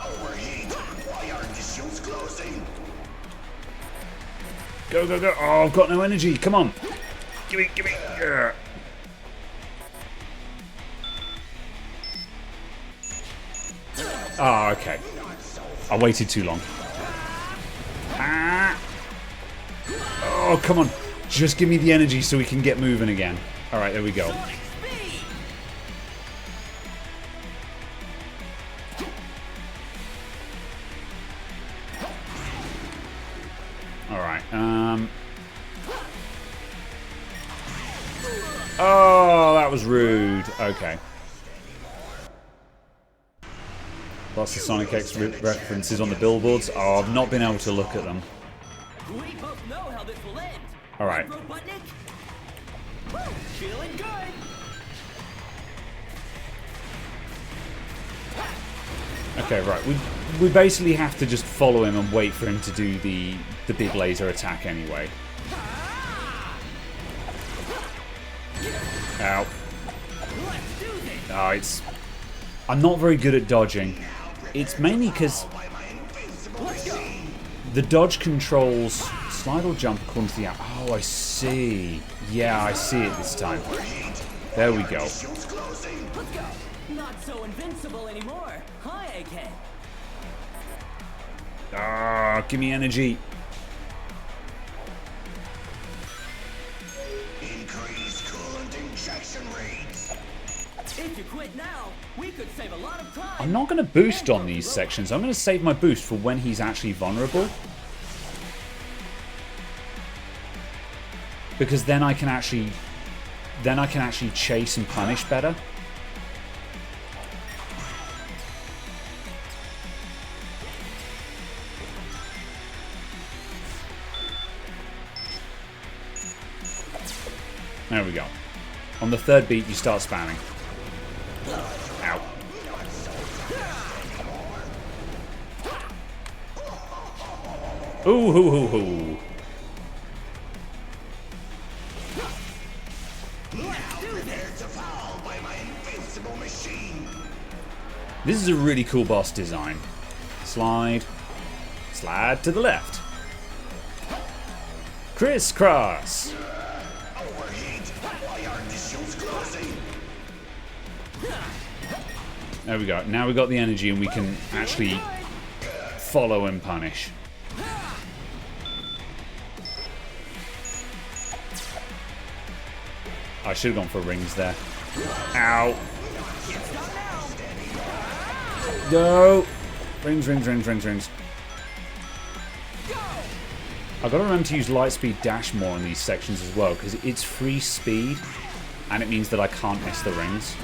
Overheat. Why aren't the shields closing? Go, go, go. Oh, I've got no energy. Come on. Give me, give me. Yeah. Oh, okay. I waited too long. Ah. Oh, come on. Just give me the energy so we can get moving again. Alright, there we go. Alright, oh, that was rude. Okay. Lots of Sonic X references on the billboards. Oh, I've not been able to look at them. We both know how this will end. Alright. Robotnik? Woo, feeling good. Okay, right. We basically have to just follow him and wait for him to do the big laser attack anyway. Ow. Let's do this. Oh, it's... I'm not very good at dodging. It's mainly because the dodge controls slide or jump according to the... Oh, I see. Yeah, I see it this time. There we go. Let's go. Not so invincible anymore. Hi, AK. Ah, give me energy. Increase coolant injection rates. If you quit now, we could save a lot of time. I'm not going to boost on these sections. I'm going to save my boost for when he's actually vulnerable. Because then I can actually chase and punish better. There we go. On the third beat, you start spamming. Ow. Ooh, hoo, hoo, hoo. This is a really cool boss design. Slide. Slide to the left. Crisscross. There we go. Now we got the energy and we can actually follow and punish. I should have gone for rings there. Ow. No. Rings, rings, rings, rings, rings. I've got to remember to use Lightspeed Dash more in these sections as well, because it's free speed, and it means that I can't miss the rings.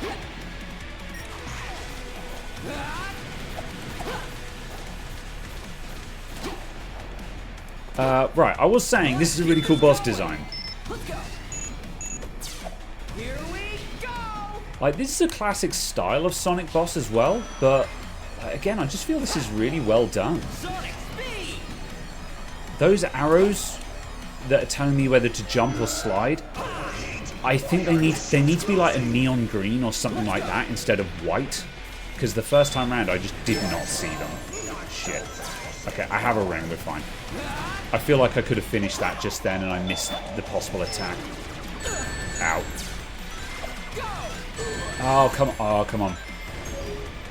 Right, I was saying, this is a really cool boss design. Here we go. Like, this is a classic style of Sonic boss as well, but again, I just feel this is really well done. Sonic speed. Those arrows that are telling me whether to jump or slide. I think they need to be like a neon green or something like that instead of white. Because the first time round I just did not see them. Shit. Okay, I have a ring, we're fine. I feel like I could have finished that just then and I missed the possible attack. Ow. Oh, come on.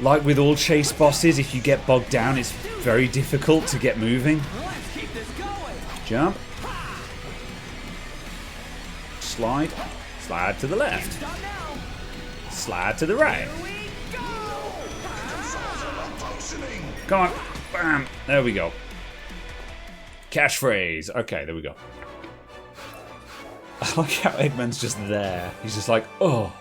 Like with all chase bosses, if you get bogged down, it's very difficult to get moving. Jump. Slide. Slide to the left. Slide to the right. Come on. Bam. There we go. Catchphrase. Okay, there we go. I like how Eggman's just there. He's just like, oh.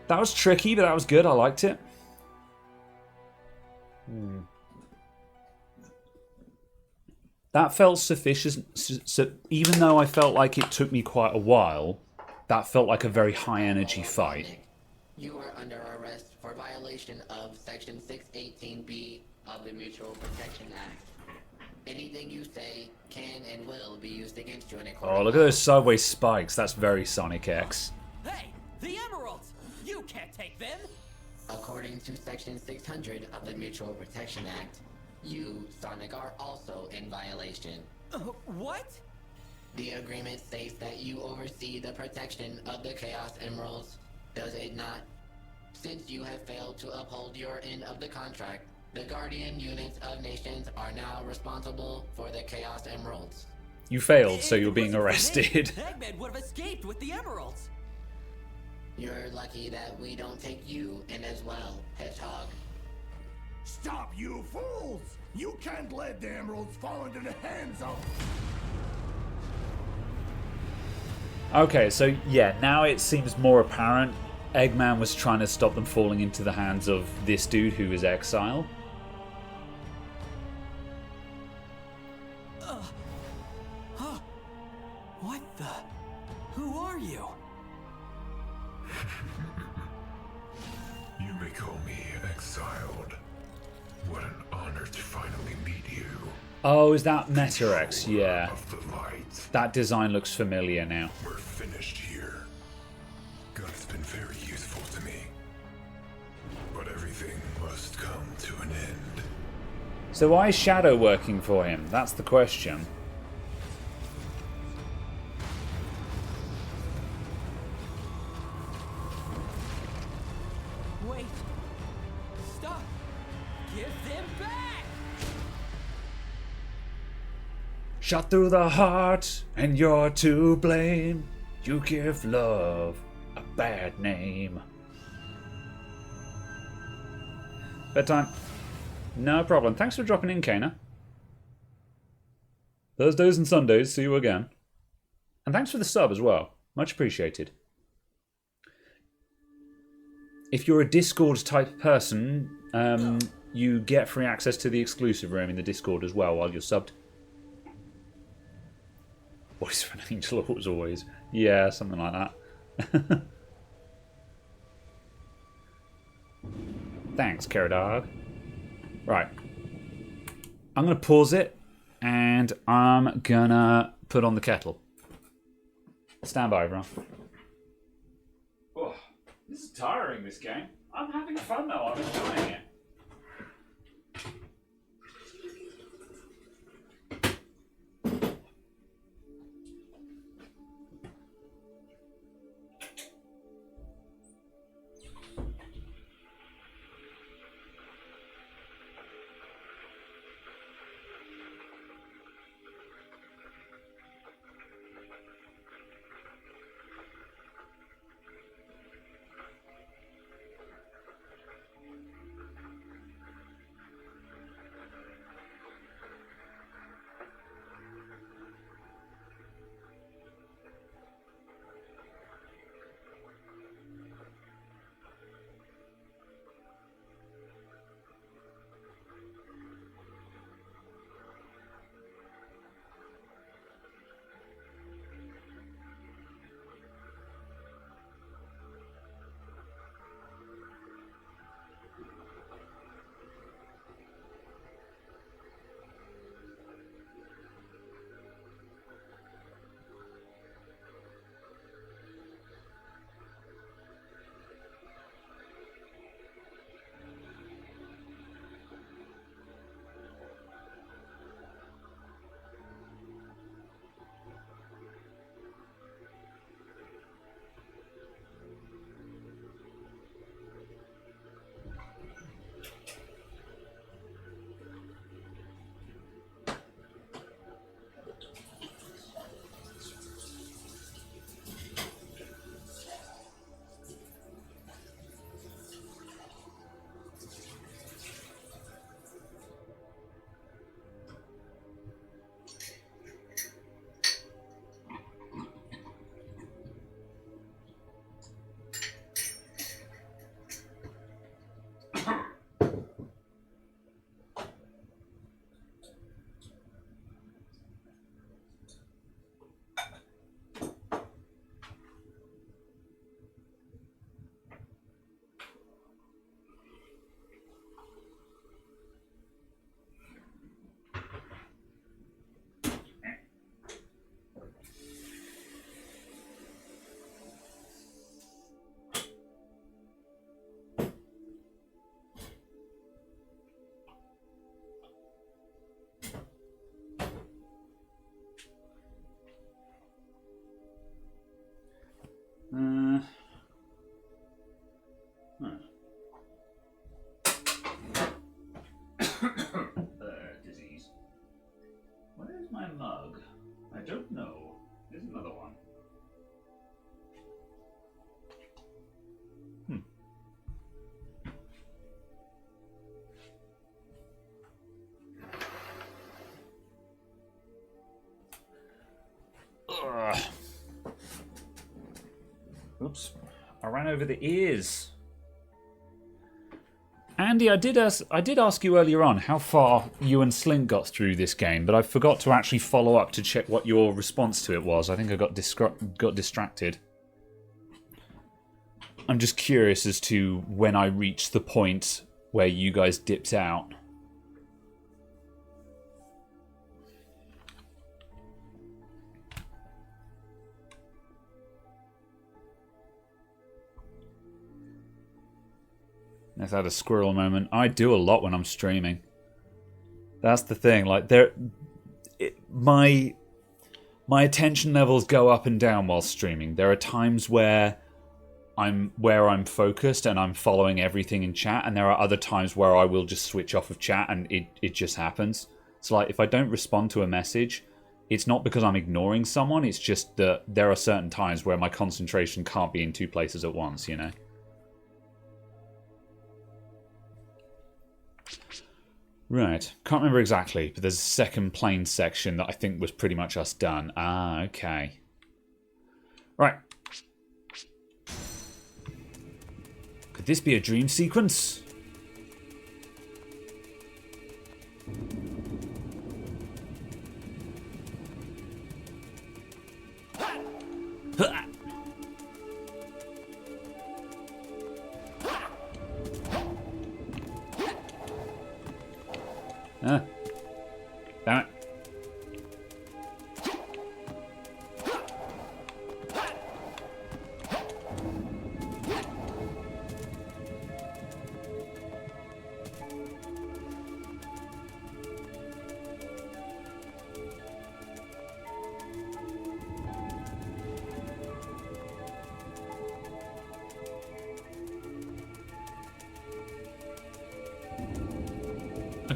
That was tricky, but that was good. I liked it. That felt sufficient. So even though I felt like it took me quite a while, that felt like a very high energy fight. You are under arrest for violation of Section 618B of the Mutual Protection Act. Anything you say can and will be used against you in a court. Oh, look at those sideways spikes. That's very Sonic X. Hey, the emeralds! You can't take them! According to Section 600 of the Mutual Protection Act, you, Sonic, are also in violation. What? The agreement states that you oversee the protection of the Chaos Emeralds, does it not? Since you have failed to uphold your end of the contract, the Guardian units of nations are now responsible for the Chaos Emeralds. You failed, so you're being arrested. Eggman would have escaped with the emeralds. You're lucky that we don't take you in as well, Hedgehog. Stop, you fools! You can't let the emeralds fall into the hands of... Okay, so yeah, now it seems more apparent. Eggman was trying to stop them falling into the hands of this dude who was exile. What the? Who are you? You may call me Exiled. What an honor to finally meet you. Oh, is that Meta-X? Yeah. Of the light. That design looks familiar now. We're finished here. Gun's been very useful to me. But everything must come to an end. So why is Shadow working for him? That's the question. Wait. Stop. Give them back. Shot through the heart, and you're to blame. You give love a bad name. Bedtime. No problem. Thanks for dropping in, Kana. Thursdays and Sundays, see you again. And thanks for the sub as well. Much appreciated. If you're a Discord type person, you get free access to the exclusive room in the Discord as well while you're subbed. Voice of an angel as always. Yeah, something like that. Thanks, Caradog. Right. I'm going to pause it, and I'm going to put on the kettle. Stand by, everyone. Oh, this is tiring, this game. I'm having fun, though. I'm enjoying it. Oops. I ran over the ears. Andy, I did ask you earlier on how far you and Slint got through this game, but I forgot to actually follow up to check what your response to it was. I think I got distracted. I'm just curious as to when I reached the point where you guys dipped out. Let's add a squirrel moment. I do a lot when I'm streaming. That's the thing. Like my attention levels go up and down while streaming. There are times where I'm focused and I'm following everything in chat, and there are other times where I will just switch off of chat and it just happens. So like if I don't respond to a message, it's not because I'm ignoring someone. It's just that there are certain times where my concentration can't be in two places at once. You know. Right, can't remember exactly, but there's a second plane section that I think was pretty much us done. Ah, okay. Right. Could this be a dream sequence? Ah. Damn it.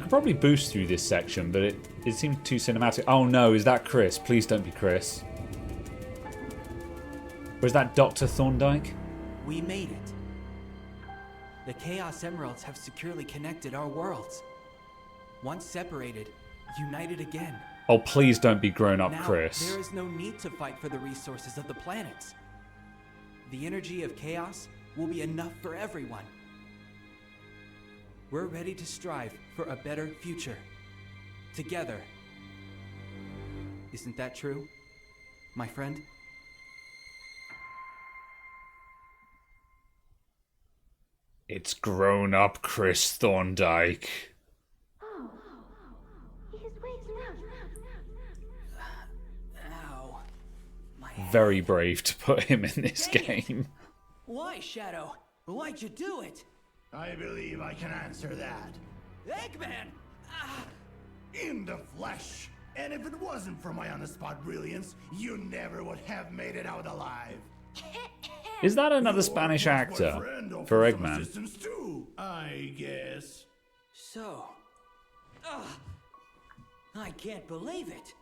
Probably boost through this section, but it seemed too cinematic. Oh no, is that Chris? Please don't be Chris. Or is that Dr. Thorndyke? We made it. The Chaos Emeralds have securely connected our worlds. Once separated, united again. Oh, please don't be grown-up now, Chris. There is no need to fight for the resources of the planets. The energy of chaos will be enough for everyone. We're ready to strive for a better future. Together. Isn't that true, my friend? It's grown-up Chris Thorndyke. Oh, he's waking up. Ow. My Very brave to put him in this Dang game. Why, Shadow? Why'd you do it? I believe I can answer that. Eggman! In the flesh. And if it wasn't for my on-the-spot brilliance, you never would have made it out alive. Is that another Spanish actor for Eggman? Assistance too, I guess. So... I can't believe it.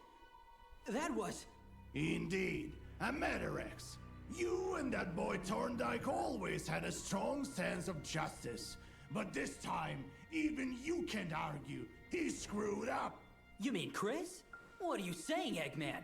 That was... Indeed, a Metarex. You and that boy Thorndyke always had a strong sense of justice. But this time, even you can't argue. He screwed up. You mean Chris? What are you saying, Eggman?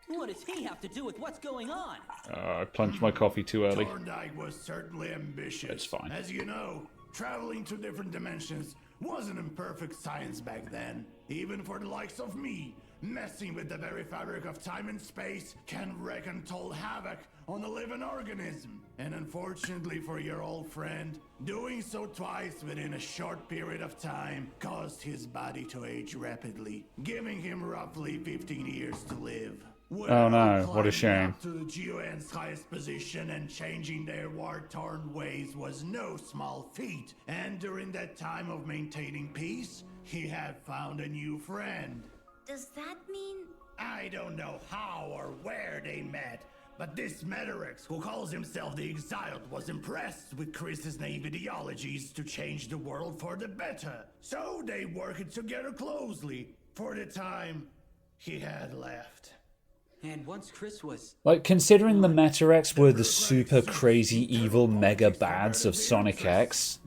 What does he have to do with what's going on? I plunged my coffee too early. Thorndyke was certainly ambitious. It's fine. As you know, traveling to different dimensions wasn't in perfect science back then. Even for the likes of me, messing with the very fabric of time and space can wreak untold havoc on a living organism. And unfortunately for your old friend, doing so twice within a short period of time caused his body to age rapidly, giving him roughly 15 years to live. Well, oh no, what a climbing shame. up to the GON's highest position and changing their war-torn ways was no small feat. And during that time of maintaining peace, he had found a new friend. Does that mean... I don't know how or where they met, but this Metarex, who calls himself the Exiled, was impressed with Chris's naive ideologies to change the world for the better. So they worked together closely for the time he had left. And once Chris was... Like, considering the Metarex were the super crazy evil mega bads of Sonic X,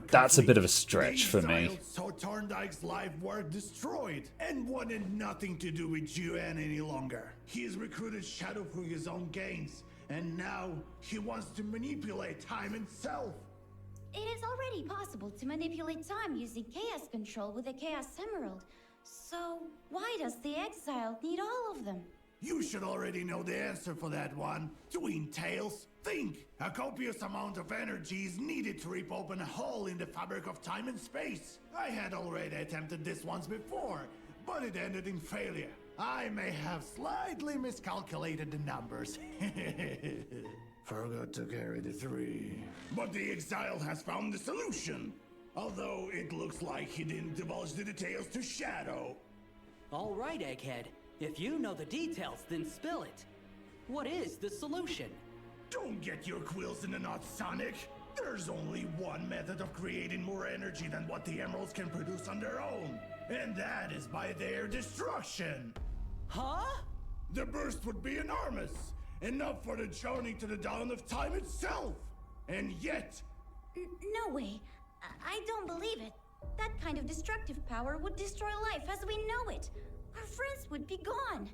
that's a bit of a stretch for me. So Thorndyke's life work destroyed and wanted nothing to do with GN any longer. He's recruited Shadow for his own gains And now he wants to manipulate time itself. It is already possible to manipulate time using chaos control with a Chaos Emerald. So, why does the Exile need all of them? You should already know the answer for that one. Twin Tails, think! A copious amount of energy is needed to rip open a hole in the fabric of time and space. I had already attempted this once before, but it ended in failure. I may have slightly miscalculated the numbers. Forgot to carry the 3. But the Exile has found the solution. Although it looks like he didn't divulge the details to Shadow. All right, Egghead. If you know the details, then spill it. What is the solution? Don't get your quills in a knot, Sonic. There's only one method of creating more energy than what the Emeralds can produce on their own. And that is by their destruction. Huh? The burst would be enormous. Enough for the journey to the dawn of time itself. And yet... No way. I don't believe it. That kind of destructive power would destroy life as we know it. Our friends would be gone.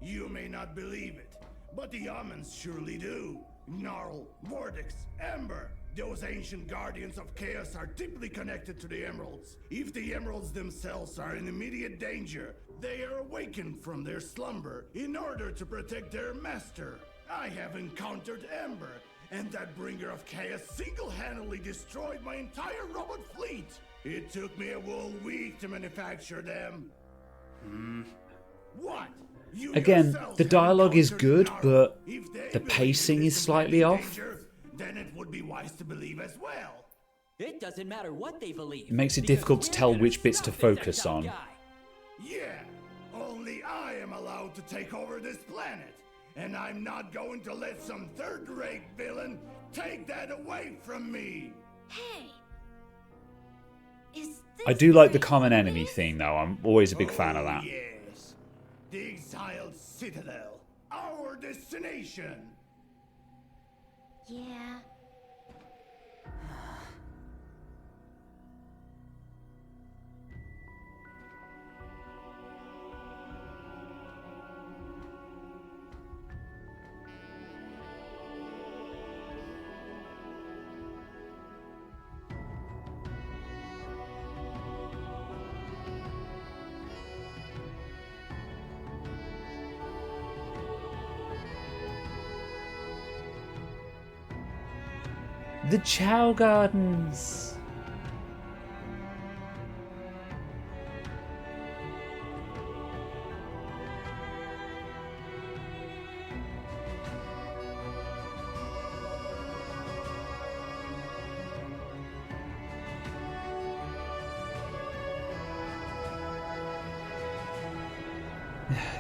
You may not believe it, but the Omens surely do. Gnarl, Vortex, Ember, those ancient guardians of chaos are deeply connected to the Emeralds. If the Emeralds themselves are in immediate danger, they are awakened from their slumber in order to protect their master. I have encountered Ember, and that bringer of chaos single-handedly destroyed my entire robot fleet. It took me a whole week to manufacture them. What? You Again, the dialogue is good, but If they the believe pacing this is slightly immediate off. danger, then it would be wise to believe as well. It doesn't matter what they believe. It makes it because difficult to we're tell gonna which bits to stop this focus Exile on. guy. Yeah, only I am allowed to take over this planet. And I'm not going to let some third-rate villain take that away from me. Hey. Is I this do like the really common enemy this? theme, though. I'm always a big fan of that. Yes, the exiled citadel, our destination. Yeah. The Chow Gardens.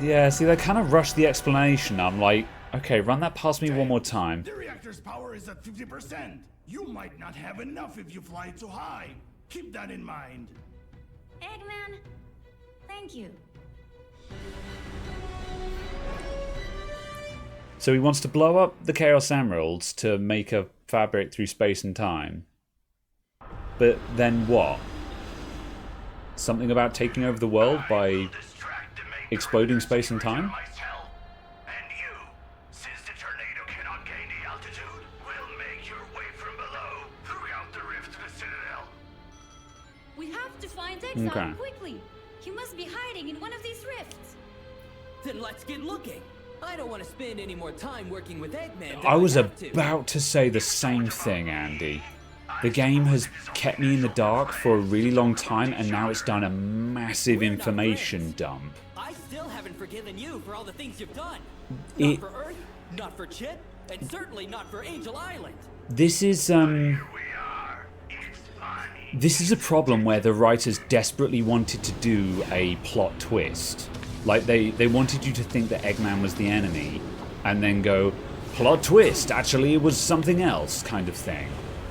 Yeah, see, they kind of rushed the explanation. I'm like, okay, run that past me one more time. The reactor's power is at 50%. You might not have enough if you fly too high. Keep that in mind. Eggman, thank you. So he wants to blow up the Chaos Emeralds to make a fabric through space and time. But then what? Something about taking over the world by exploding space and time? And you, since the tornado cannot gain the altitude, will make your way from below throughout the rift to the Citadel. We have to find Exile Okay. quickly. He must be hiding in one of these rifts. Then let's get looking. I don't want to spend any more time working with Eggman. than I was have to. about to say the same thing, Andy. The game has kept me in the dark for a really long time, and now it's done a massive We're not information friends. dump. I still haven't forgiven you for all the things you've done. It- Not for Earth, not for Chip, and certainly not for Angel Island. This is This is a problem where the writers desperately wanted to do a plot twist. Like they wanted you to think that Eggman was the enemy, and then go, plot twist, actually it was something else, kind of thing.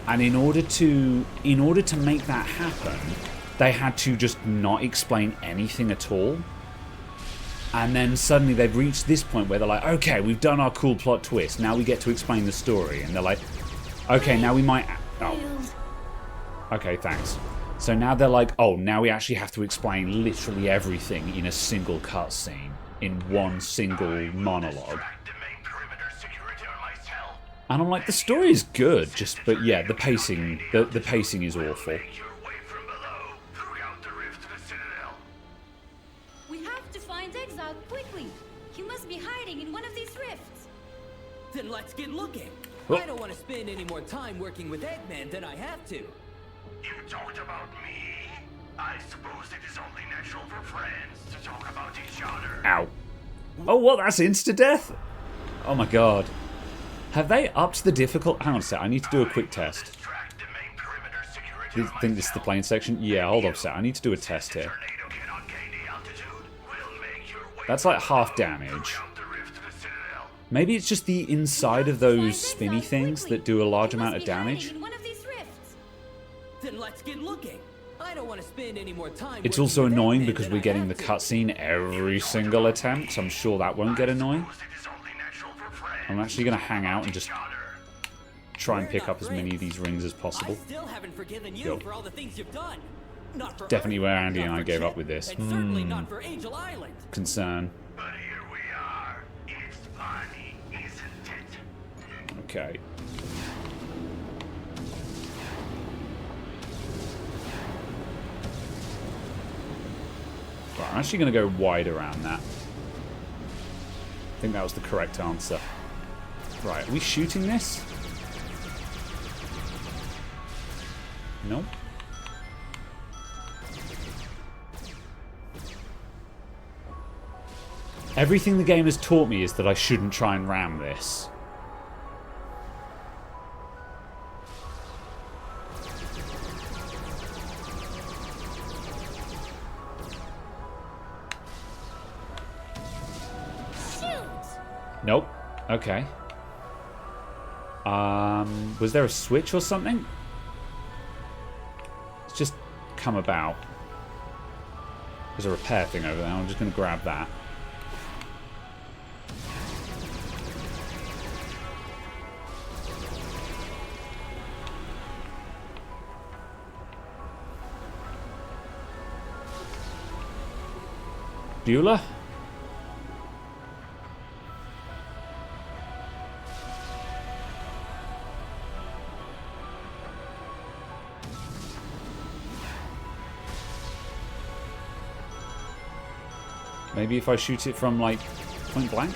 And in order to make that happen, they had to just not explain anything at all. And then suddenly they've reached this point where they're like, okay, we've done our cool plot twist, now we get to explain the story. And they're like, okay, now we might... Oh. Okay, thanks. So now they're like, oh, now we actually have to explain literally everything in a single cutscene, in one single monologue. Extract the main perimeter security And I'm like, the story is good, but yeah, the pacing is awful. We have to find Exile quickly. He must be hiding in one of these rifts. Then let's get looking. Oh. I don't want to spend any more time working with Eggman than I have to. You talked about me? I suppose it is only natural for friends to talk about each other. Ow. Oh, what? That's insta-death? Oh my god. Have they upped the difficult? Hang on a sec, I need to do a quick test. Do you think this is the plane section? Yeah, hold on a sec, I need to do a test here. That's like half damage. Maybe it's just the inside of those spinny things that do a large amount of damage. Then let's get looking. I don't want to spend any more time. It's also annoying because we're getting the cutscene every single attempt, so I'm sure that won't get annoying. I'm actually going to hang out and just try and pick up as many of these rings as possible. I still haven't forgiven you for all the things you've done. Not for Definitely Earth, where Andy and I for gave Chip, up with this. And certainly not for Angel Island. Concern. But here we are. It's funny, isn't it? Okay. Right, I'm actually going to go wide around that. I think that was the correct answer. Right, are we shooting this? No. Everything the game has taught me is that I shouldn't try and ram this. Nope. Okay. Was there a switch or something? It's just come about. There's a repair thing over there. I'm just going to grab that. Beulah? Maybe if I shoot it from, like, point blank?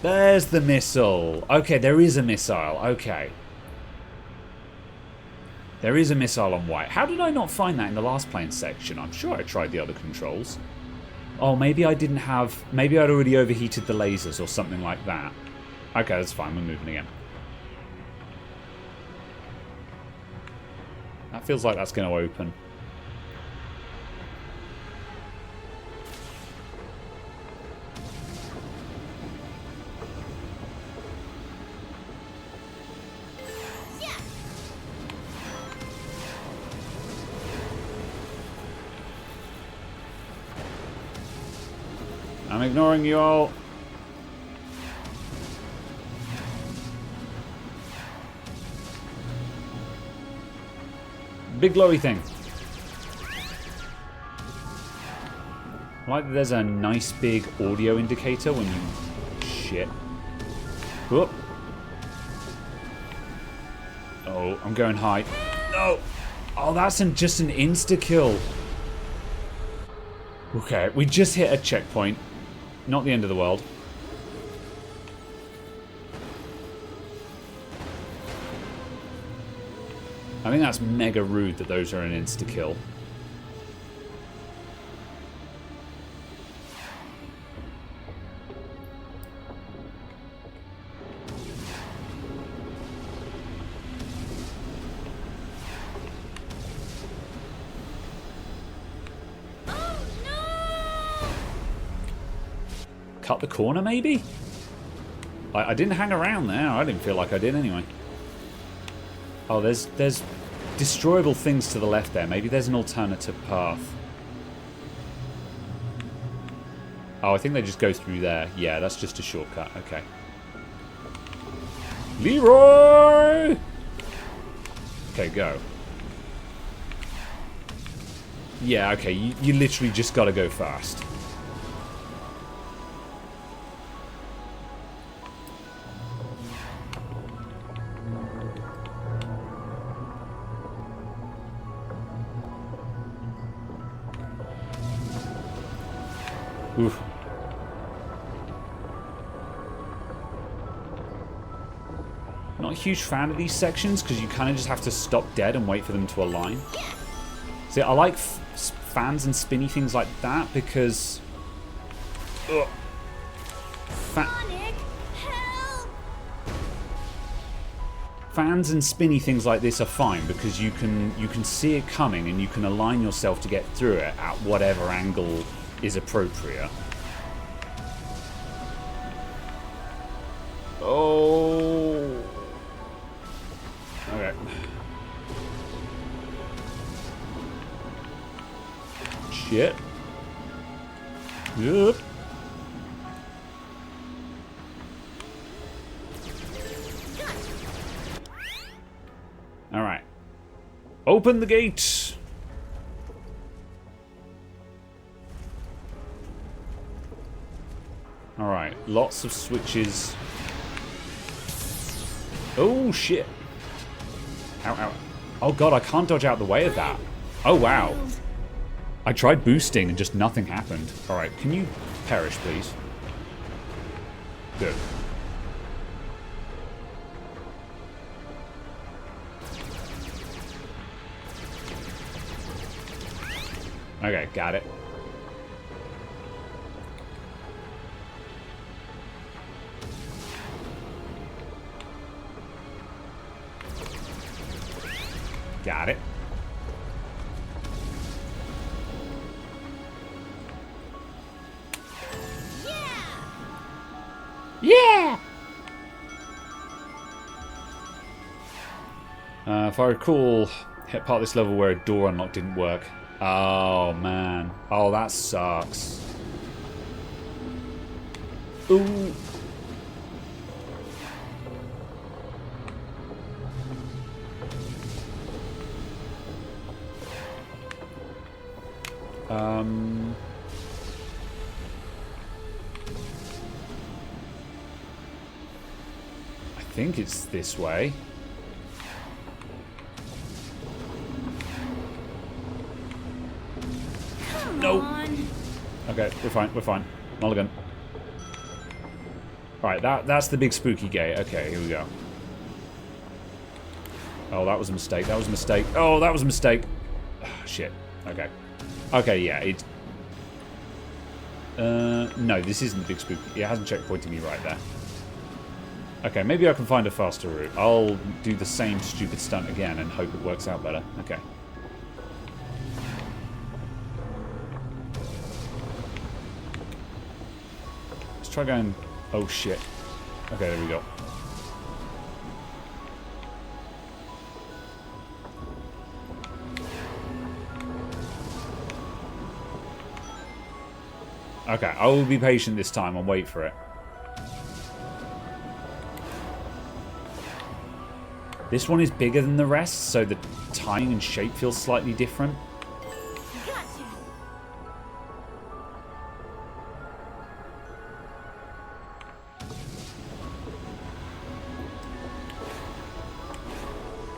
There's the missile. Okay, there is a missile. Okay. There is a missile on white. How did I not find that in the last plane section? I'm sure I tried the other controls. Oh, maybe I didn't have... Maybe I'd already overheated the lasers or something like that. Okay, that's fine. We're moving again. That feels like that's going to open. I'm ignoring you all. Big glowy thing. Like there's a nice big audio indicator when you shit. Whoop. Oh, I'm going high. No. Oh, that's just an insta kill. Okay, we just hit a checkpoint. Not the end of the world. I think that's mega rude that those are an insta-kill. Cut the corner, maybe? I didn't hang around there. I didn't feel like I did anyway. Oh, there's destroyable things to the left there. Maybe there's an alternative path. Oh, I think they just go through there. Yeah, that's just a shortcut. Okay. Leroy! Okay, go. Yeah, okay, you literally just gotta go fast. Oof. Not a huge fan of these sections because you kind of just have to stop dead and wait for them to align. See, I like fans and spinny things like that because... Ugh. Fans and spinny things like this are fine because you can see it coming and you can align yourself to get through it at whatever angle is appropriate. Oh. Okay. Shit. Yep. All right. Open the gate. All right. Lots of switches. Oh shit. Ow, ow. Oh god, I can't dodge out the way of that. Oh wow. I tried boosting and just nothing happened. All right, can you perish, please? Good. Okay, got it. Got it. Yeah! If I recall, hit part of this level where a door unlock didn't work. Oh, man. Oh, that sucks. Ooh. I think it's this way. No. Okay, we're fine. We're fine. Mulligan. Right, that's the big spooky gate. Okay, here we go. Oh, that was a mistake. That was a mistake. Oh, that was a mistake. Oh, shit. Okay. Okay, yeah. It. No, this isn't the big spooky. It hasn't checkpointed me right there. Okay, maybe I can find a faster route. I'll do the same stupid stunt again and hope it works out better. Okay. Let's try going... Oh, shit. Okay, there we go. Okay, I will be patient this time and wait for it. This one is bigger than the rest, so the timing and shape feels slightly different. Gotcha.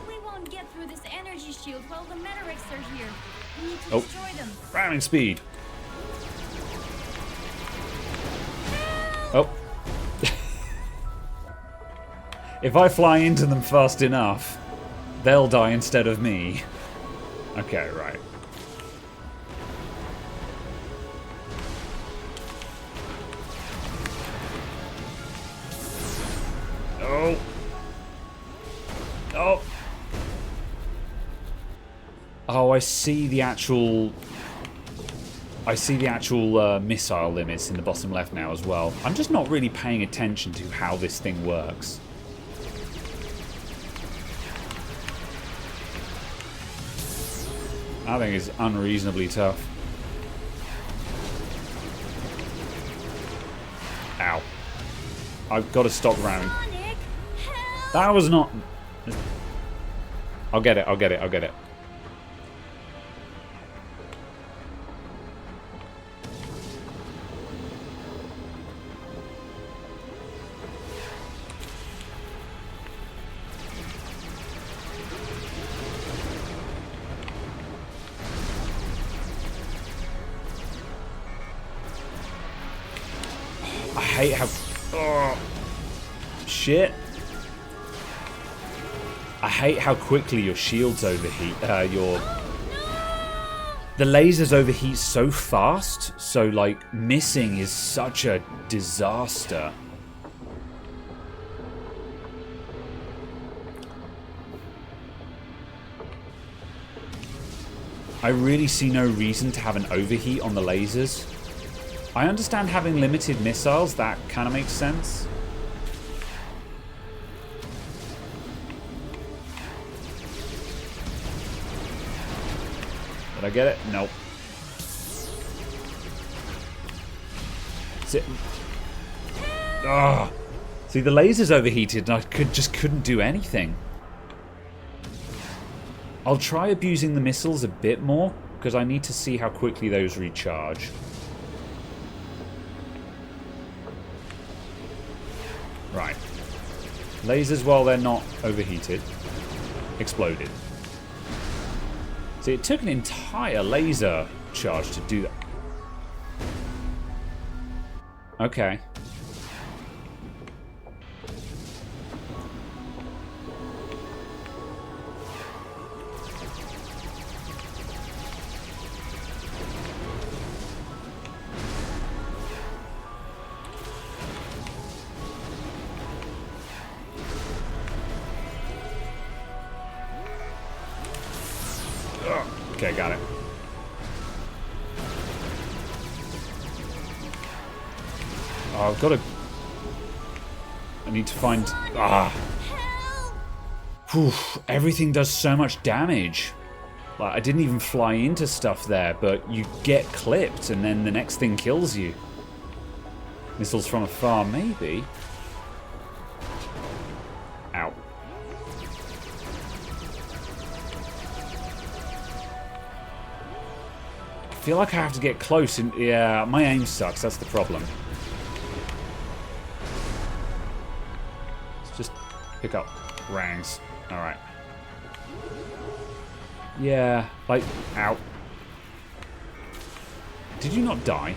We won't get through this energy shield while the Metarics are here. We need to destroy them. Ramming speed. Oh. If I fly into them fast enough, they'll die instead of me. Okay, right. Oh. Oh. Oh, I see the actual... missile limits in the bottom left now as well. I'm just not really paying attention to how this thing works. That thing is unreasonably tough. Ow. I've got to stop ramming. That was not... I'll get it, I'll get it, I'll get it. I hate how... Oh, shit. I hate how quickly your shields overheat. The lasers overheat so fast, so like missing is such a disaster. I really see no reason to have an overheat on the lasers. I understand having limited missiles, that kind of makes sense. Did I get it? Nope. Sit. Ah. See, the lasers overheated and I just couldn't do anything. I'll try abusing the missiles a bit more, because I need to see how quickly those recharge. Right. Lasers, while they're not overheated, exploded. See, it took an entire laser charge to do that. Okay. Okay, got it. Oh, I've got to... I need to find... Ah. Whew, everything does so much damage. Like, I didn't even fly into stuff there, but you get clipped and then the next thing kills you. Missiles from afar, maybe. Ow. I feel like I have to get close and... Yeah, my aim sucks, that's the problem. Let's just pick up rangs. Alright. Yeah, like... Ow. Did you not die?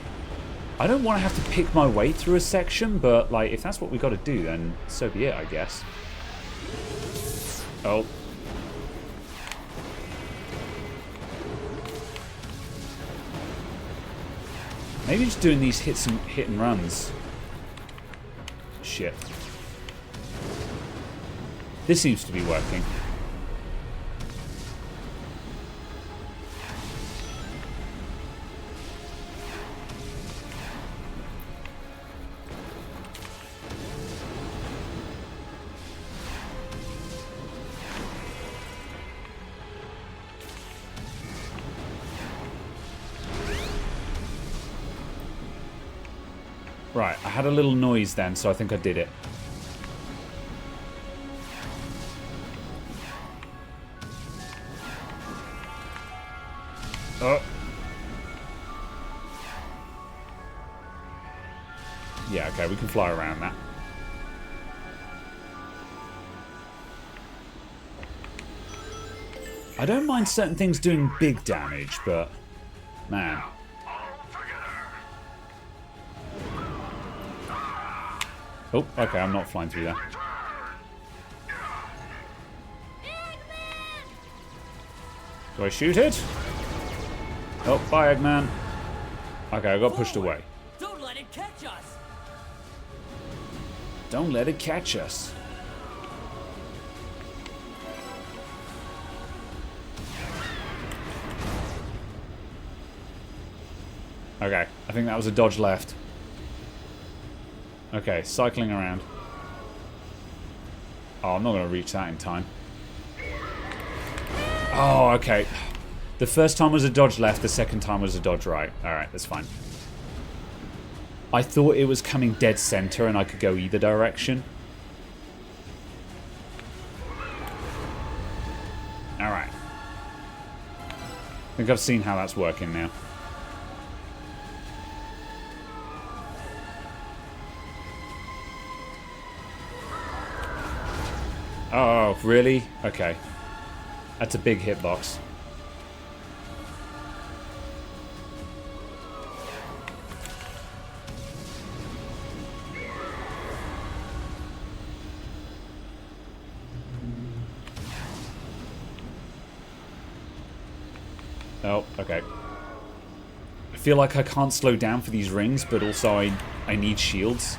I don't want to have to pick my way through a section, but, like, if that's what we got to do, then so be it, I guess. Oh. Maybe just doing these hit and runs. Shit. This seems to be working. Right, I had a little noise then, so I think I did it. Oh. Yeah, okay, we can fly around that. I don't mind certain things doing big damage, but... Man. Oh, okay, I'm not flying through there. Do I shoot it? Oh, bye, Eggman. Okay, I got pushed away. Don't let it catch us! Don't let it catch us. Okay, I think that was a dodge left. Okay, cycling around. Oh, I'm not going to reach that in time. Oh, okay. The first time was a dodge left, the second time was a dodge right. Alright, that's fine. I thought it was coming dead center and I could go either direction. Alright. I think I've seen how that's working now. Oh, really? Okay. That's a big hitbox. Oh, okay. I feel like I can't slow down for these rings, but also I need shields.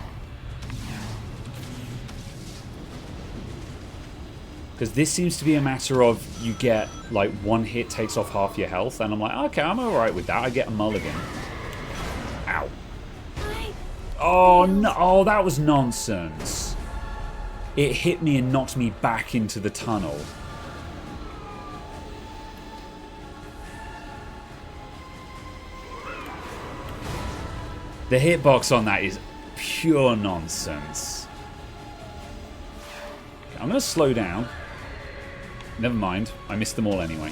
Because this seems to be a matter of you get, like, one hit takes off half your health, and I'm like, okay, I'm alright with that. I get a mulligan. Ow. Oh, no. Oh, that was nonsense. It hit me and knocked me back into the tunnel. The hitbox on that is pure nonsense. Okay, I'm going to slow down. Never mind. I missed them all anyway.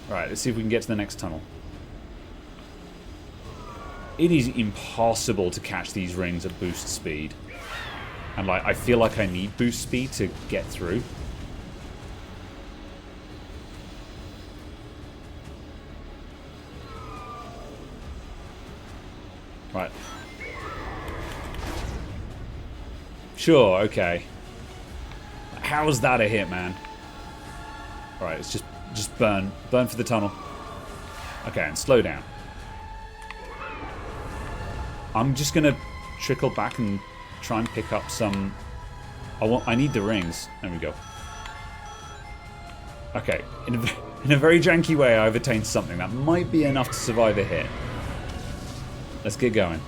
Alright, let's see if we can get to the next tunnel. It is impossible to catch these rings at boost speed. And like, I feel like I need boost speed to get through. Right. Sure, okay. How is that a hit, man? Alright, let's just burn. Burn for the tunnel. Okay, and slow down. I'm just gonna trickle back and try and pick up some... I need the rings. There we go. Okay, in a very janky way I've attained something that might be enough to survive a hit. Let's get going.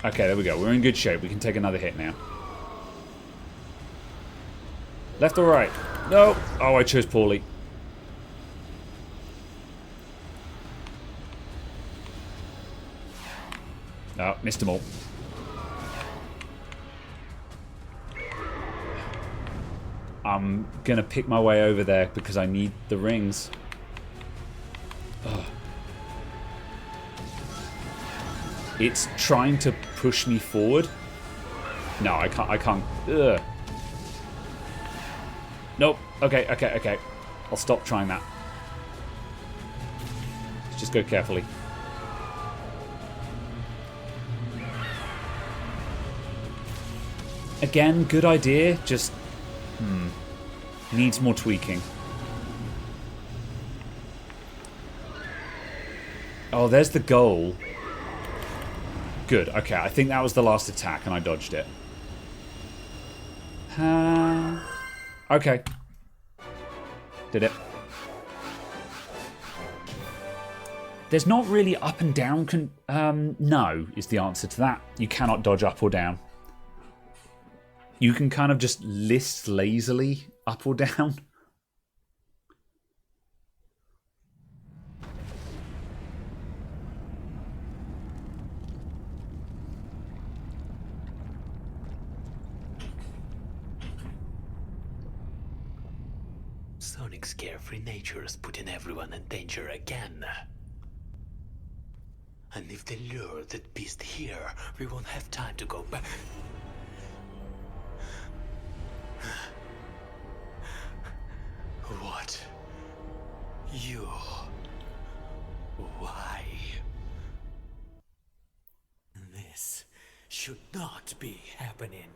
Okay, there we go. We're in good shape. We can take another hit now. Left or right? No. Oh, I chose poorly. Oh, missed them all. I'm gonna pick my way over there because I need the rings. Ugh. It's trying to push me forward. No, I can't. Ugh. Nope. Okay. I'll stop trying that. Let's just go carefully. Again, good idea, just... needs more tweaking. Oh, there's the goal. Good, okay, I think that was the last attack and I dodged it. Okay. Did it. There's not really up and down... no, is the answer to that. You cannot dodge up or down. You can kind of just list lazily up or down. Sonic's carefree nature is putting everyone in danger again. And if they lure that beast here, we won't have time to go back. What? You? Why? This should not be happening.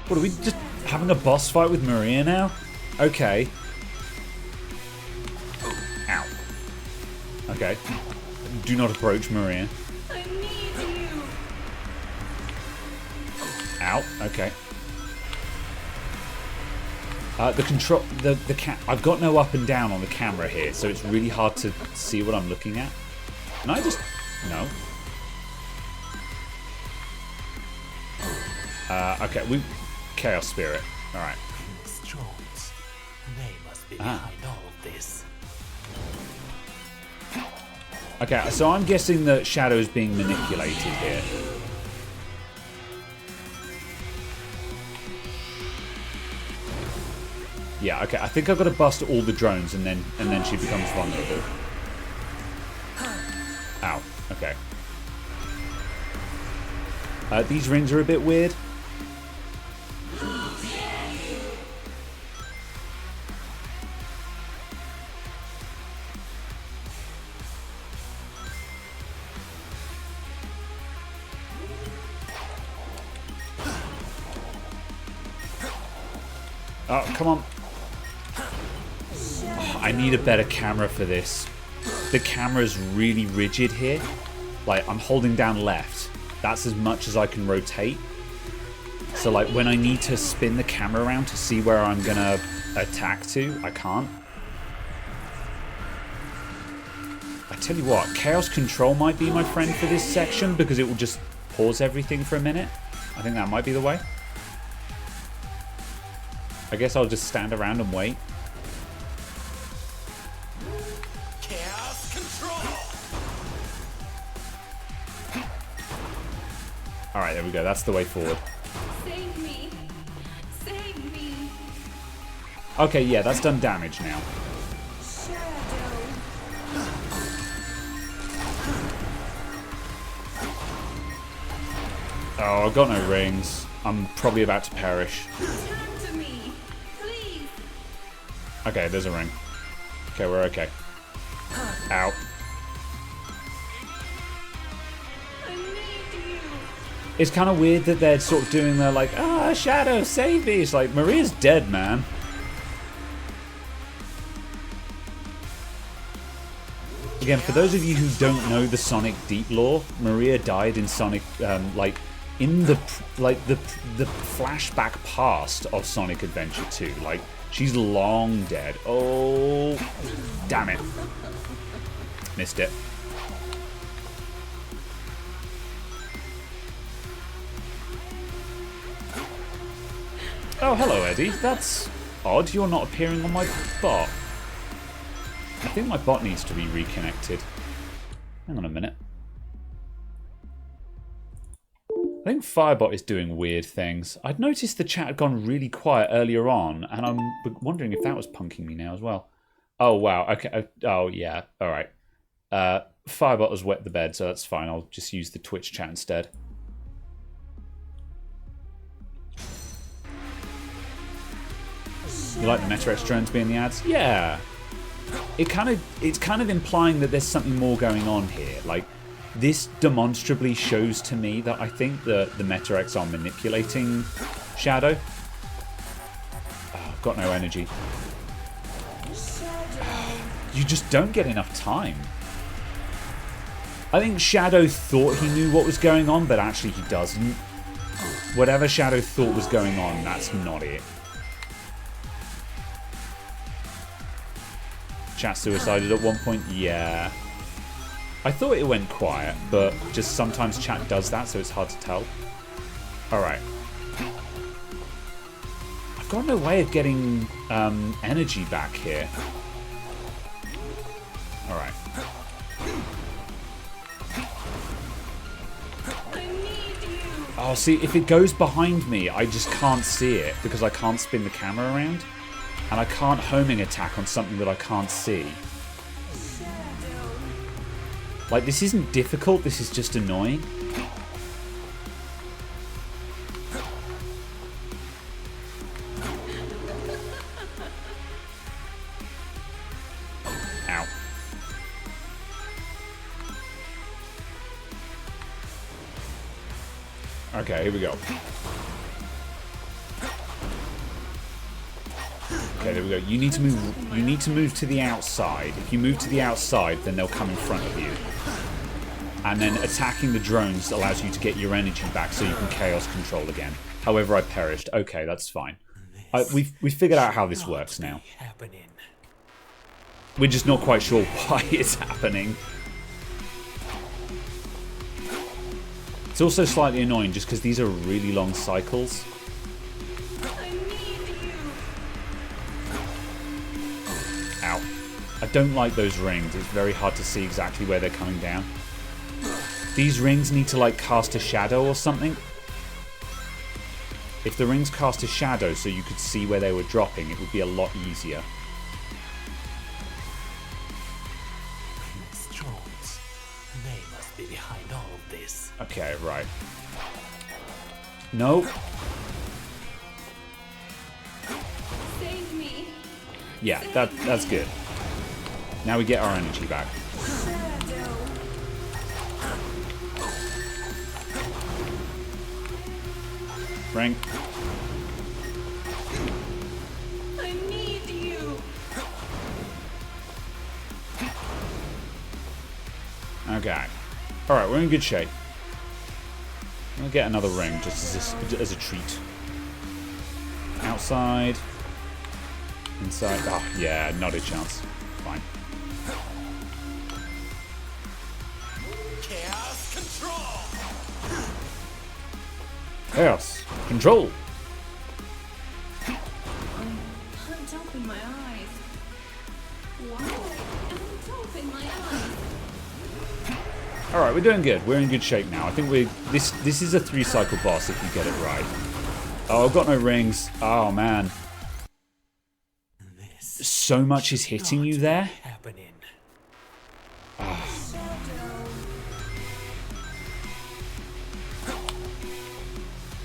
What, are we just having a boss fight with Maria now? Okay. Ow. Okay. Do not approach Maria. I need you. Ow. Okay. The control, I've got no up and down on the camera here, so it's really hard to see what I'm looking at. Can I just... No. Okay, Chaos Spirit. Alright. Strong's. They must be behind all of this. Okay, so I'm guessing that Shadow is being manipulated here. Yeah, okay, I think I've got to bust all the drones and then she becomes vulnerable. Ow, okay. These rings are a bit weird. Oh, come on. Oh, I need a better camera for this. The camera's really rigid here. Like, I'm holding down left. That's as much as I can rotate. So, like, when I need to spin the camera around to see where I'm gonna attack to, I can't. I tell you what, Chaos Control might be my friend for this section because it will just pause everything for a minute. I think that might be the way. I guess I'll just stand around and wait. Chaos control. Alright, there we go. That's the way forward. Save me! Save me! Okay, yeah, that's done damage now. Oh, I've got no rings. I'm probably about to perish. Talk to me! Please! Okay, there's a ring. Okay, we're okay. Ow. I need you! It's kind of weird that they're sort of doing the like, ah, Shadow, save me. It's like, Maria's dead, man. Again, for those of you who don't know the Sonic Deep lore, Maria died in Sonic, like, in the flashback past of Sonic Adventure 2. Like, she's long dead. Oh, damn it. Missed it. Oh, hello, Eddie. That's odd. You're not appearing on my bot. I think my bot needs to be reconnected. Hang on a minute. I think Firebot is doing weird things. I'd noticed the chat had gone really quiet earlier on, and I'm wondering if that was punking me now as well. Oh, wow. Okay. Oh, yeah. All right. Firebot has wet the bed, so that's fine. I'll just use the Twitch chat instead. You like the Meta-X drones being the ads? Yeah. It's kind of implying that there's something more going on here. Like, this demonstrably shows to me that I think that the Meta-X are manipulating Shadow. Oh, I've got no energy. You just don't get enough time. I think Shadow thought he knew what was going on, but actually he doesn't. Whatever Shadow thought was going on, that's not it. Chat suicided at one point? Yeah. I thought it went quiet, but just sometimes chat does that, so it's hard to tell. Alright. I've got no way of getting energy back here. Alright. Oh, see, if it goes behind me, I just can't see it because I can't spin the camera around. And I can't homing attack on something that I can't see. Like, this isn't difficult, this is just annoying. Ow. Okay, here we go. Okay, there we go. You need to move. You need to move to the outside. If you move to the outside, then they'll come in front of you. And then attacking the drones allows you to get your energy back, so you can chaos control again. However, I perished. Okay, that's fine. We've figured out how this works now. We're just not quite sure why it's happening. It's also slightly annoying just because these are really long cycles. Ow. I don't like those rings. It's very hard to see exactly where they're coming down. These rings need to, like, cast a shadow or something. If the rings cast a shadow so you could see where they were dropping, it would be a lot easier. These drones, they must be behind all of this. Okay, right. Nope. Save me. Yeah, that's good. Now we get our energy back. Ring. Okay. Alright, we're in good shape. I'm gonna get another ring just as a treat. Outside. Inside. Oh, yeah, not a chance. Fine. Chaos control! Chaos control! Can't open my eyes. Wow, I can't open my eyes. Alright, we're doing good. We're in good shape now. I think this is a 3-cycle boss if you get it right. Oh, I've got no rings. Oh, man. So much is hitting you there. Oh.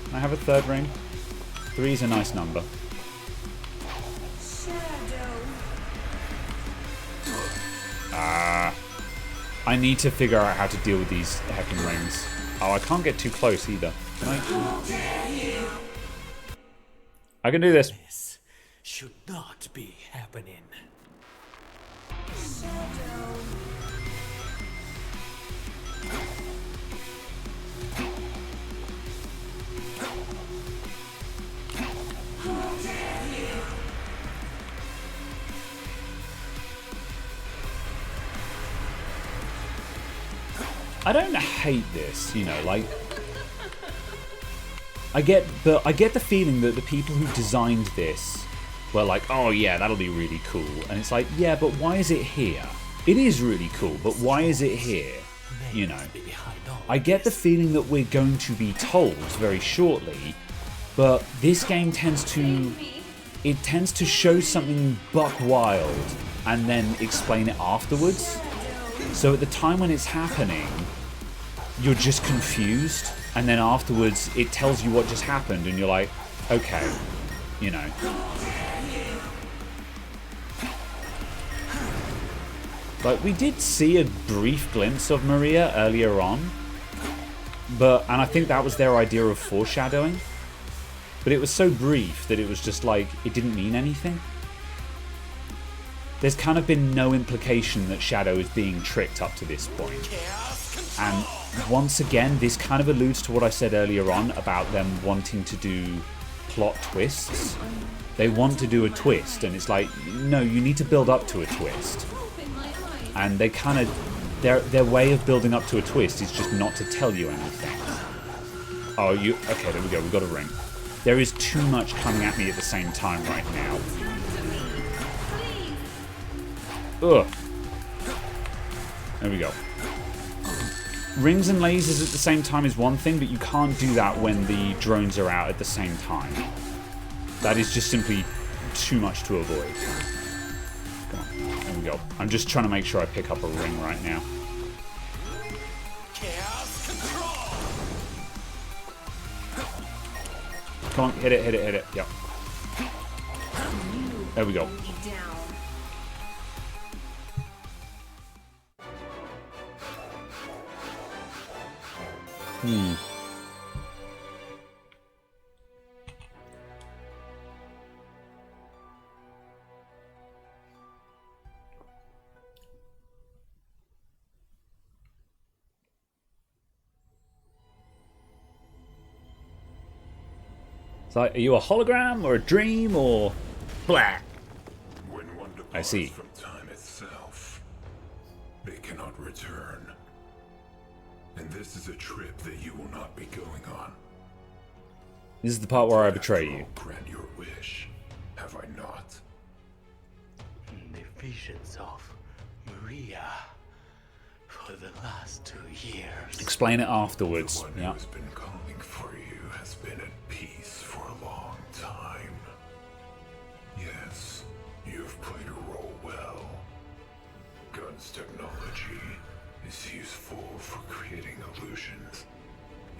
Can I have a third ring? 3 is a nice number. I need to figure out how to deal with these heckin' rings. Oh, I can't get too close either. Can I? I can do this. This should not be happening. I don't hate this, you know, like I get the feeling that the people who designed this were like, oh yeah, that'll be really cool. And it's like, yeah, but why is it here? It is really cool, but why is it here? You know. I get the feeling that we're going to be told very shortly, but this game tends to show something buck wild and then explain it afterwards. So at the time when it's happening, you're just confused, and then afterwards it tells you what just happened, and you're like, okay, you know. Like, we did see a brief glimpse of Maria earlier on, and I think that was their idea of foreshadowing, but it was so brief that it was just like, it didn't mean anything. There's kind of been no implication that Shadow is being tricked up to this point. And once again, this kind of alludes to what I said earlier on about them wanting to do plot twists. They want to do a twist, and it's like, no, you need to build up to a twist. And they kind of, their way of building up to a twist is just not to tell you anything. Oh, okay, there we go, we've got a ring. There is too much coming at me at the same time right now. Ugh. There we go. Rings and lasers at the same time is one thing, but you can't do that when the drones are out at the same time. That is just simply too much to avoid. Come on, there we go. I'm just trying to make sure I pick up a ring right now. Come on, hit it. Yep. There we go. It's like, are you a hologram or a dream or black? I see. From time itself, they cannot return. And this is a trip that you will not be going on. This is the part where I betray you. Grant your wish, have I not? The visions of Maria for the last 2 years. Explain it afterwards. The one who has been calling for you has been at peace for a long time. Yes, you have played a role well. Gun's technology is useful for creating illusions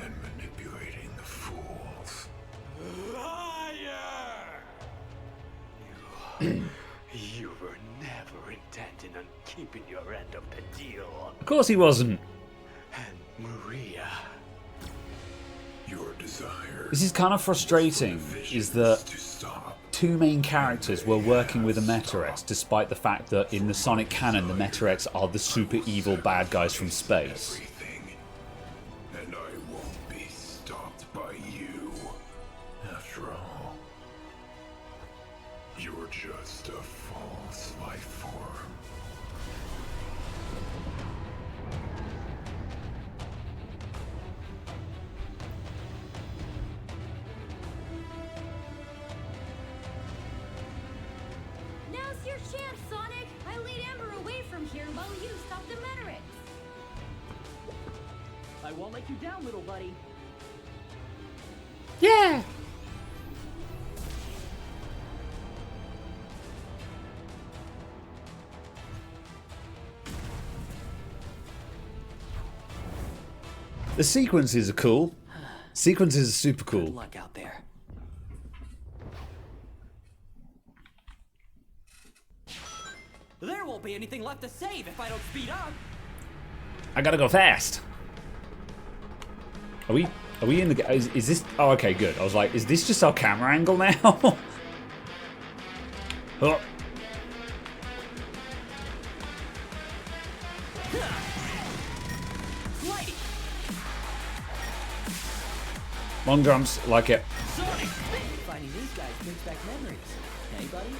and manipulating the fools. Liar! You were never intending on keeping your end of the deal. Of course he wasn't. And Maria. Your desire. This is kind of frustrating, is that two main characters were working with the Metarex, despite the fact that in the Sonic canon, the Metarex are the super evil bad guys from space. And I won't be stopped by you. After all, you're just a false life form. Now's your chance, Sonic! I lead Amber away from here while you stop the Metarex. I won't let you down, little buddy. Yeah! The sequences are cool. Sequences are super cool. Good luck out there. There won't be anything left to save if I don't speed up. I gotta go fast. Are we in the... Is this... Oh, okay, good. I was like, is this just our camera angle now? Oh. Long jumps, like it. Finding these guys brings back memories. Hey, buddy?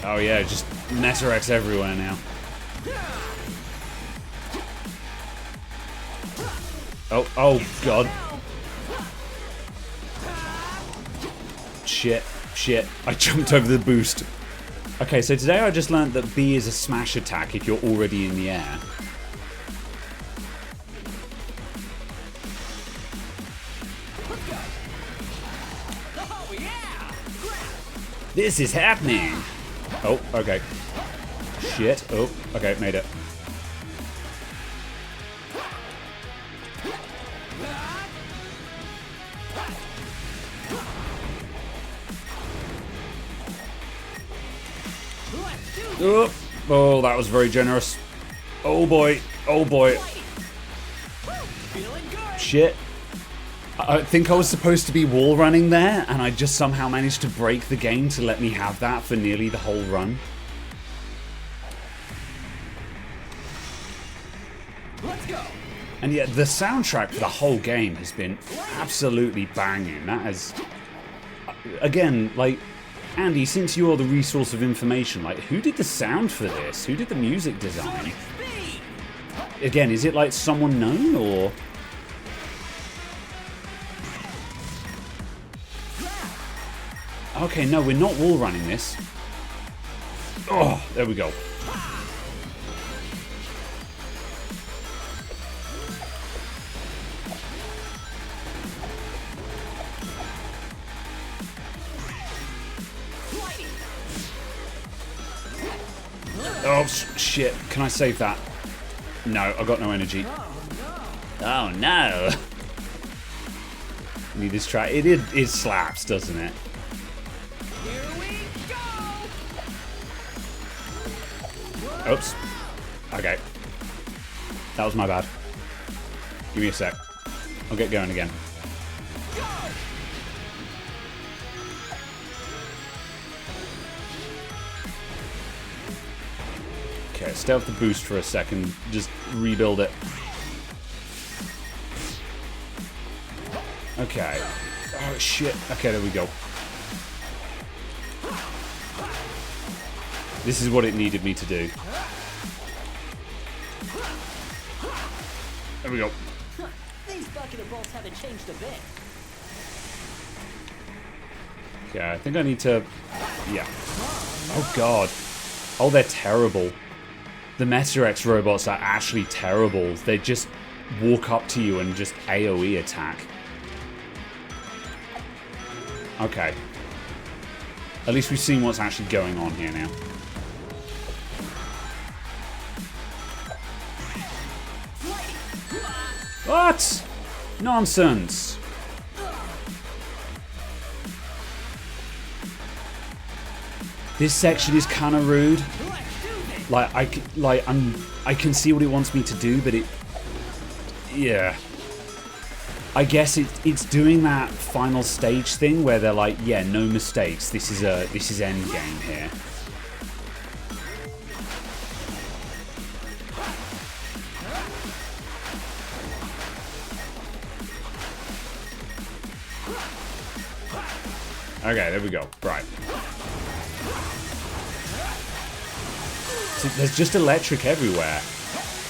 Oh yeah, just Metarex everywhere now. Oh god. Shit. I jumped over the boost. Okay, so today I just learned that B is a smash attack if you're already in the air. This is happening! Oh, okay. Shit. Oh, okay, made it. Oh, that was very generous. Oh boy. Shit. I think I was supposed to be wall running there, and I just somehow managed to break the game to let me have that for nearly the whole run. Let's go. And yet the soundtrack for the whole game has been absolutely banging. That is... Again, like... Andy, since you're the resource of information, like, who did the sound for this? Who did the music design? Again, is it like someone known, or... Okay, no, we're not wall running this. Oh, there we go. Oh, shit. Can I save that? No, I got no energy. Oh, no. Need this track. It slaps, doesn't it? Oops. Okay. That was my bad. Give me a sec. I'll get going again. Okay, stay off the boost for a second. Just rebuild it. Okay. Oh, shit. Okay, there we go. This is what it needed me to do. There we go. These bucket of bolts haven't changed a bit. Okay, I think I need to... Yeah. Oh, God. Oh, they're terrible. The Metarex robots are actually terrible. They just walk up to you and just AoE attack. Okay. At least we've seen what's actually going on here now. What? Nonsense. This section is kind of rude. Like I can see what it wants me to do, but it... Yeah. I guess it's doing that final stage thing where they're like, yeah, no mistakes. This is end game here. Okay, there we go. Right. So there's just electric everywhere.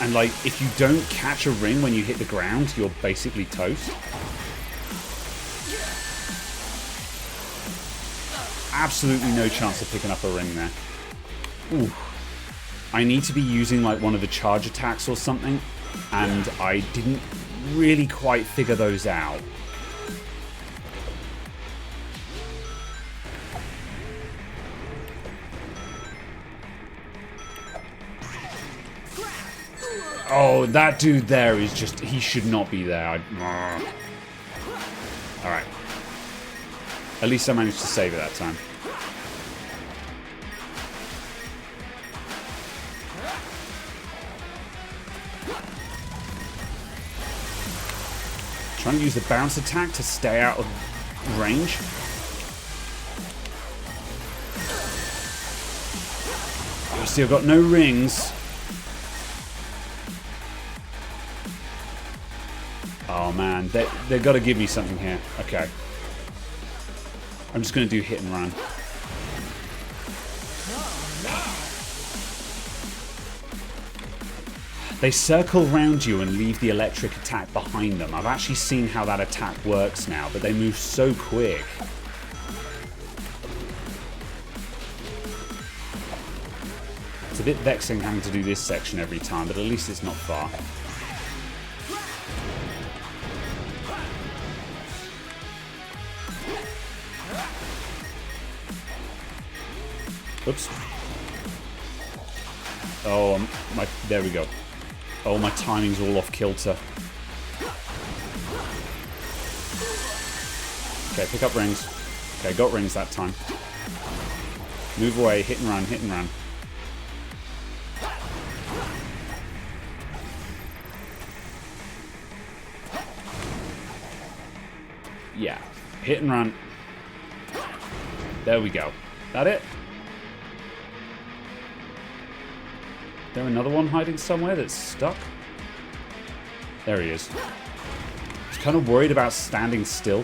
And, like, if you don't catch a ring when you hit the ground, you're basically toast. Absolutely no chance of picking up a ring there. Ooh. I need to be using, like, one of the charge attacks or something. And I didn't really quite figure those out. Oh, that dude there is just... He should not be there. Alright. At least I managed to save it that time. Trying to use the bounce attack to stay out of range. I've still got no rings. Oh man, they've got to give me something here. Okay. I'm just going to do hit and run. They circle round you and leave the electric attack behind them. I've actually seen how that attack works now, but they move so quick. It's a bit vexing having to do this section every time, but at least it's not far. Oops. Oh, there we go. Oh, my timing's all off kilter. Okay, pick up rings. Okay, got rings that time. Move away, hit and run, hit and run. Yeah, hit and run. There we go. That it? Is there another one hiding somewhere that's stuck? There he is. I was kind of worried about standing still.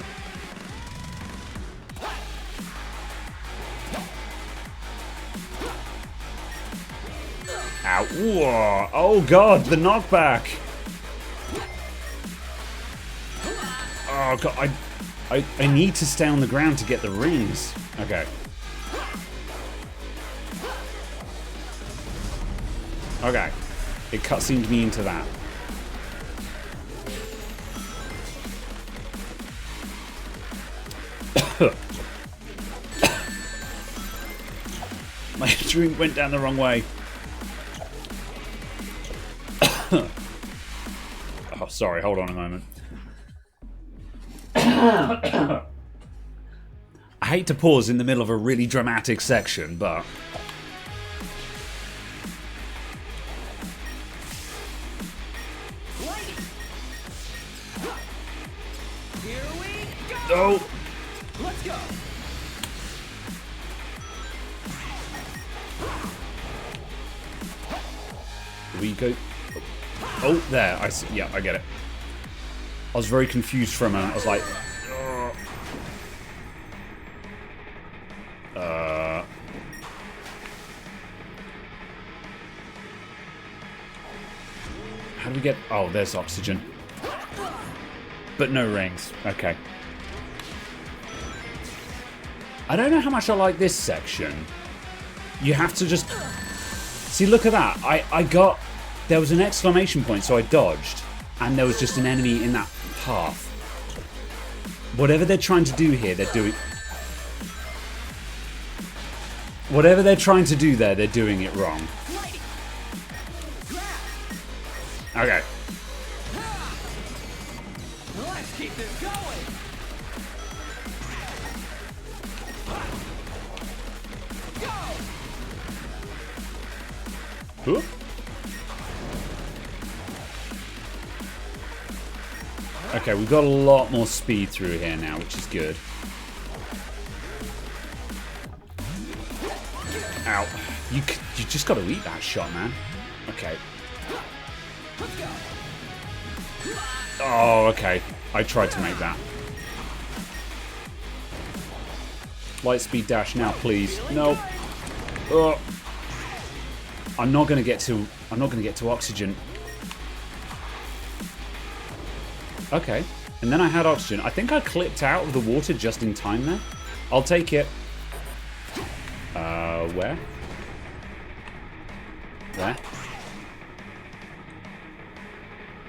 Ow. Whoa. Oh god, the knockback. Oh god, I need to stay on the ground to get the rings. Okay. Okay. It cutscened me into that. My drink went down the wrong way. Oh, sorry. Hold on a moment. I hate to pause in the middle of a really dramatic section, but... Oh! Let's go. We go. Oh, there. I see. Yeah, I get it. I was very confused for a moment. I was like, how do we get? Oh, there's oxygen, but no rings. Okay. I don't know how much I like this section. You have to just... See, look at that. I got... There was an exclamation point, so I dodged. And there was just an enemy in that path. Whatever they're trying to do here, they're doing... Whatever they're trying to do there, they're doing it wrong. Okay. Let's keep this going. Who? Okay, we've got a lot more speed through here now, which is good. Ow. You just got to eat that shot, man. Okay. Oh, okay. I tried to make that. Light speed dash now, please. No. Oh. I'm not gonna get to oxygen. Okay. And then I had oxygen. I think I clipped out of the water just in time there. I'll take it. Where? Where?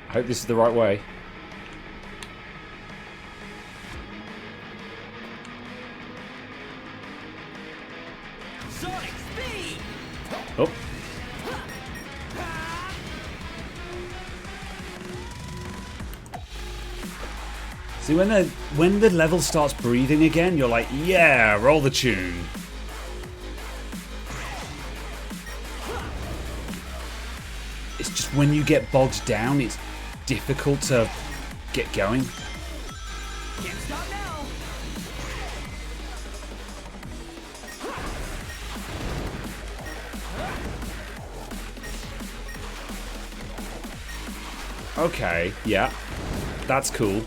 I hope this is the right way. Sonic speed! Oh. See, when the level starts breathing again, you're like, yeah, roll the tune. It's just when you get bogged down, it's difficult to get going. Can't stop now! Okay, yeah. That's cool.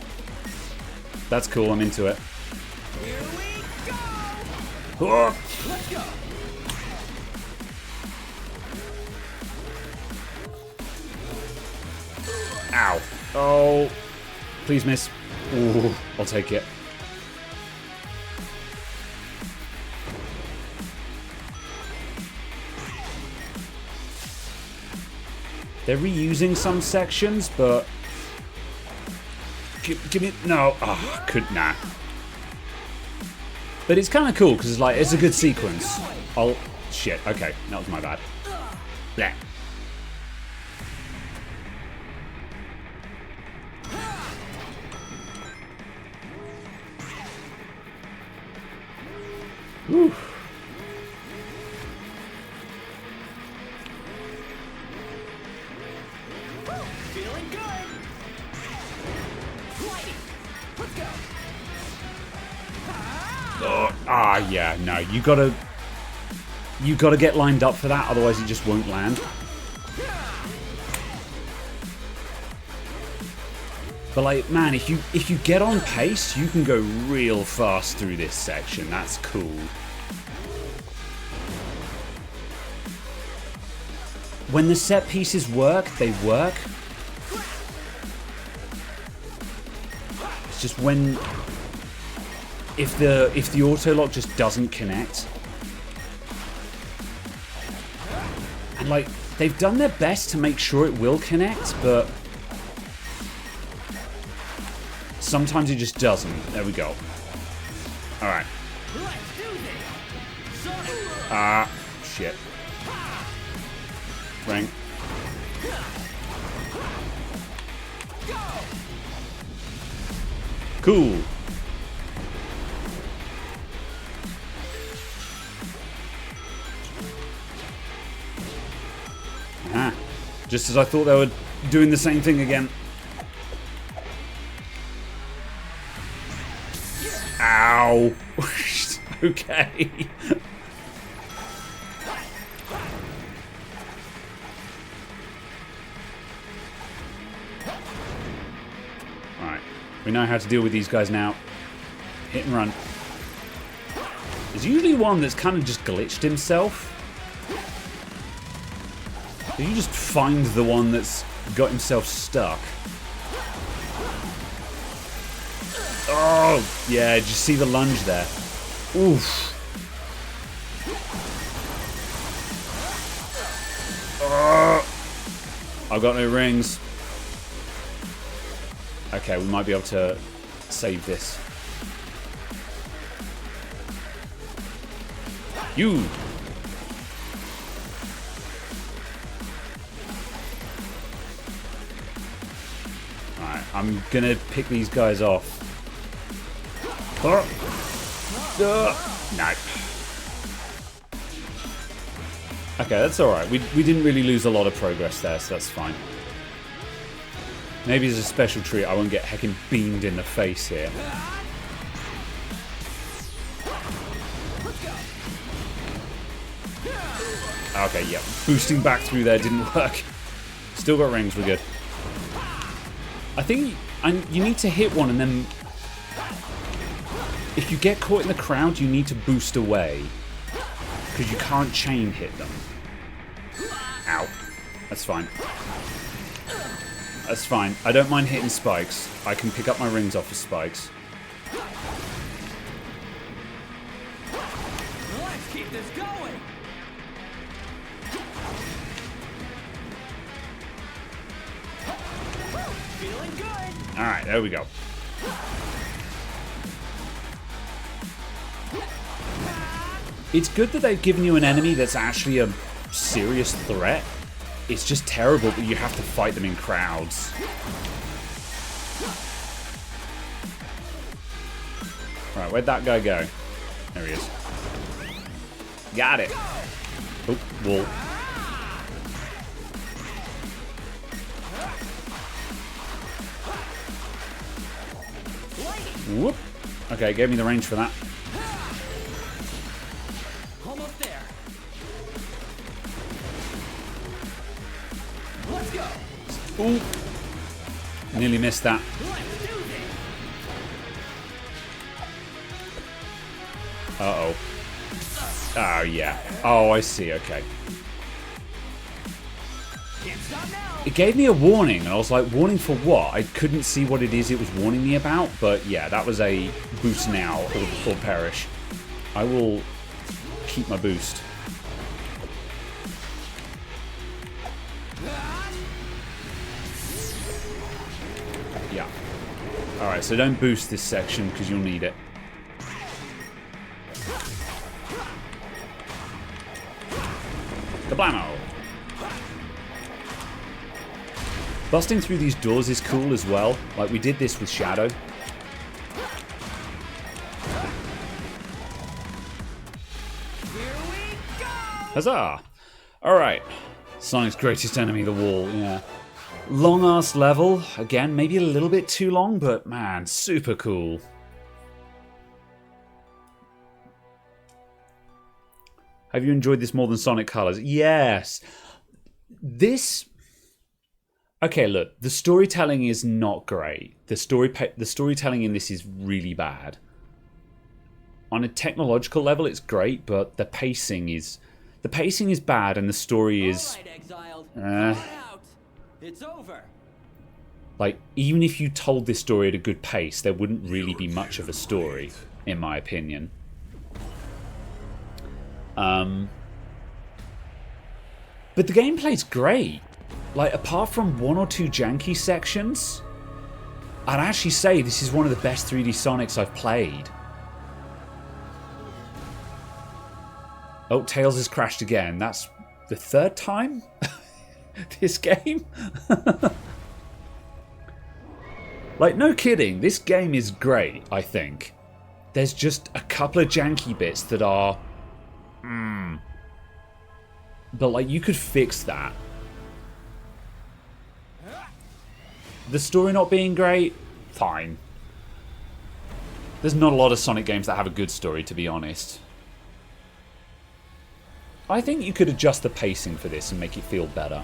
That's cool, I'm into it. Here we go! Oh! Let's go! Ow. Oh. Please miss. Ooh, I'll take it. They're reusing some sections, but... Give me... No. Oh, nah. But it's kind of cool, because it's a good sequence. I'll... Shit, okay. That was my bad. Bleh. Whew. Feeling good! Gliding! Let's go! Oh, yeah, no, you gotta get lined up for that, otherwise it just won't land. But like, man, if you get on pace, you can go real fast through this section. That's cool. When the set pieces work, they work. It's just when if the auto lock just doesn't connect. And like, they've done their best to make sure it will connect, but sometimes it just doesn't. There we go. Alright. Ah, shit. Ring. Cool. Ah, just as I thought they were doing the same thing again. Ow. Okay. Alright. We know how to deal with these guys now. Hit and run. There's usually one that's kind of just glitched himself. So you just find the one that's got himself stuck. Oh, yeah, did you see the lunge there? Oof. I've got no rings. Okay, we might be able to save this. You! Alright, I'm gonna pick these guys off. No. Okay, that's alright. We didn't really lose a lot of progress there, so that's fine. Maybe as a special treat, I won't get heckin' beamed in the face here. Okay, yeah. Boosting back through there didn't work. Still got rings, we're good. I think you need to hit one and then... If you get caught in the crowd, you need to boost away. Because you can't chain hit them. Ow. That's fine. That's fine. I don't mind hitting spikes. I can pick up my rings off of spikes. Let's keep this going. Feeling good. Alright, there we go. It's good that they've given you an enemy that's actually a serious threat. It's just terrible that you have to fight them in crowds. Right, where'd that guy go? There he is. Got it. Oh, wall. Whoop. Okay, gave me the range for that. Almost there. Let's go. Ooh. Nearly missed that. Uh-oh. Oh, yeah. Oh, I see. Okay. It gave me a warning, and I was like, warning for what? I couldn't see what it is it was warning me about, but yeah, that was a boost now, or perish. I will keep my boost. Yeah. Alright, so don't boost this section, because you'll need it. Kablamo! Busting through these doors is cool as well. Like, we did this with Shadow. Huzzah! Alright. Sonic's greatest enemy, the wall, yeah. Long-ass level. Again, maybe a little bit too long, but man, super cool. Have you enjoyed this more than Sonic Colors? Yes! This... Okay, look, the storytelling is not great. The storytelling in this is really bad. On a technological level, it's great, but the pacing is bad, and the story is. It's over. Like, even if you told this story at a good pace, there wouldn't really be much of a story, in my opinion. But the gameplay's great. Like, apart from one or two janky sections, I'd actually say this is one of the best 3D Sonics I've played. Oh, Tails has crashed again. That's the third time this game? Like, no kidding. This game is great, I think. There's just a couple of janky bits that are... But, like, you could fix that. The story not being great? Fine. There's not a lot of Sonic games that have a good story, to be honest. I think you could adjust the pacing for this and make it feel better.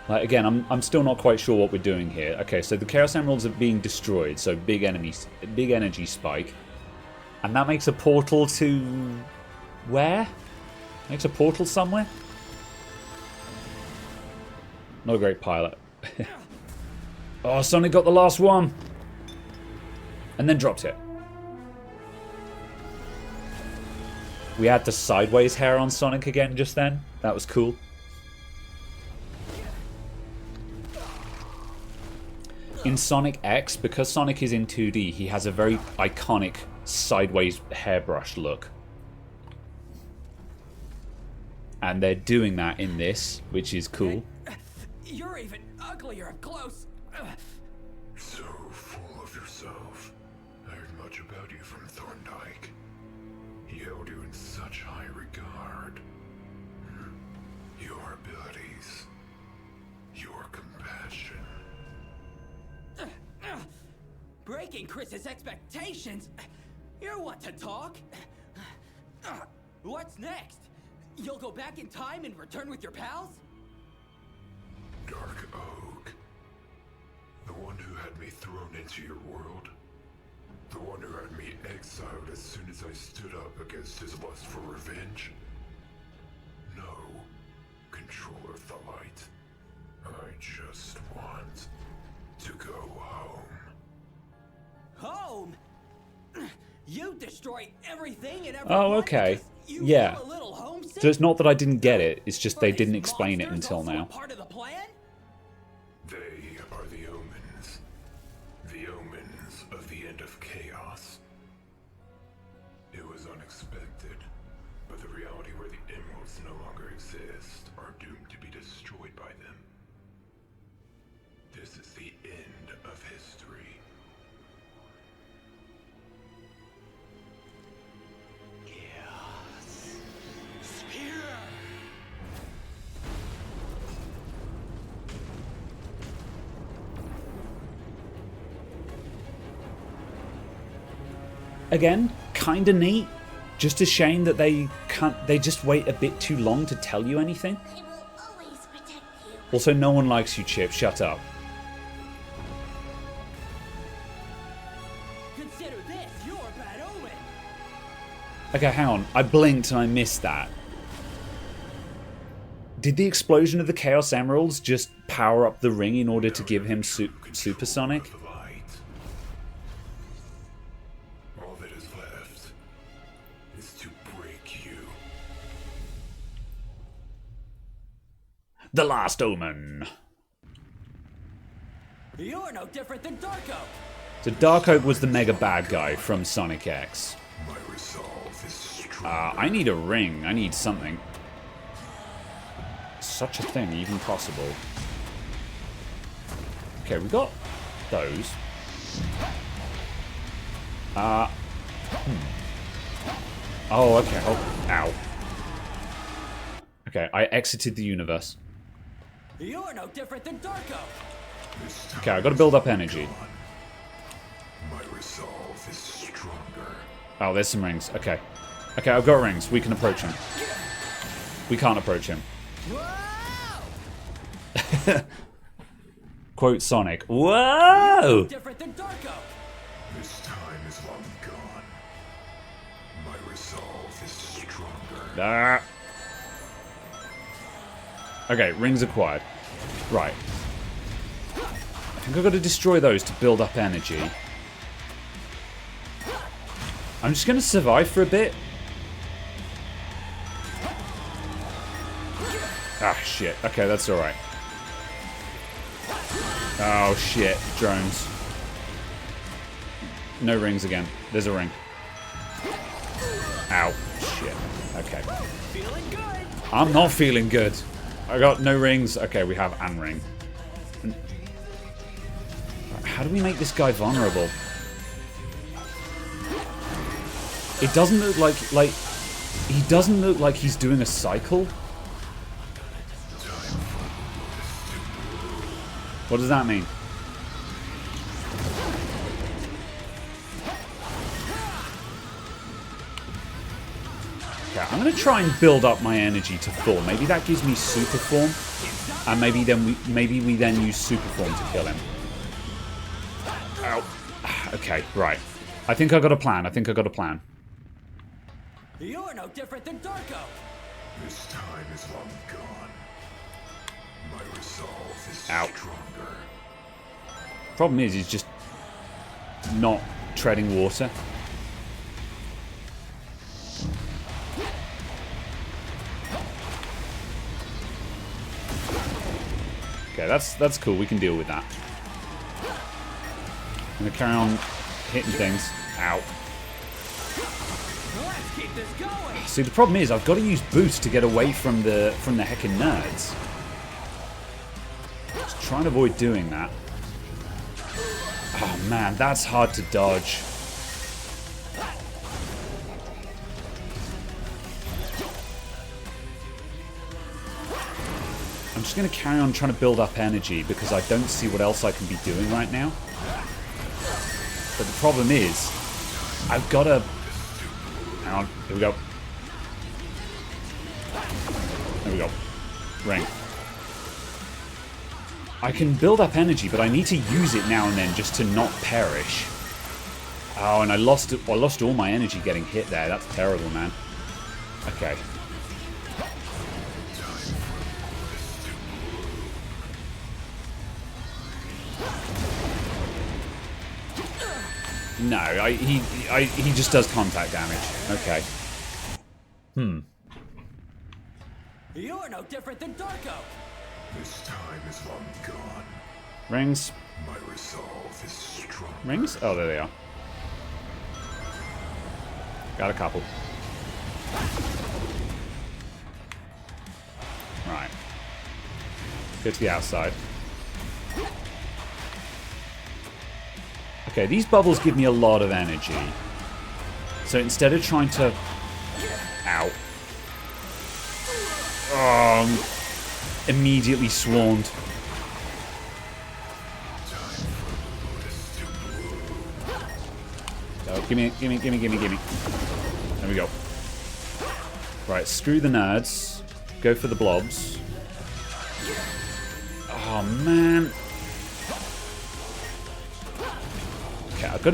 Like, again, I'm still not quite sure what we're doing here. Okay, so the Chaos Emeralds are being destroyed, so big energy spike. And that makes a portal to... where? Makes a portal somewhere? Not a great pilot. Oh, Sonic got the last one! And then dropped it. We had the sideways hair on Sonic again just then. That was cool. In Sonic X, because Sonic is in 2D, he has a very iconic sideways hairbrush look. And they're doing that in this, which is cool. You're even uglier up close. So full of yourself. I heard much about you from Thorndyke. He held you in such high regard. Your abilities. Your compassion. Breaking Chris's expectations? You want to talk? What's next? You'll go back in time and return with your pals? Dark Oak. The one who had me thrown into your world. The one who had me exiled as soon as I stood up against his lust for revenge. No, controller of the light. I just want to go home. Home? You destroy everything and everyone. Oh, okay. You Yeah. feel a little homesick? So it's not that I didn't get it, it's just they didn't explain it until Also a now. part of the plan? They are the Omens. The Omens of the end of chaos. It was unexpected, but the reality where the emeralds no longer exist are doomed to be destroyed by them. This is the end of history. Chaos. Spear! Again, kinda neat. Just a shame that they just wait a bit too long to tell you anything. I will always protect you. Also, no one likes you, Chip. Shut up. Consider this your bad omen. Okay, hang on. I blinked and I missed that. Did the explosion of the Chaos Emeralds just power up the ring in order to give him supersonic? The light. All that is left is to break you. The Last Omen. You're no different than Darko. So Dark Oak was the mega bad guy from Sonic X. My resolve is strong. I need a ring. I need something. Such a thing, even possible. Okay, we got those. Oh, okay. Oh, ow. Okay, I exited the universe. You're no different than Darko. Okay, I gotta build up energy. My resolve is stronger. Oh, there's some rings. Okay. Okay, I've got rings. We can approach him. We can't approach him. Quote Sonic. Whoa! Different than Darko. This time is long gone. My resolve is stronger. Ah. Okay, rings acquired. Right. I think I've got to destroy those to build up energy. I'm just going to survive for a bit. Ah, shit. Okay, that's alright. Oh, shit. Drones. No rings again. There's a ring. Ow. Shit. Okay. Feeling good. I'm not feeling good. I got no rings. Okay, we have an ring. How do we make this guy vulnerable? It doesn't look like he doesn't look like he's doing a cycle. What does that mean? Okay, I'm gonna try and build up my energy to full. Maybe that gives me super form, and maybe we then use super form to kill him. Ow. Okay, right. I think I got a plan. You're no different than Darko. This time is long gone. My resolve is Ow. stronger. Problem is, he's just not treading water. Okay, that's cool. We can deal with that. I'm gonna carry on hitting things. Ow. Let's keep this going. See, the problem is, I've got to use boost to get away from the heckin' nerds. Just trying to avoid doing that. Oh man, that's hard to dodge. I'm just going to carry on trying to build up energy because I don't see what else I can be doing right now. But the problem is, I've got to... Hang on, here we go. There we go. Ring. I can build up energy, but I need to use it now and then just to not perish. Oh, and I lost all my energy getting hit there. That's terrible, man. Okay. No, he just does contact damage. Okay. You're no different than Darko. This time is long gone. Rings. My resolve is strong. Rings? Oh, there they are. Got a couple. Right. Go to the outside. Okay, these bubbles give me a lot of energy. So instead of trying to... Ow. Oh, immediately swarmed. Oh, gimme. There we go. Right, screw the nerds. Go for the blobs. Oh, man. Okay, I've got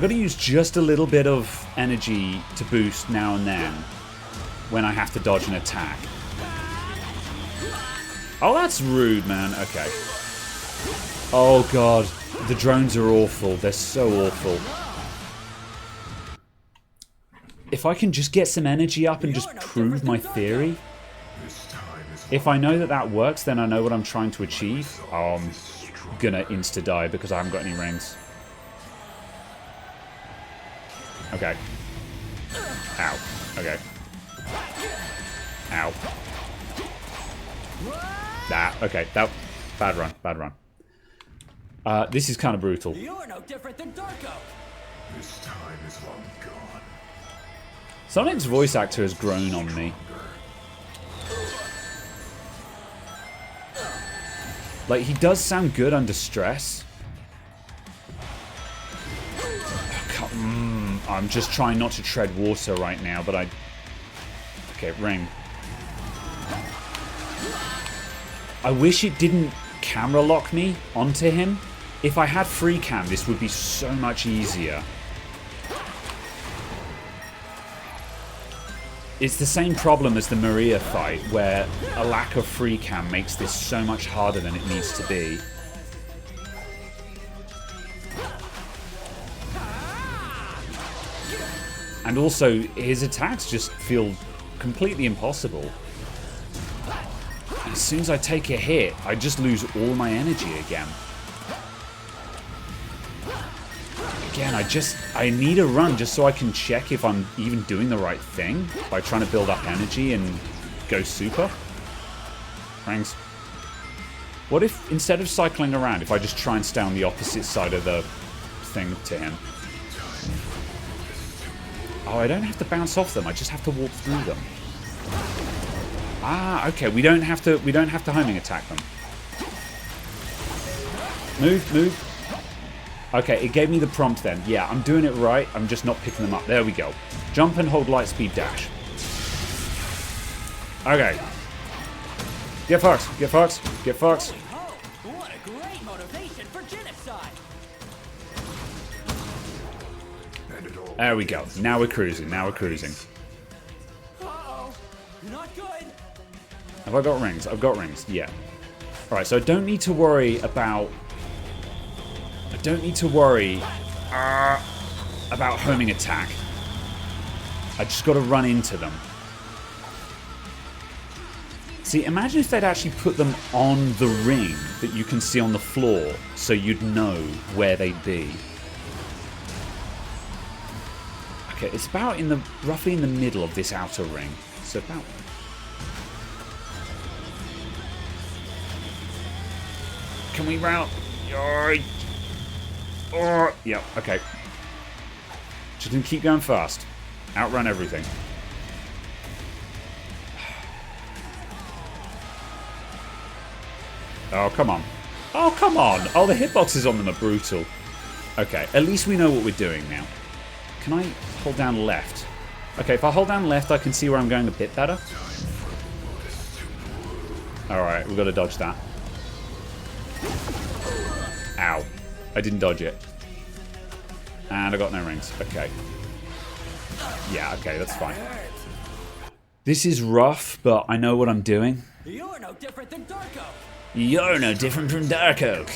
to use just a little bit of energy to boost now and then when I have to dodge an attack. Oh, that's rude, man. Okay. Oh, God. The drones are awful. They're so awful. If I can just get some energy up and just prove my theory. If I know that that works, then I know what I'm trying to achieve. Oh, I'm gonna insta-die because I haven't got any rings. Okay. Ow. Okay. Ow. Okay. That... Bad run. This is kind of brutal. You're no different than Darko. This time is long gone. Sonic's voice actor has grown on me. Like, he does sound good under stress. I'm just trying not to tread water right now, but I... Okay, ring. I wish it didn't camera lock me onto him. If I had free cam, this would be so much easier. It's the same problem as the Maria fight, where a lack of free cam makes this so much harder than it needs to be. And also, his attacks just feel completely impossible. As soon as I take a hit, I just lose all my energy again. Again, I need a run just so I can check if I'm even doing the right thing by trying to build up energy and go super. Rings. What if, instead of cycling around, if I just try and stay on the opposite side of the thing to him? Oh, I don't have to bounce off them, I just have to walk through them. Ah, okay, we don't have to homing attack them. Move. Okay, it gave me the prompt then. Yeah, I'm doing it right. I'm just not picking them up. There we go. Jump and hold light speed dash. Okay. Get fucked. What a great motivation for genocide. There we go. Now we're cruising. Uh-oh. Not good. Have I got rings? I've got rings. Yeah. Alright, so I don't need to worry about homing attack. I just got to run into them. See, imagine if they'd actually put them on the ring that you can see on the floor, so you'd know where they'd be. Okay, it's about roughly in the middle of this outer ring. So about... Can we route? Oh, yeah, okay. Just gonna keep going fast. Outrun everything. Oh, come on. Oh, come on. Oh, the hitboxes on them are brutal. Okay, at least we know what we're doing now. Can I hold down left? Okay, if I hold down left, I can see where I'm going a bit better. Alright, we've got to dodge that. Ow. I didn't dodge it. And I got no rings. Okay. Yeah, okay, that's fine. This is rough, but I know what I'm doing. You're no different than Dark Oak. You're no different from Dark Oak.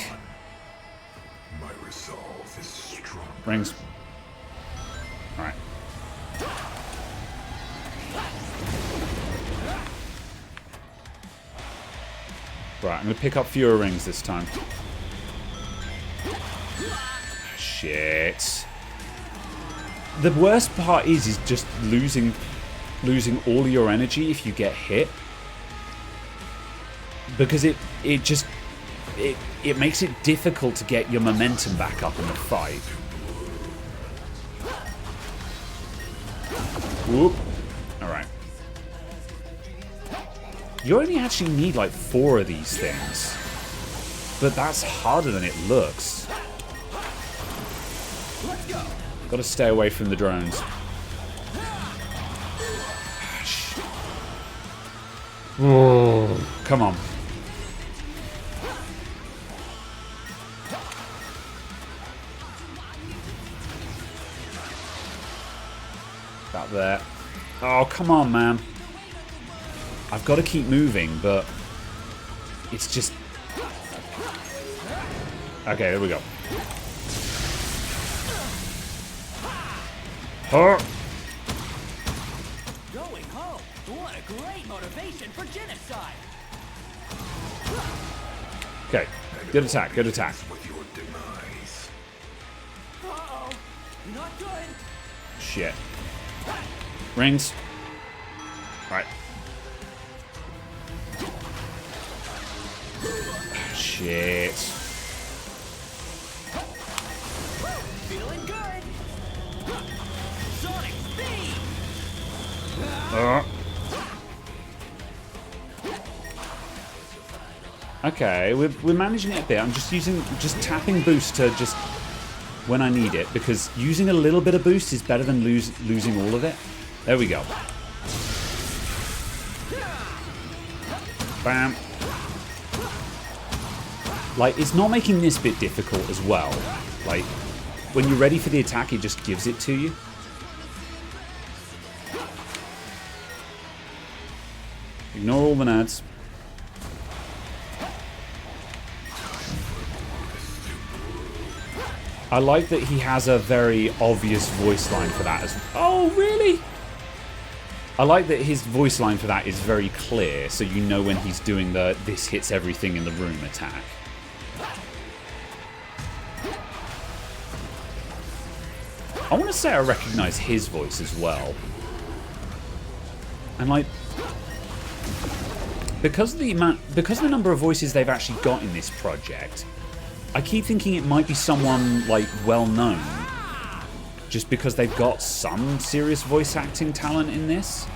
My resolve is strong. Rings. Alright. Right, I'm going to pick up fewer rings this time. Shit. The worst part is just losing all of your energy if you get hit. Because it makes it difficult to get your momentum back up in the fight. Whoop. Alright. You only actually need like 4 of these things. But that's harder than it looks. Let's go. Gotta stay away from the drones. Whoa. Come on. About there. Oh, come on, man. I've got to keep moving, but it's just... Okay, there we go. Oh. Going home. What a great motivation for genocide. Okay, good attack, good attack. With your demise. Uh-oh. Not good. Shit. Rings. Right. Shit. Feeling good. Sonic speed. Okay, we're managing it a bit. I'm just tapping boost to just when I need it, because using a little bit of boost is better than losing all of it. There we go. Bam. Like, it's not making this bit difficult as well. Like, when you're ready for the attack, it just gives it to you. Ignore all the nerds. I like that he has a very obvious voice line for that as well. Oh, really? I like that his voice line for that is very clear, so you know when he's doing the "this hits everything in the room" attack. I want to say I recognize his voice as well. And like, because of the number of voices they've actually got in this project, I keep thinking it might be someone like well known, just because they've got some serious voice acting talent in this.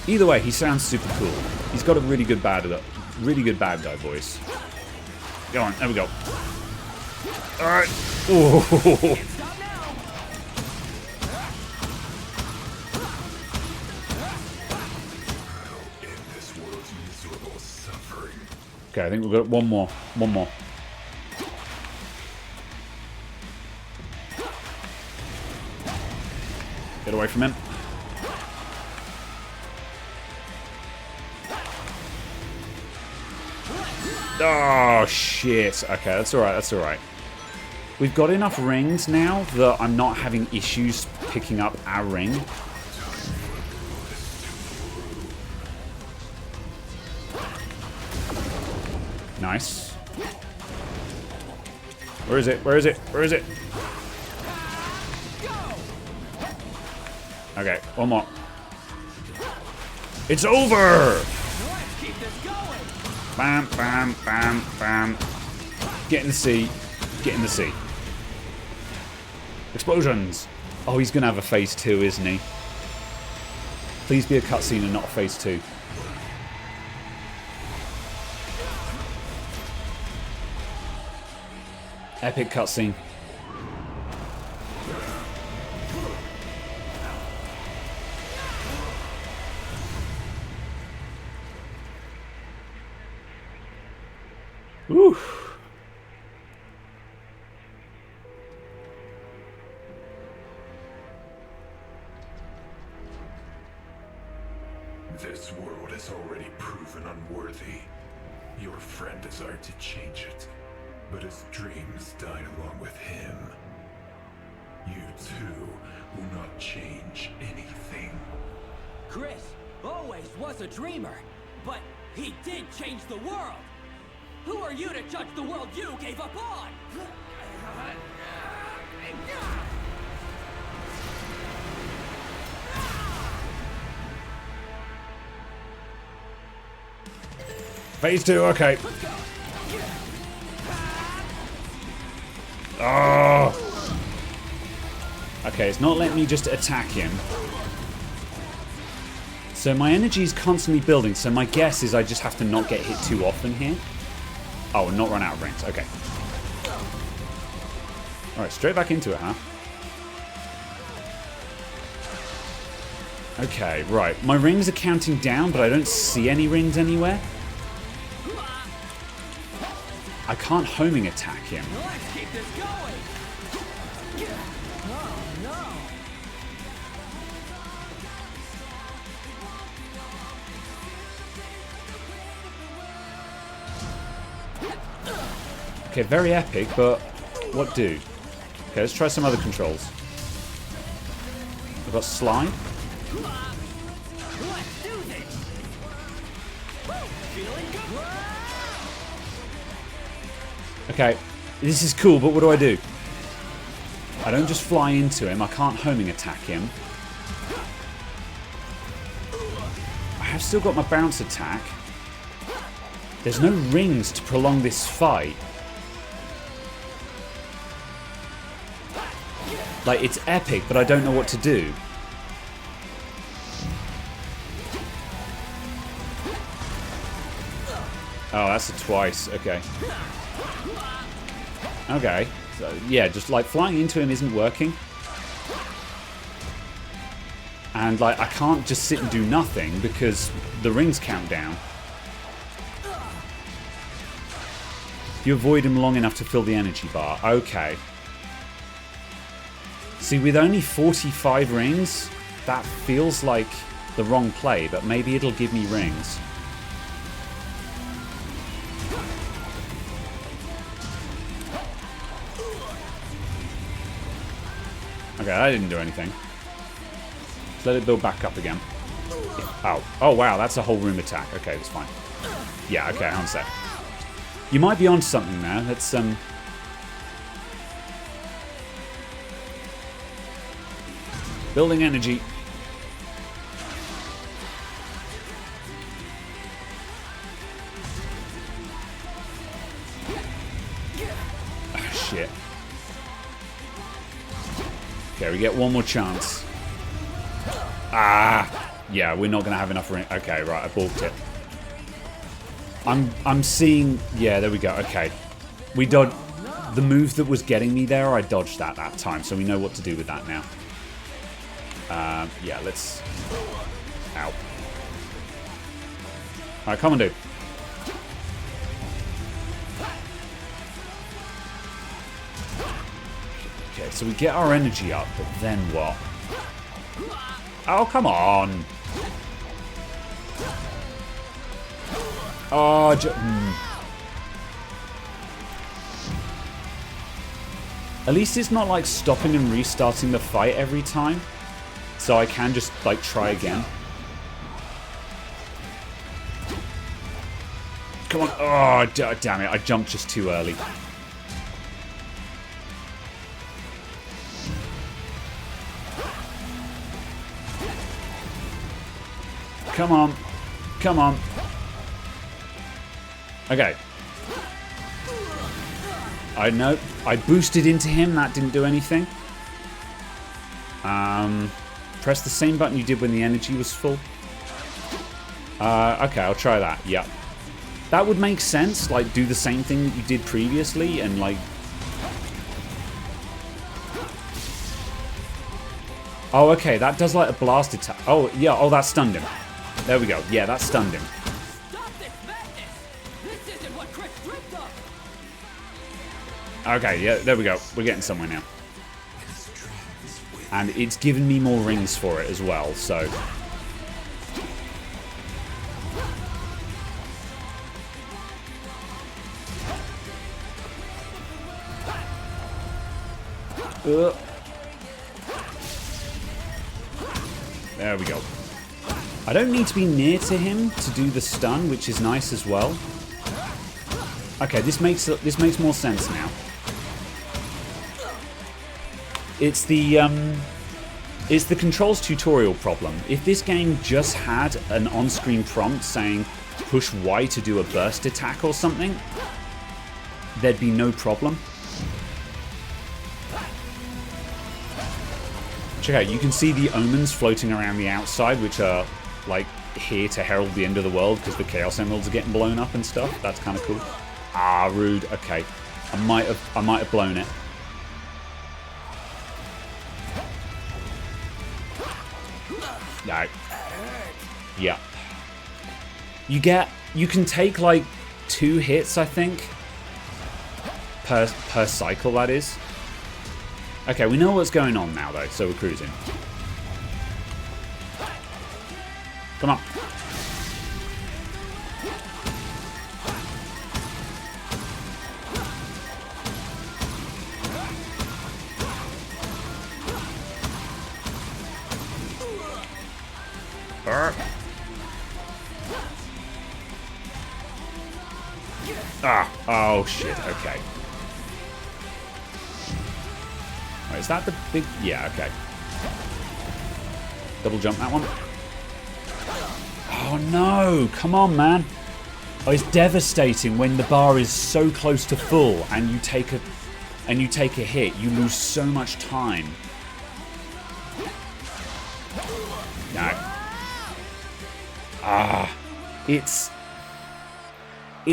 Either way, he sounds super cool. He's got a really good bad guy voice. Go on, there we go. All right. Oh. Okay, I think we've got one more. One more. Get away from him. Oh, shit. Okay, that's alright, that's alright. We've got enough rings now that I'm not having issues picking up our ring. Nice. Where is it? Where is it? Where is it? Okay, one more. It's over! Bam, bam, bam, bam. Get in the sea. Get in the sea. Explosions! Oh, he's gonna have a phase 2, isn't he? Please be a cutscene and not a phase 2. Epic cutscene. Woo. This world has already proven unworthy. Your friend desired to change it, but his dreams died along with him. You too will not change anything. Chris always was a dreamer, but he did change the world. Who are you to judge the world you gave up on? Phase 2, okay. Oh. Okay, it's not letting me just attack him. So my energy is constantly building, so my guess is I just have to not get hit too often here. Oh, not run out of rings. Okay. Alright, straight back into it, huh? Okay, right. My rings are counting down, but I don't see any rings anywhere. I can't homing attack him. Let's keep this going. Oh Okay, very epic, but what do? Okay, let's try some other controls. I've got slide. Let's do this. Feeling good? Okay, this is cool, but what do I do? I don't just fly into him. I can't homing attack him. I have still got my bounce attack. There's no rings to prolong this fight. Like, it's epic, but I don't know what to do. Oh, that's a twice. Okay. Okay. So, yeah, just like flying into him isn't working. And like, I can't just sit and do nothing because the rings count down. You avoid him long enough to fill the energy bar. Okay. See, with only 45 rings, that feels like the wrong play, but maybe it'll give me rings. Okay, that didn't do anything. Let's let it build back up again. Oh, oh wow, that's a whole room attack. Okay, that's fine. Yeah, okay, hang on a sec. You might be onto something there. Let's building energy. Oh, shit. Okay, we get one more chance. Ah! Yeah, we're not going to have enough ring. Okay, right, I balked it. I'm seeing... Yeah, there we go. Okay. We dodged... The move that was getting me there, I dodged that time, so we know what to do with that now. Yeah, let's... Ow. Alright, come on, dude. Okay, so we get our energy up, but then what? Oh, come on! Oh, At least it's not like stopping and restarting the fight every time. So I can just, like, try again. Come on. Oh, damn it. I jumped just too early. Come on. Come on. Okay. I know. I boosted into him. That didn't do anything. Press the same button you did when the energy was full. Okay, I'll try that. Yep. That would make sense. Like, do the same thing that you did previously and, like... Oh, okay, that does, like, a blast attack. Oh, yeah, oh, that stunned him. There we go. Yeah, that stunned him. Okay, yeah, there we go. We're getting somewhere now. And it's given me more rings for it as well, so... There we go. I don't need to be near to him to do the stun, which is nice as well. Okay, this makes more sense now. It's the controls tutorial problem. If this game just had an on-screen prompt saying push Y to do a burst attack or something, there'd be no problem. Check out, you can see the omens floating around the outside, which are like here to herald the end of the world because the Chaos Emeralds are getting blown up and stuff. That's kind of cool. Ah, rude. Okay, I might have blown it. No. Yeah. You can take like 2 hits, I think, per cycle. That is. Okay, we know what's going on now, though, so we're cruising. Come on. Ah, oh shit, okay. Wait, is that the big... Yeah, okay. Double jump that one. Oh no, come on, man. Oh, it's devastating when the bar is so close to full and you take a hit. You lose so much time. No. Ah, it's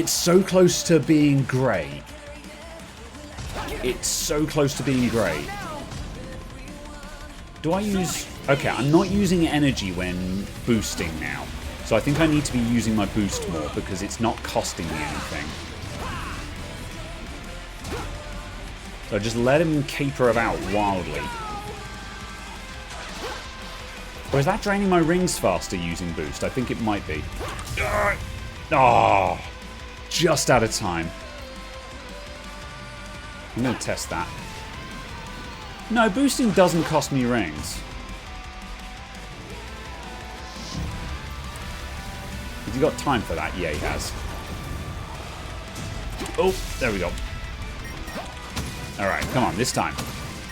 so close to being great. It's so close to being great. Do I use... Okay, I'm not using energy when boosting now. So I think I need to be using my boost more because it's not costing me anything. So just let him caper about wildly. Or is that draining my rings faster using boost? I think it might be. Oh, just out of time. I'm going to test that. No, boosting doesn't cost me rings. Has he got time for that? Yeah, he has. Oh, there we go. Alright, come on, this time.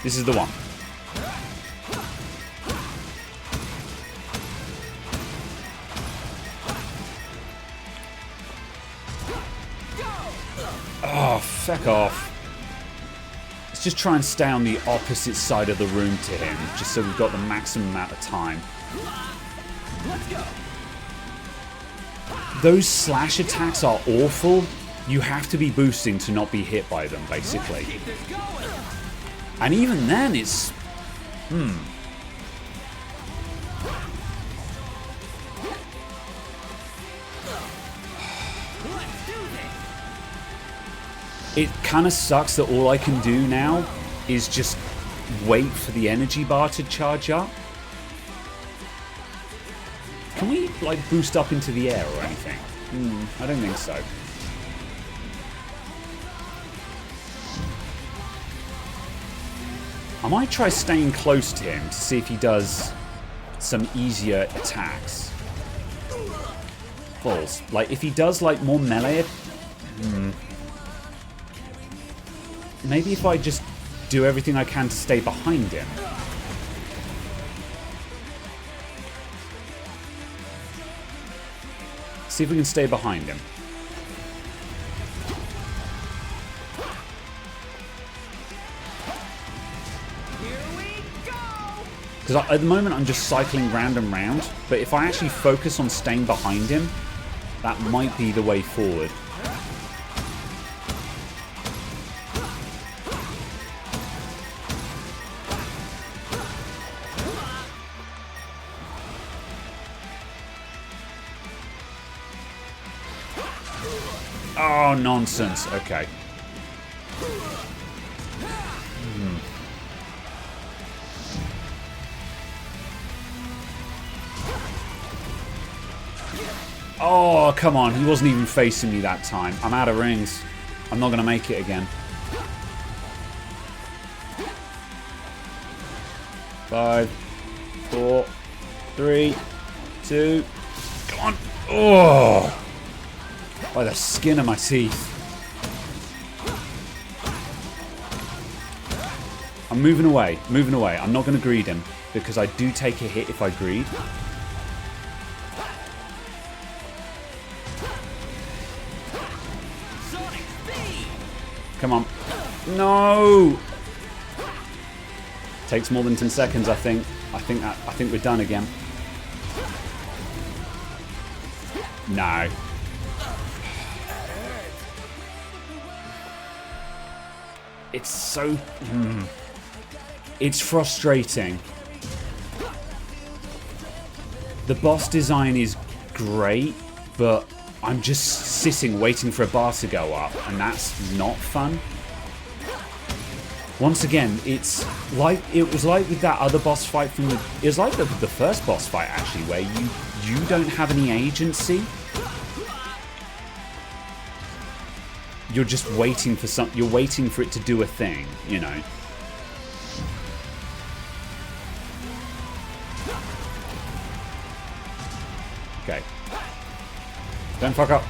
This is the one. Oh, feck off. Let's just try and stay on the opposite side of the room to him, just so we've got the maximum amount of time. Those slash attacks are awful. You have to be boosting to not be hit by them, basically. And even then, it's... It kind of sucks that all I can do now is just wait for the energy bar to charge up. Can we, like, boost up into the air or anything? I don't think so. I might try staying close to him to see if he does some easier attacks. Balls. Like, if he does, like, more melee... Maybe if I just do everything I can to stay behind him. See if we can stay behind him. Because at the moment I'm just cycling random round, but if I actually focus on staying behind him, that might be the way forward. Oh, nonsense. Okay. Oh, come on. He wasn't even facing me that time. I'm out of rings. I'm not going to make it again. 5, 4, 3, 2. Come on. Oh. By the skin of my teeth. I'm moving away. Moving away. I'm not going to greed him because I do take a hit if I greed. Come on. No! Takes more than 10 seconds, I think. I think we're done again. No. It's so... It's frustrating. The boss design is great, but I'm just sitting waiting for a bar to go up, and that's not fun. Once again, it's like it was like with that other boss fight from the... It was like the first boss fight, actually, where you don't have any agency. You're just waiting for you're waiting for it to do a thing, you know. Okay. Don't fuck up.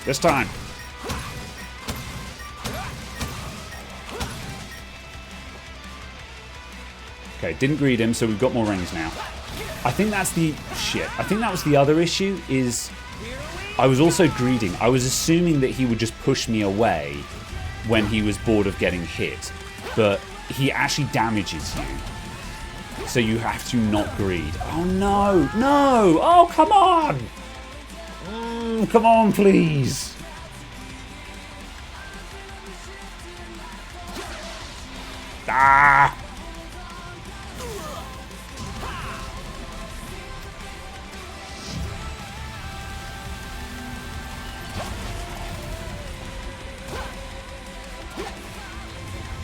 This time. Okay, didn't greed him, so we've got more rings now. I think that's the... Shit. I think that was the other issue, is... I was also greeding. I was assuming that he would just push me away when he was bored of getting hit. But he actually damages you. So you have to not greed. Oh, no. No! Oh, come on! Come on, please. Ah!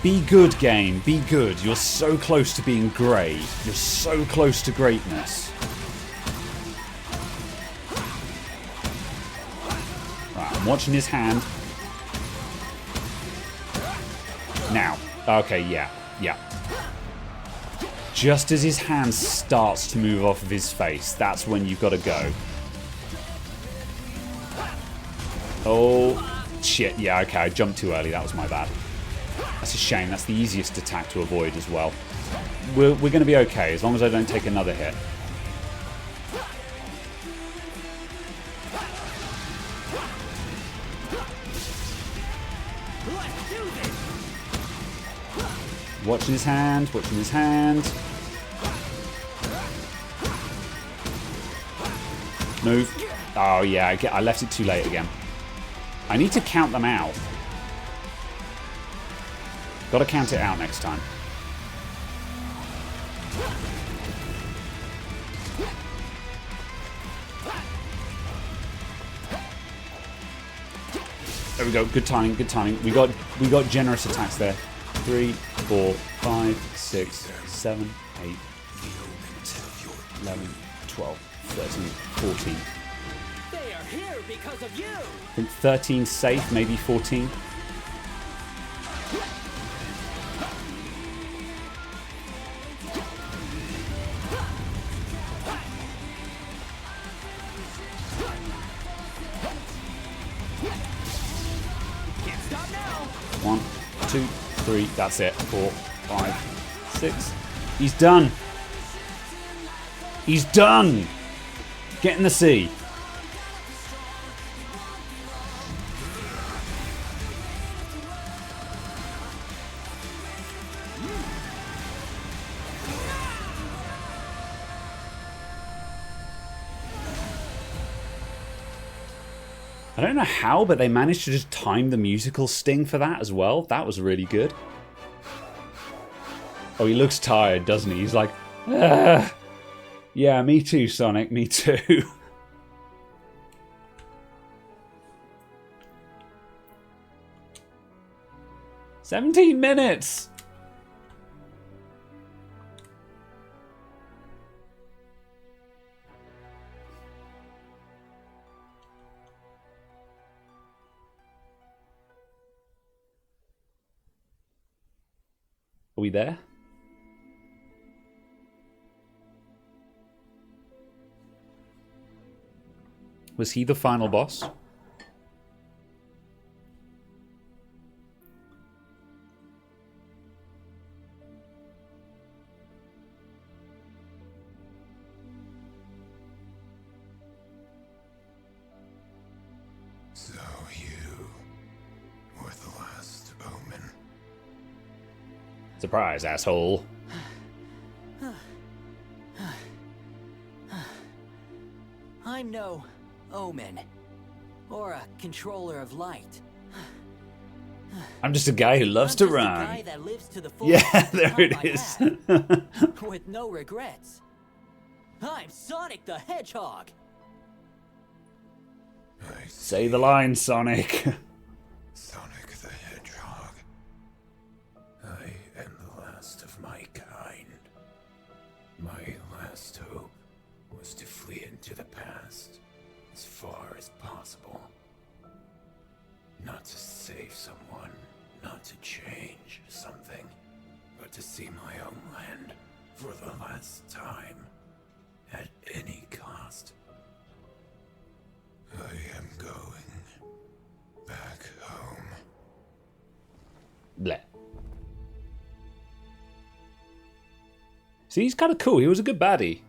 Be good, game. Be good. You're so close to being great. You're so close to greatness. Right, I'm watching his hand. Now. Okay, yeah. Yeah. Just as his hand starts to move off of his face, that's when you've got to go. Oh, shit. Yeah, okay. I jumped too early. That was my bad. That's a shame. That's the easiest attack to avoid as well. We're going to be okay as long as I don't take another hit. Watching his hand. Watching his hand. Move. Oh, yeah. I left it too late again. I need to count them out. Got to count it out next time. There we go. Good timing. Good timing. We got generous attacks there. 3, 4, 5, 6, 7, 8, 11, 12, 13, 14. They are here because of you. I think 13 safe, maybe 14. Can't stop now. 1, 2, 3. That's it. 4, 5, 6. He's done. He's done. Get in the sea. I don't know how, but they managed to just time the musical sting for that as well. That was really good. Oh, he looks tired, doesn't he? He's like, ah. Yeah, me too, Sonic, me too. "17 minutes! Are we there? Was he the final boss? So you were the last Omen. Surprise, asshole. I'm no Omen, or a controller of light. I'm just a guy who loves to I'm just run. a guy that lives to the full Yeah, there time it I is. have, with no regrets. I'm Sonic the Hedgehog. Say the line, Sonic. Sonic the Hedgehog. I am the last of my kind. My last hope was to flee into the past as far as possible. Not to save someone, not to change something, but to see my own land for the last time, at any cost. I am going back home. Bleh. See, he's kind of cool. He was a good baddie.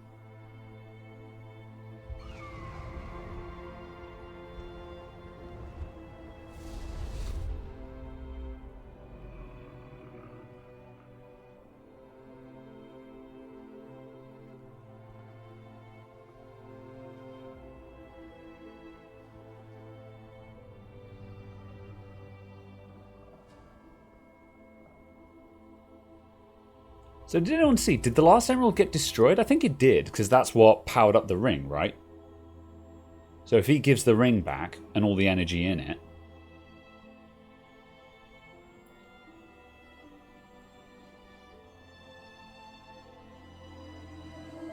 So did anyone see, did the last emerald get destroyed? I think it did, because that's what powered up the ring, right? So if he gives the ring back and all the energy in it...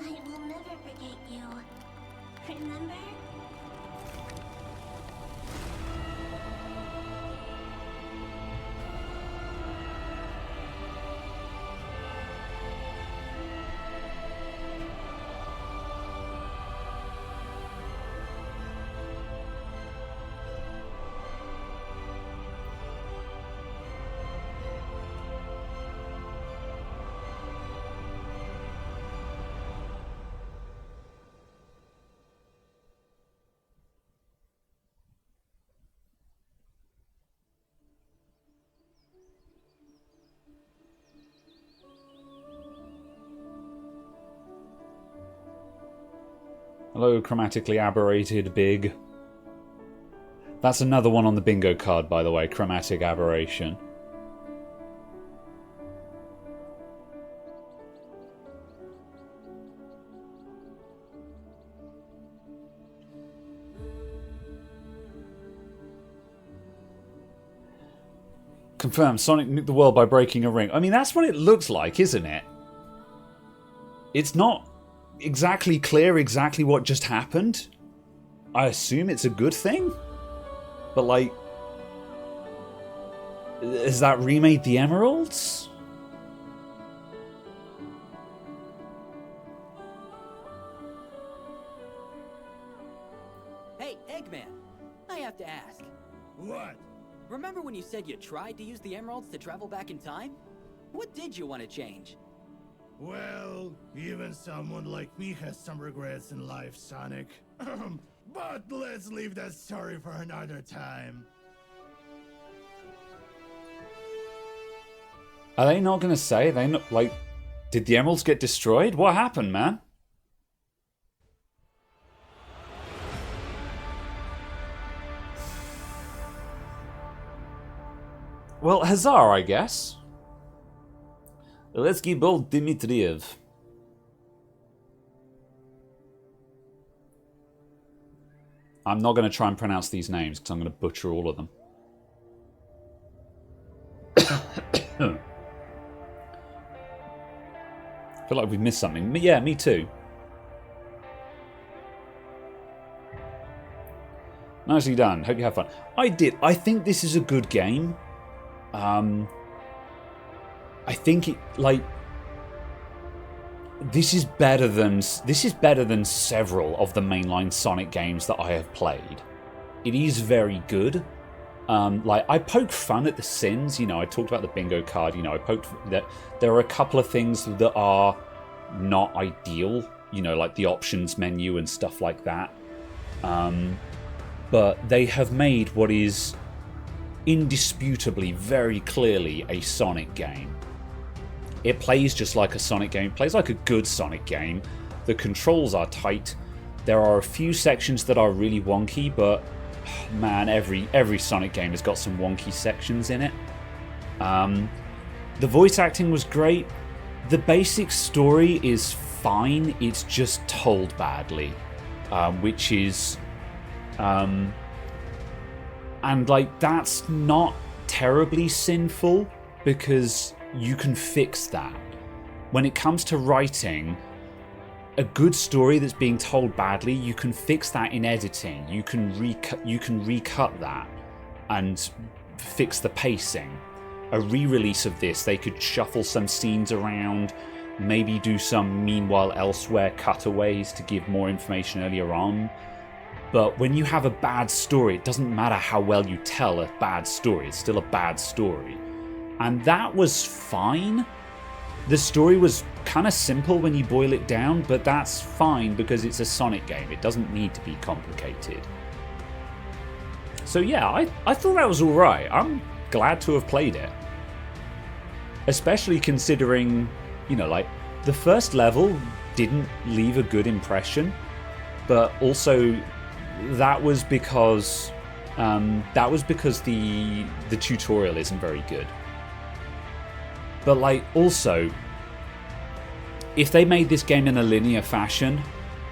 I will never forget you. Remember? Hello, chromatically aberrated big. That's another one on the bingo card, by the way, chromatic aberration. Confirmed, Sonic nuked the world by breaking a ring. I mean, that's what it looks like, isn't it? It's not exactly clear exactly what just happened. I assume it's a good thing. But, like... has that remade the emeralds? Hey, Eggman, I have to ask. What? Remember when you said you tried to use the emeralds to travel back in time? What did you want to change? Well, even someone like me has some regrets in life, Sonic. But let's leave that story for another time. Are they not going to say? They not, like, did the emeralds get destroyed? What happened, man? Well, Hazar, I guess. Let's keep old Dmitriev. I'm not going to try and pronounce these names because I'm going to butcher all of them. I feel like we've missed something. Yeah, me too. Nicely done. Hope you have fun. I did. I think this is a good game. I think it this is better than several of the mainline Sonic games that I have played. It is very good. I poke fun at the sins. You know, I talked about the bingo card. You know, I poked that there are a couple of things that are not ideal. You know, like the options menu and stuff like that. But they have made what is indisputably, very clearly a Sonic game. It plays just like a Sonic game. It plays like a good Sonic game. The controls are tight. There are a few sections that are really wonky, but man, every Sonic game has got some wonky sections in it. The voice acting was great. The basic story is fine. It's just told badly, which is... and like that's not terribly sinful because you can fix that. When it comes to writing a good story that's being told badly, you can fix that in editing. You can recut that and fix the pacing. A re-release of this, they could shuffle some scenes around, maybe do some Meanwhile Elsewhere cutaways to give more information earlier on. But when you have a bad story, it doesn't matter how well you tell a bad story, it's still a bad story. And that was fine. The story was kind of simple when you boil it down, but that's fine because it's a Sonic game. It doesn't need to be complicated. So yeah, I thought that was alright. I'm glad to have played it. Especially considering, you know, like, the first level didn't leave a good impression, but also that was because the tutorial isn't very good. But like, also, if they made this game in a linear fashion,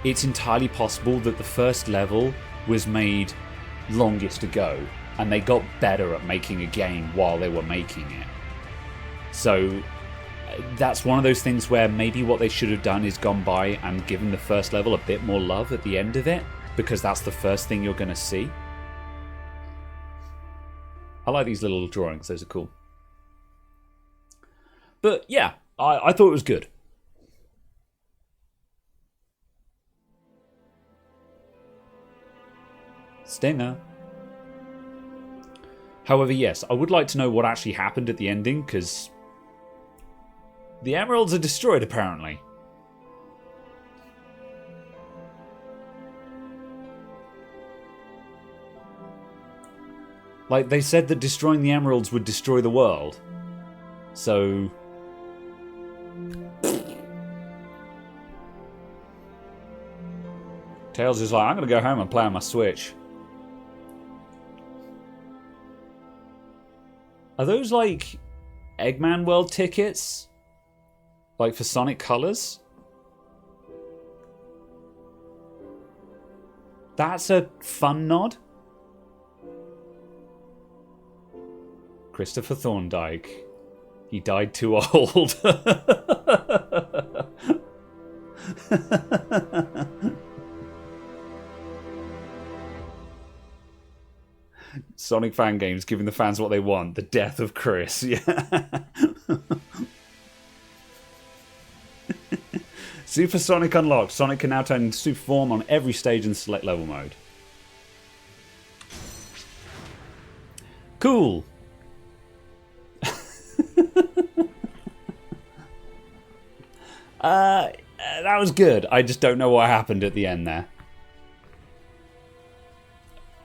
it's entirely possible that the first level was made longest ago, and they got better at making a game while they were making it. So that's one of those things where maybe what they should have done is gone by and given the first level a bit more love at the end of it, because that's the first thing you're going to see. I like these little drawings, those are cool. But yeah, I thought it was good. Stinger. However, yes, I would like to know what actually happened at the ending, because the emeralds are destroyed, apparently. Like, they said that destroying the emeralds would destroy the world. So... Tails is like, I'm going to go home and play on my Switch. Are those, like, Eggman World tickets? Like, for Sonic Colors? That's a fun nod. Christopher Thorndike. He died too old. Sonic fan games giving the fans what they want. The death of Chris. Yeah. Super Sonic unlocked. Sonic can now turn into super form on every stage in select level mode. Cool. That was good. I just don't know what happened at the end there.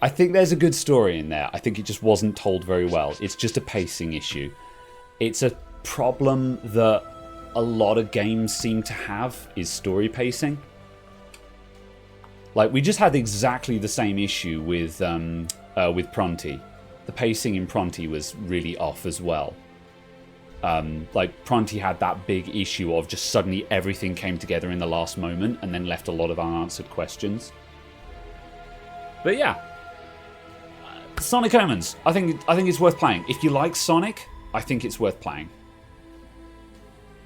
I think there's a good story in there. I think it just wasn't told very well. It's just a pacing issue. It's a problem that a lot of games seem to have, is story pacing. Like, we just had exactly the same issue with Pronti. the pacing in Pronti was really off as well. Like, Pronti had that big issue of just suddenly everything came together in the last moment and then left a lot of unanswered questions. But yeah, Sonic Omens. I think it's worth playing. If you like Sonic, I think it's worth playing.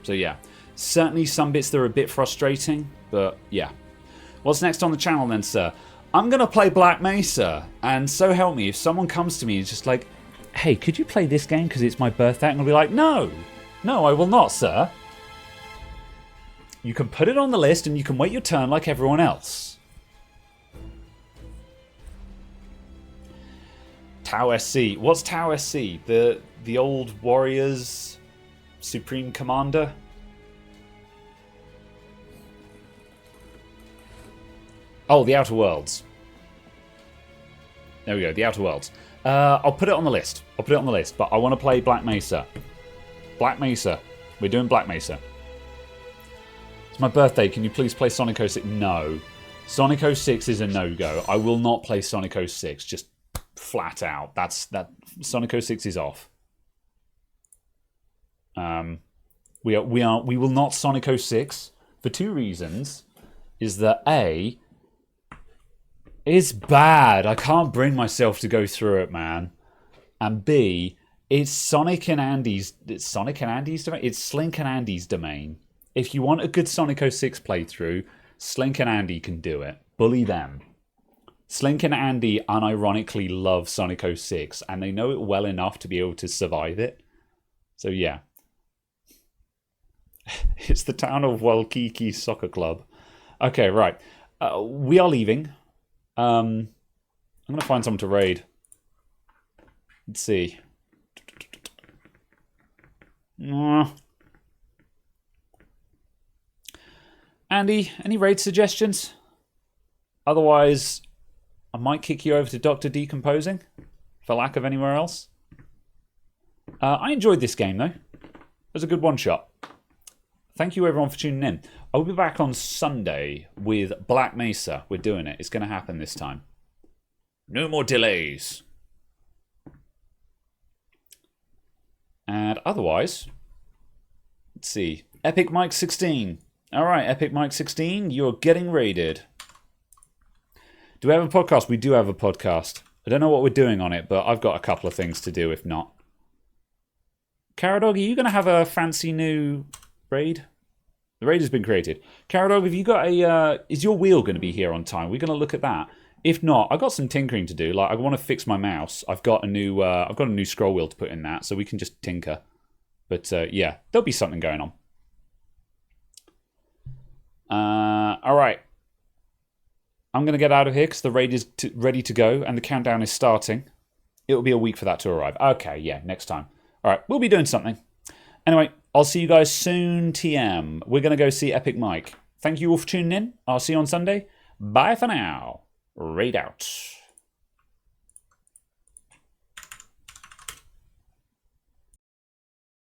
So yeah, certainly some bits that are a bit frustrating, but yeah. What's next on the channel then, sir? I'm going to play Black Mesa, and so help me, if someone comes to me and is just like, hey, could you play this game because it's my birthday? I'm going to be like, no, I will not, sir. You can put it on the list and you can wait your turn like everyone else. Tau SC. What's Tau SC? The old Warriors Supreme Commander? Oh, the Outer Worlds. There we go, the Outer Worlds. I'll put it on the list. But I want to play Black Mesa. Black Mesa. We're doing Black Mesa. It's my birthday. Can you please play Sonic 06? No. Sonic 06 is a no-go. I will not play Sonic 06. Just flat out. Sonic 06 is off. We will not Sonic 06 for two reasons. Is that A, it's bad. I can't bring myself to go through it, man. And B, it's Sonic and Andy's. It's Sonic and Andy's domain. It's Slink and Andy's domain. If you want a good Sonic 06 playthrough, Slink and Andy can do it. Bully them. Slink and Andy unironically love Sonic 06, and they know it well enough to be able to survive it. So yeah. It's the town of Walkiki Soccer Club. Okay, right. We are leaving. I'm going to find someone to raid. Let's see. Andy, any raid suggestions? Otherwise, I might kick you over to Dr. Decomposing, for lack of anywhere else. I enjoyed this game, though. It was a good one-shot. Thank you, everyone, for tuning in. I'll be back on Sunday with Black Mesa. We're doing it. It's going to happen this time. No more delays. And otherwise, let's see. Epic Mike 16. All right, Epic Mike 16, you're getting raided. Do we have a podcast? We do have a podcast. I don't know what we're doing on it, but I've got a couple of things to do if not. Caradog, are you going to have a fancy new raid? The raid has been created. Caradog, have you got a... is your wheel going to be here on time? We're going to look at that. If not, I've got some tinkering to do. Like, I want to fix my mouse. I've got a new scroll wheel to put in that, so we can just tinker. But yeah, there'll be something going on. All right. I'm going to get out of here because the raid is ready to go and the countdown is starting. It'll be a week for that to arrive. Okay, yeah, next time. All right, we'll be doing something. Anyway, I'll see you guys soon, TM. We're going to go see Epic Mike. Thank you all for tuning in. I'll see you on Sunday. Bye for now. Raid out.